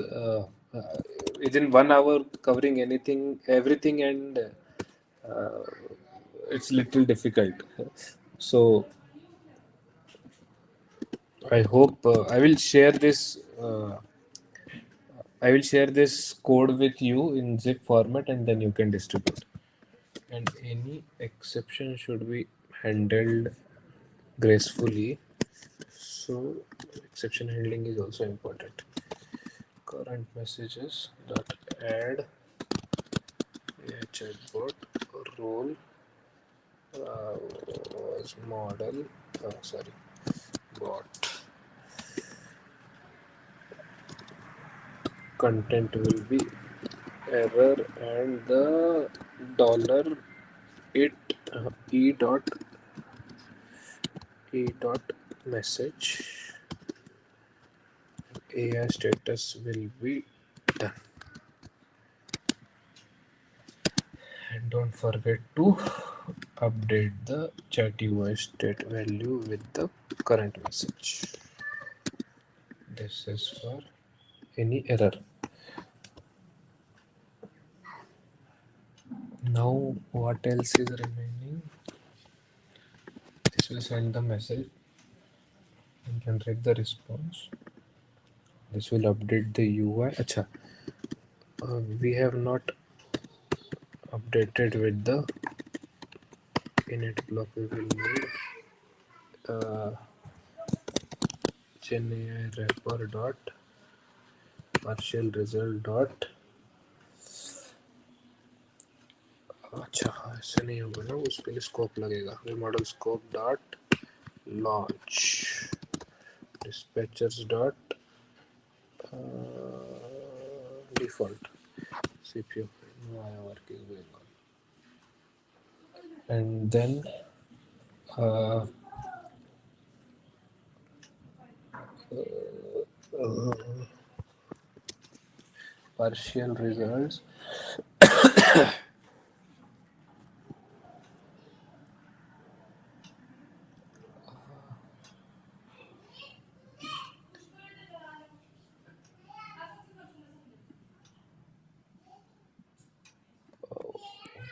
Speaker 1: within 1 hour covering everything, and uh, it's little difficult. So I hope I will share this. I will share this code with you in zip format, and then you can distribute. And any exception should be handled gracefully. So exception handling is also important. Current messages dot add a chatbot role was model. Sorry, bot. Content will be error, and the dollar it e dot message AI status will be done. And don't forget to update the chat UI state value with the current message. This is for any error. Now what else is remaining? This will send the message and generate the response. This will update the UI. Acha, we have not updated with the init block. We will need GenAI wrapper dot partial result dot अच्छा ऐसे नहीं होगा ना, उसके लिए scope लगेगा, वो model scope dot launch dispatchers dot default CPU work is going on, and then uh, partial results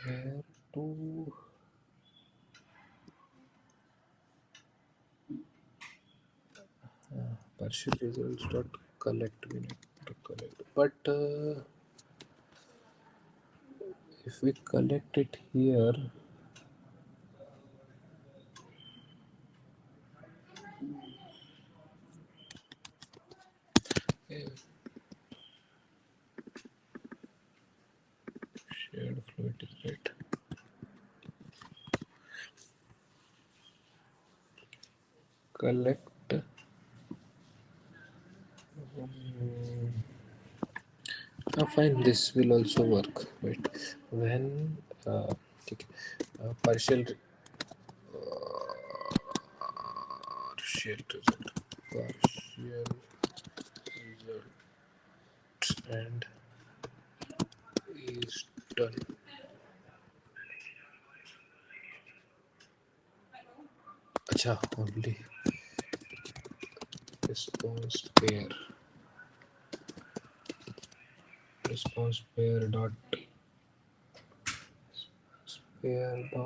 Speaker 1: where to partial results dot collect, we need to collect, but if we collect it here, shared flow it is right, collect fine, this will also work. Wait, when ठीक है, partial result, partial result and is done. अच्छा, only response pair dot uh,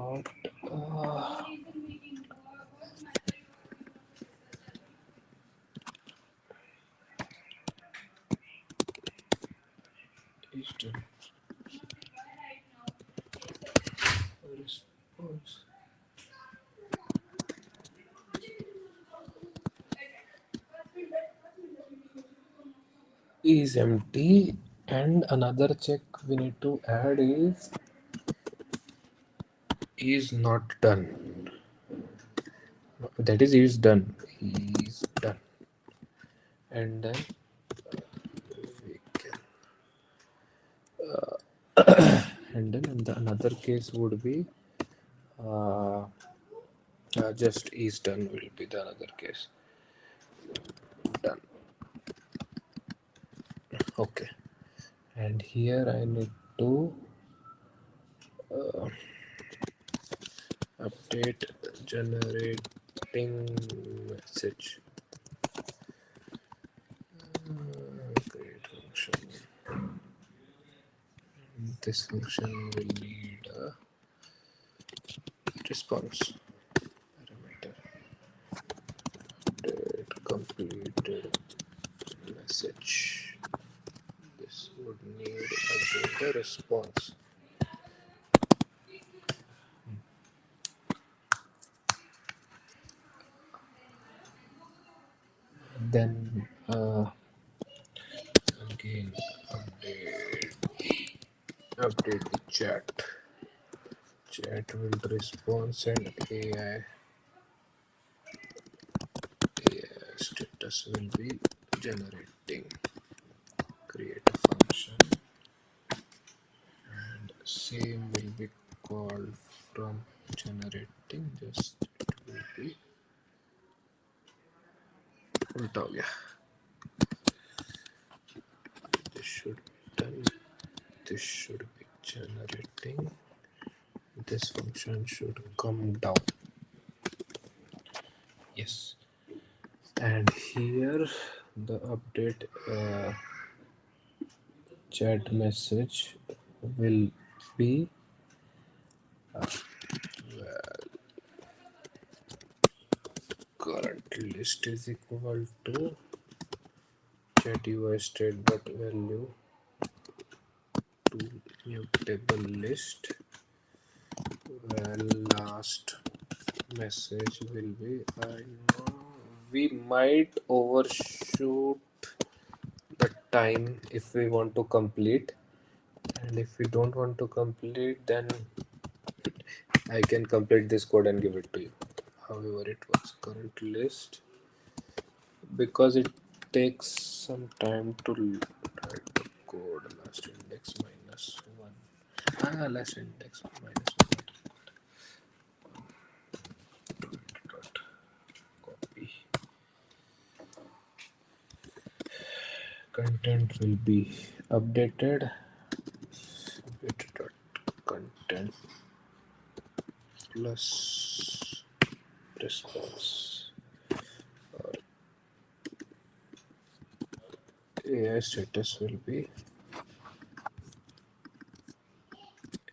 Speaker 1: is done. Response is empty, and another check we need to add is not done. That is done. Is done. And then we can and then another case would be uh, just is done will be the another case. Done. Okay. And here I need to update generating message. Create function. This function will need a response parameter. Update completed message. This would need a response. Then again update the chat. Chat will response and AI status will be generating. Create a function and same will be called from generating. Just it will be उल्टा हो गया. This should be done. This should be generating. This function should come down. Yes. And here the update chat message will be current list is equal to chat UI state dot value to mutable list, where last message will be, I know we might overshoot the time if we want to complete, and if we don't want to complete, then I can complete this code and give it to you. However, it was current list because it takes some time to write the code. Last index minus one. Last index minus one. Dot copy. Content will be updated. Bit dot content plus response. AI status will be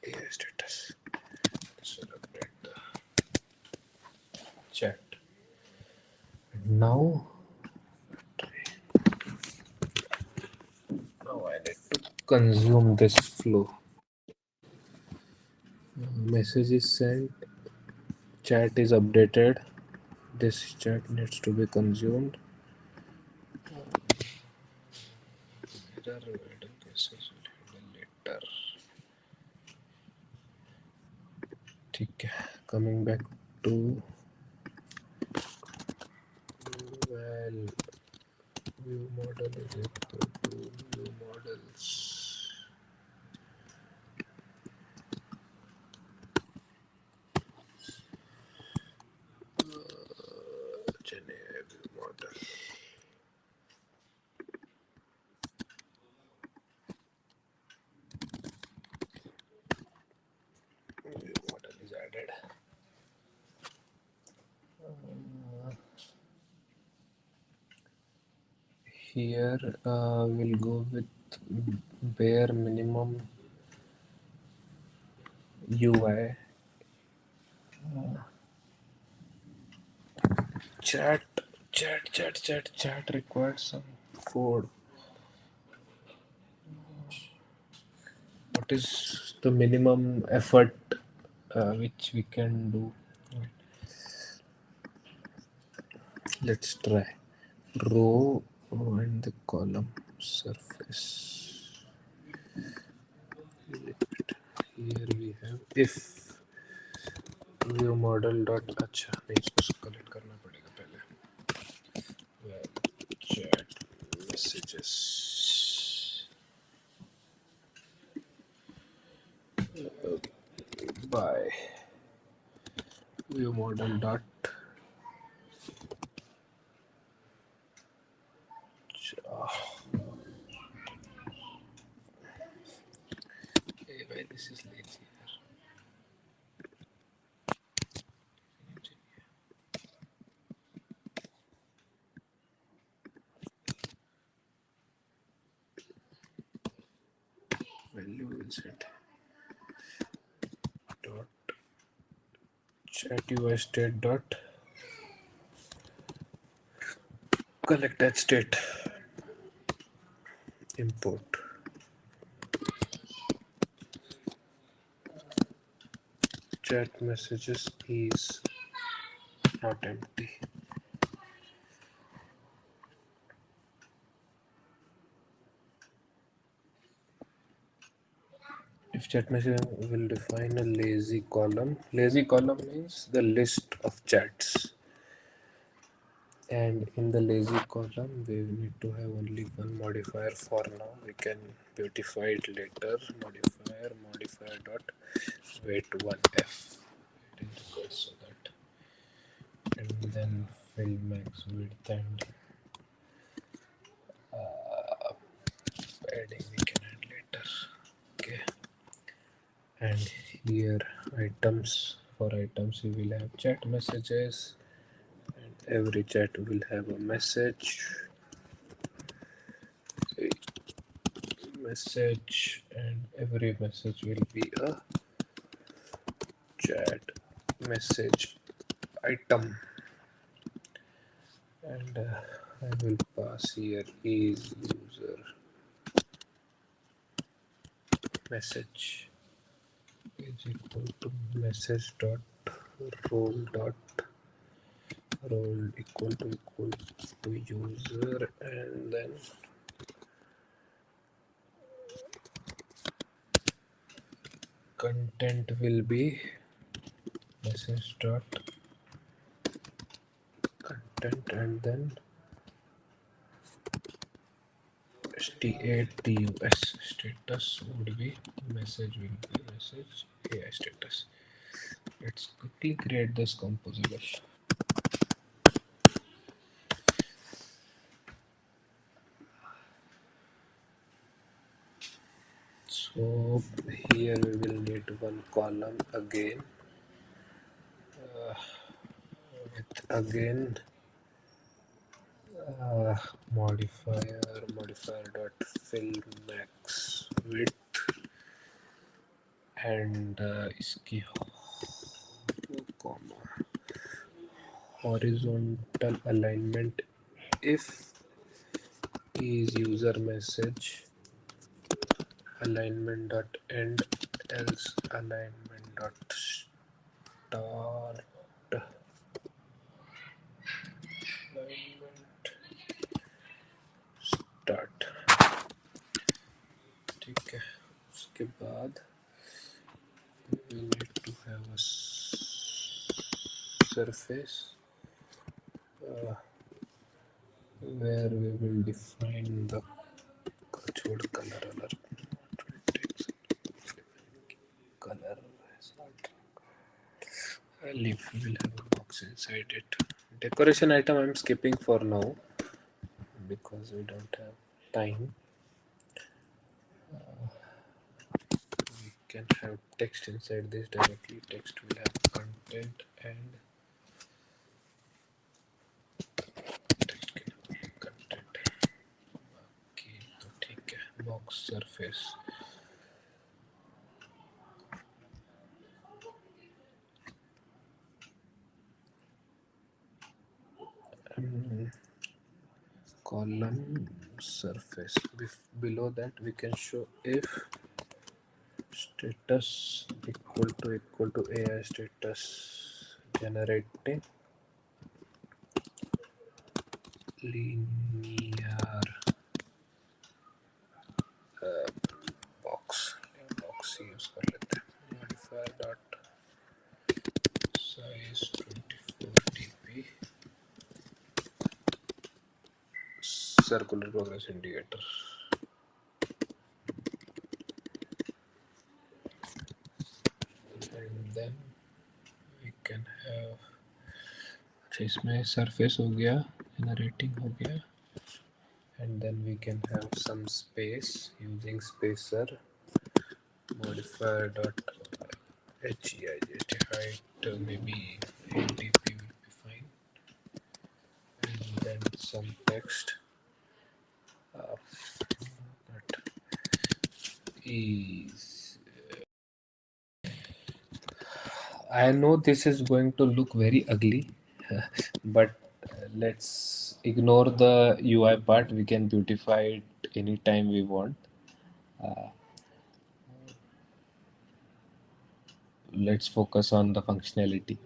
Speaker 1: AI status. So update the chat. Now, I need to consume this flow. Message is sent. Chat is updated. This chat needs to be consumed. Error read message later. ठीक है. Coming back to well, view model is equal to view models. Generic view model. View model is added. Here we'll go with bare minimum UI. Chat requires some code. What is the minimum effort which we can do? Let's try row and the column surface. Here we have if view model dot अच्छा नहीं इसको collect करना पड़ेगा पहले. Well, chat messages by view model dot hey, why this is lazy. Value will set dot chat UI state dot collect at state import chat messages is not empty. If chat message will define a lazy column. Lazy column means the list of chats. And in the lazy column, we need to have only one modifier for now. We can beautify it later. Modifier dot weight 1f. It is so that, and then fill max width and padding we can add later. Okay. And here items, for items we will have chat messages, and every chat will have a message, and every message will be a chat message item. And I will pass here is user message is equal to message dot role equal to user, and then content will be message dot content, and then status. Status would be message, will be message AI status. Let's quickly create this composable. So here we will need one column again, with again modifier dot fill max width, and इसकी comma horizontal alignment if is user message alignment dot end, else alignment dot start alignment start. ठीक है, उसके बाद we need to have a surface where we will define the छोड़ color color is not leaf, we will have a box inside it. Decoration item I'm skipping for now because we don't have time. We can have text inside this directly. Text will have content and text can have content. Okay, तो ठीक है, box surface. Column surface. Below that we can show if status equal to AI status generating linear box use कर लेते हैं. Modifier dot size 24 dp circular progress indicator. And then we can have, अच्छा इसमें surface हो गया, generating हो गया, and then we can have some space using spacer. Modifier dot height maybe 8 dp will be fine, and then some text that is, I know this is going to look very ugly, but let's ignore the UI part. We can beautify it anytime we want. Let's focus on the functionality.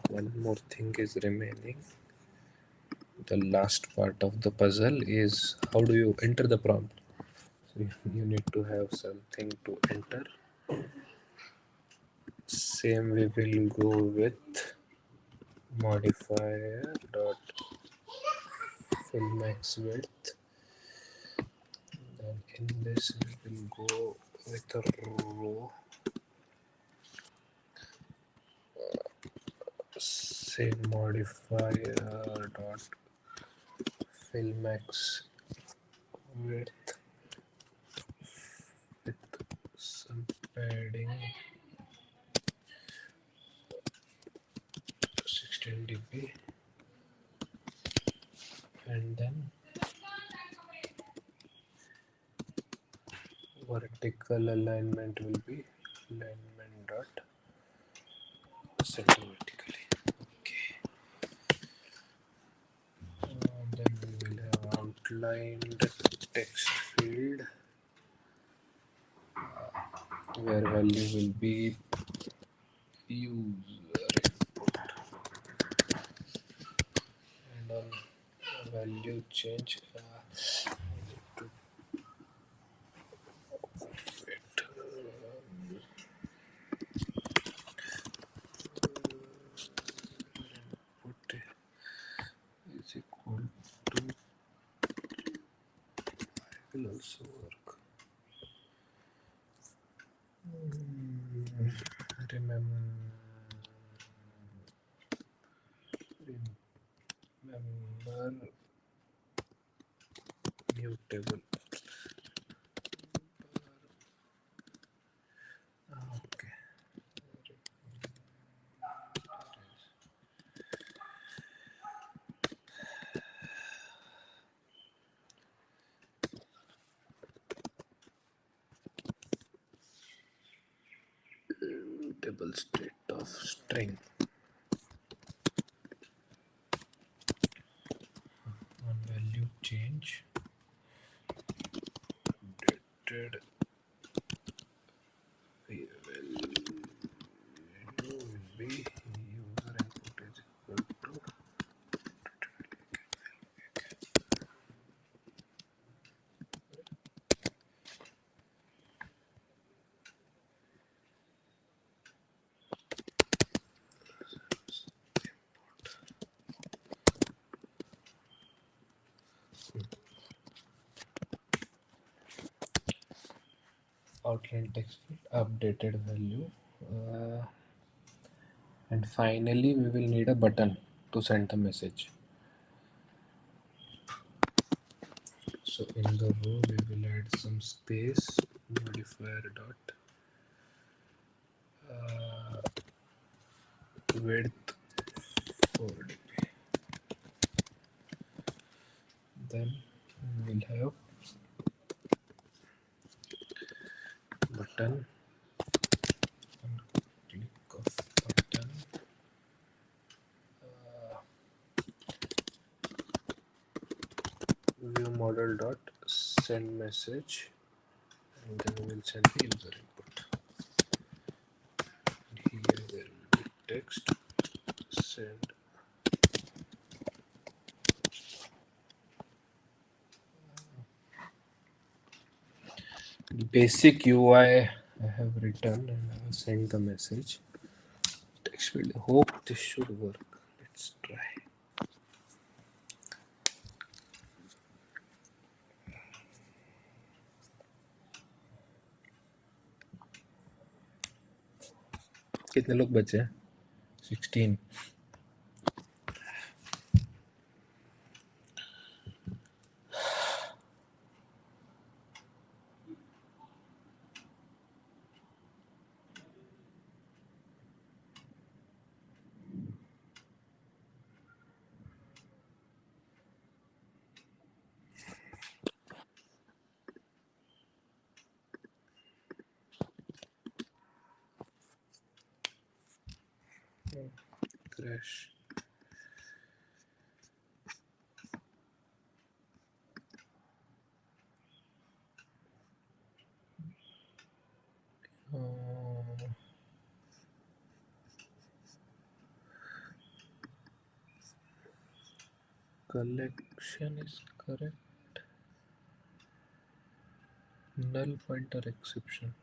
Speaker 1: One more thing is remaining. The last part of the puzzle is how do you enter the prompt. So you need to have something to enter. Same we will go with modifier dot fill max width. Then in this we will go with a row. Same modifier dot fill max width with some padding 16 dp, and then vertical alignment will be alignment dot center vertically. Okay. Then we will have outlined text field where value will be user input, and on value change to fit Okay. Double state of string on value change updated value will be user input is equal to outline text field updated value, and finally we will need a button to send the message. So in the row we will add some space, modifier dot width 4 dp. Then we will have button and click of button view model dot send message, and then we will send the user input. And here there will be text send. The basic UI I have written, and I will send the message. Text field. Hope this should work. Let's try. कितने लोग बचे हैं? 16. Crash. Collection is correct. Null pointer exception.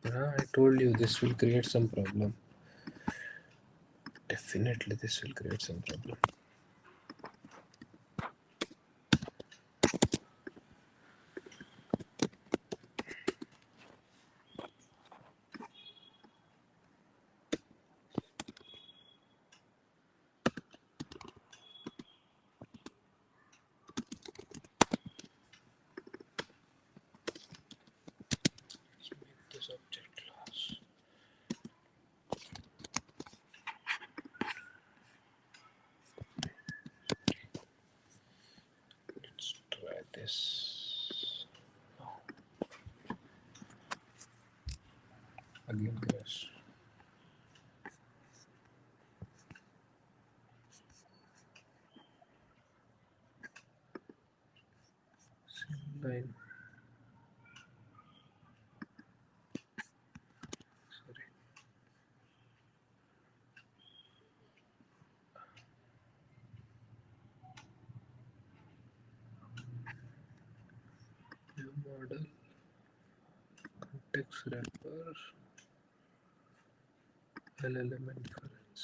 Speaker 1: I told you this will create some problem. Definitely this will create some problem. Let's make this object class. Let's try this. Again crash. Same line. Sorry. New model. Context wrapper. LLM inference.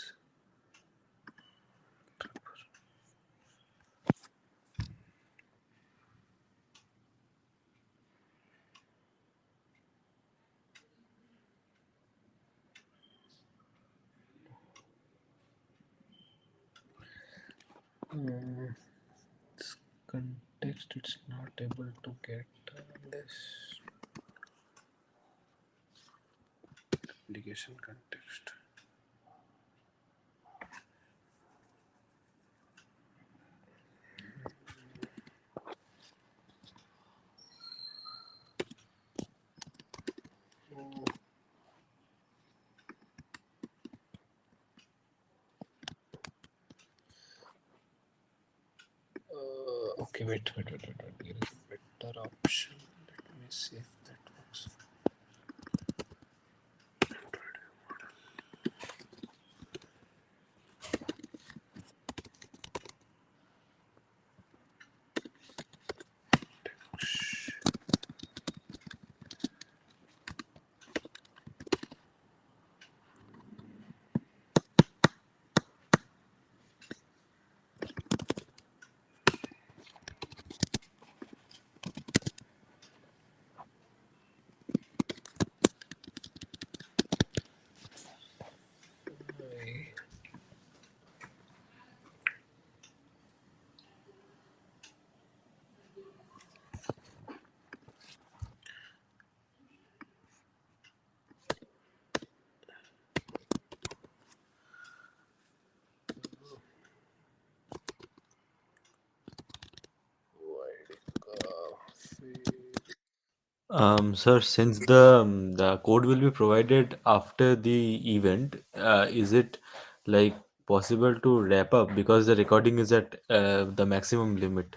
Speaker 1: It's Text, it's not able to get this application context. Okay, wait. There is a better option. Let me see if that works.
Speaker 3: Sir, since the code will be provided after the event, is it like possible to wrap up because the recording is at the maximum limit?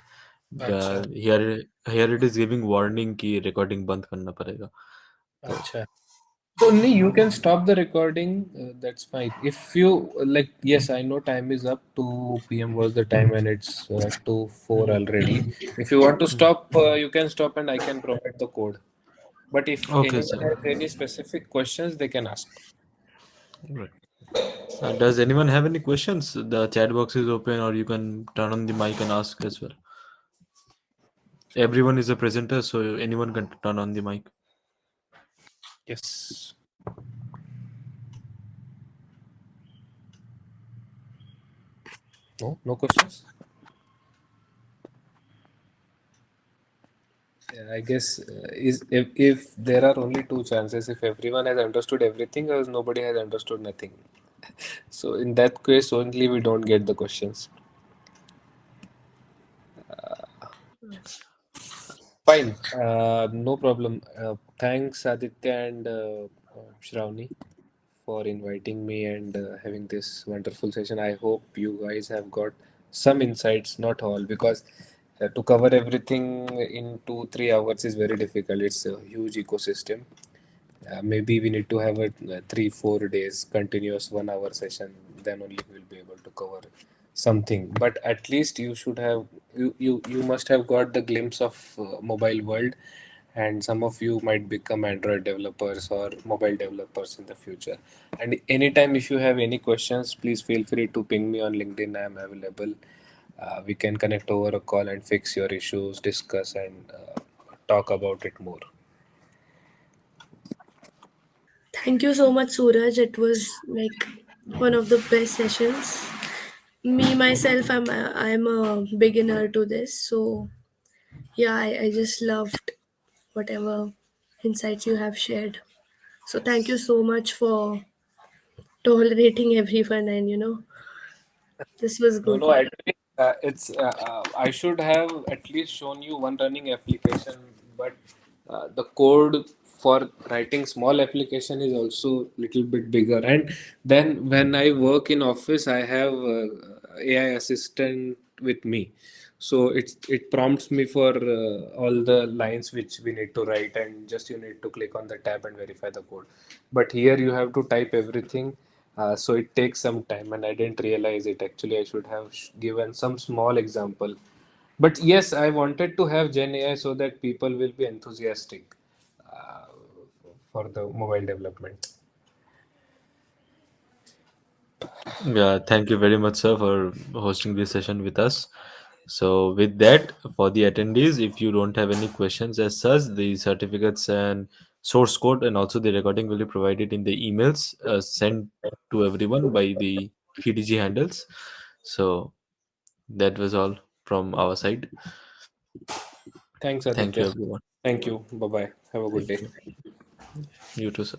Speaker 1: अच्छा
Speaker 3: Here it is giving warning कि recording बंद करना पड़ेगा. तो
Speaker 1: अच्छा So only you can stop the recording. That's fine. If you like, yes, I know time is up. 2 p.m. was the time, and it's 2:04
Speaker 3: Hmm.
Speaker 1: already. If you want to
Speaker 3: Hmm.
Speaker 1: stop, you can stop, and I can provide the code. But if
Speaker 3: Okay,
Speaker 1: anyone
Speaker 3: sir.
Speaker 1: has any specific questions, they can ask.
Speaker 3: Right. Does anyone have any questions? The chat box is open, or you can turn on the mic and ask as well. Everyone is a presenter, so anyone can turn on the mic.
Speaker 1: Yes. No, no questions. Yeah, I guess is if there are only two chances, if everyone has understood everything, or nobody has understood nothing. So in that case, only we don't get the questions. Fine, no problem. Thanks, Aditya and Shravani, for inviting me and having this wonderful session. I hope you guys have got some insights, not all, because to cover everything in 2 3 hours is very difficult. It's a huge ecosystem. Maybe we need to have a 3 4 days continuous 1 hour session. Then only we'll be able to cover something. But at least you should have you must have got the glimpse of mobile world, and some of you might become Android developers or mobile developers in the future. And anytime if you have any questions, please feel free to ping me on LinkedIn. I am available. We can connect over a call and fix your issues, discuss, and talk about it more.
Speaker 2: Thank you so much, Suraj. It was like one of the best sessions. Me myself, I'm a beginner to this, so yeah, I just loved whatever insights you have shared. So thank you so much for tolerating everyone, and this was
Speaker 1: No,
Speaker 2: good.
Speaker 1: no, actually, I should have at least shown you one running application, but the code for writing small application is also little bit bigger. And then when I work in office, I have AI assistant with me, so it prompts me for all the lines which we need to write, and just you need to click on the tab and verify the code. But here you have to type everything, so it takes some time, and I didn't realize it. Actually, I should have given some small example. But yes, I wanted to have Gen AI so that people will be enthusiastic uh, for the mobile development.
Speaker 3: Yeah, thank you very much, sir, for hosting this session with us. So, with that, for the attendees, if you don't have any questions as such, the certificates and source code and also the recording will be provided in the emails sent to everyone by the PDG handles. So, that was all from our side.
Speaker 1: Thanks,
Speaker 3: Thank you,
Speaker 1: Aditya.
Speaker 3: everyone.
Speaker 1: Thank you. Bye bye. Have a good
Speaker 3: Thank
Speaker 1: day.
Speaker 3: you. You too, sir.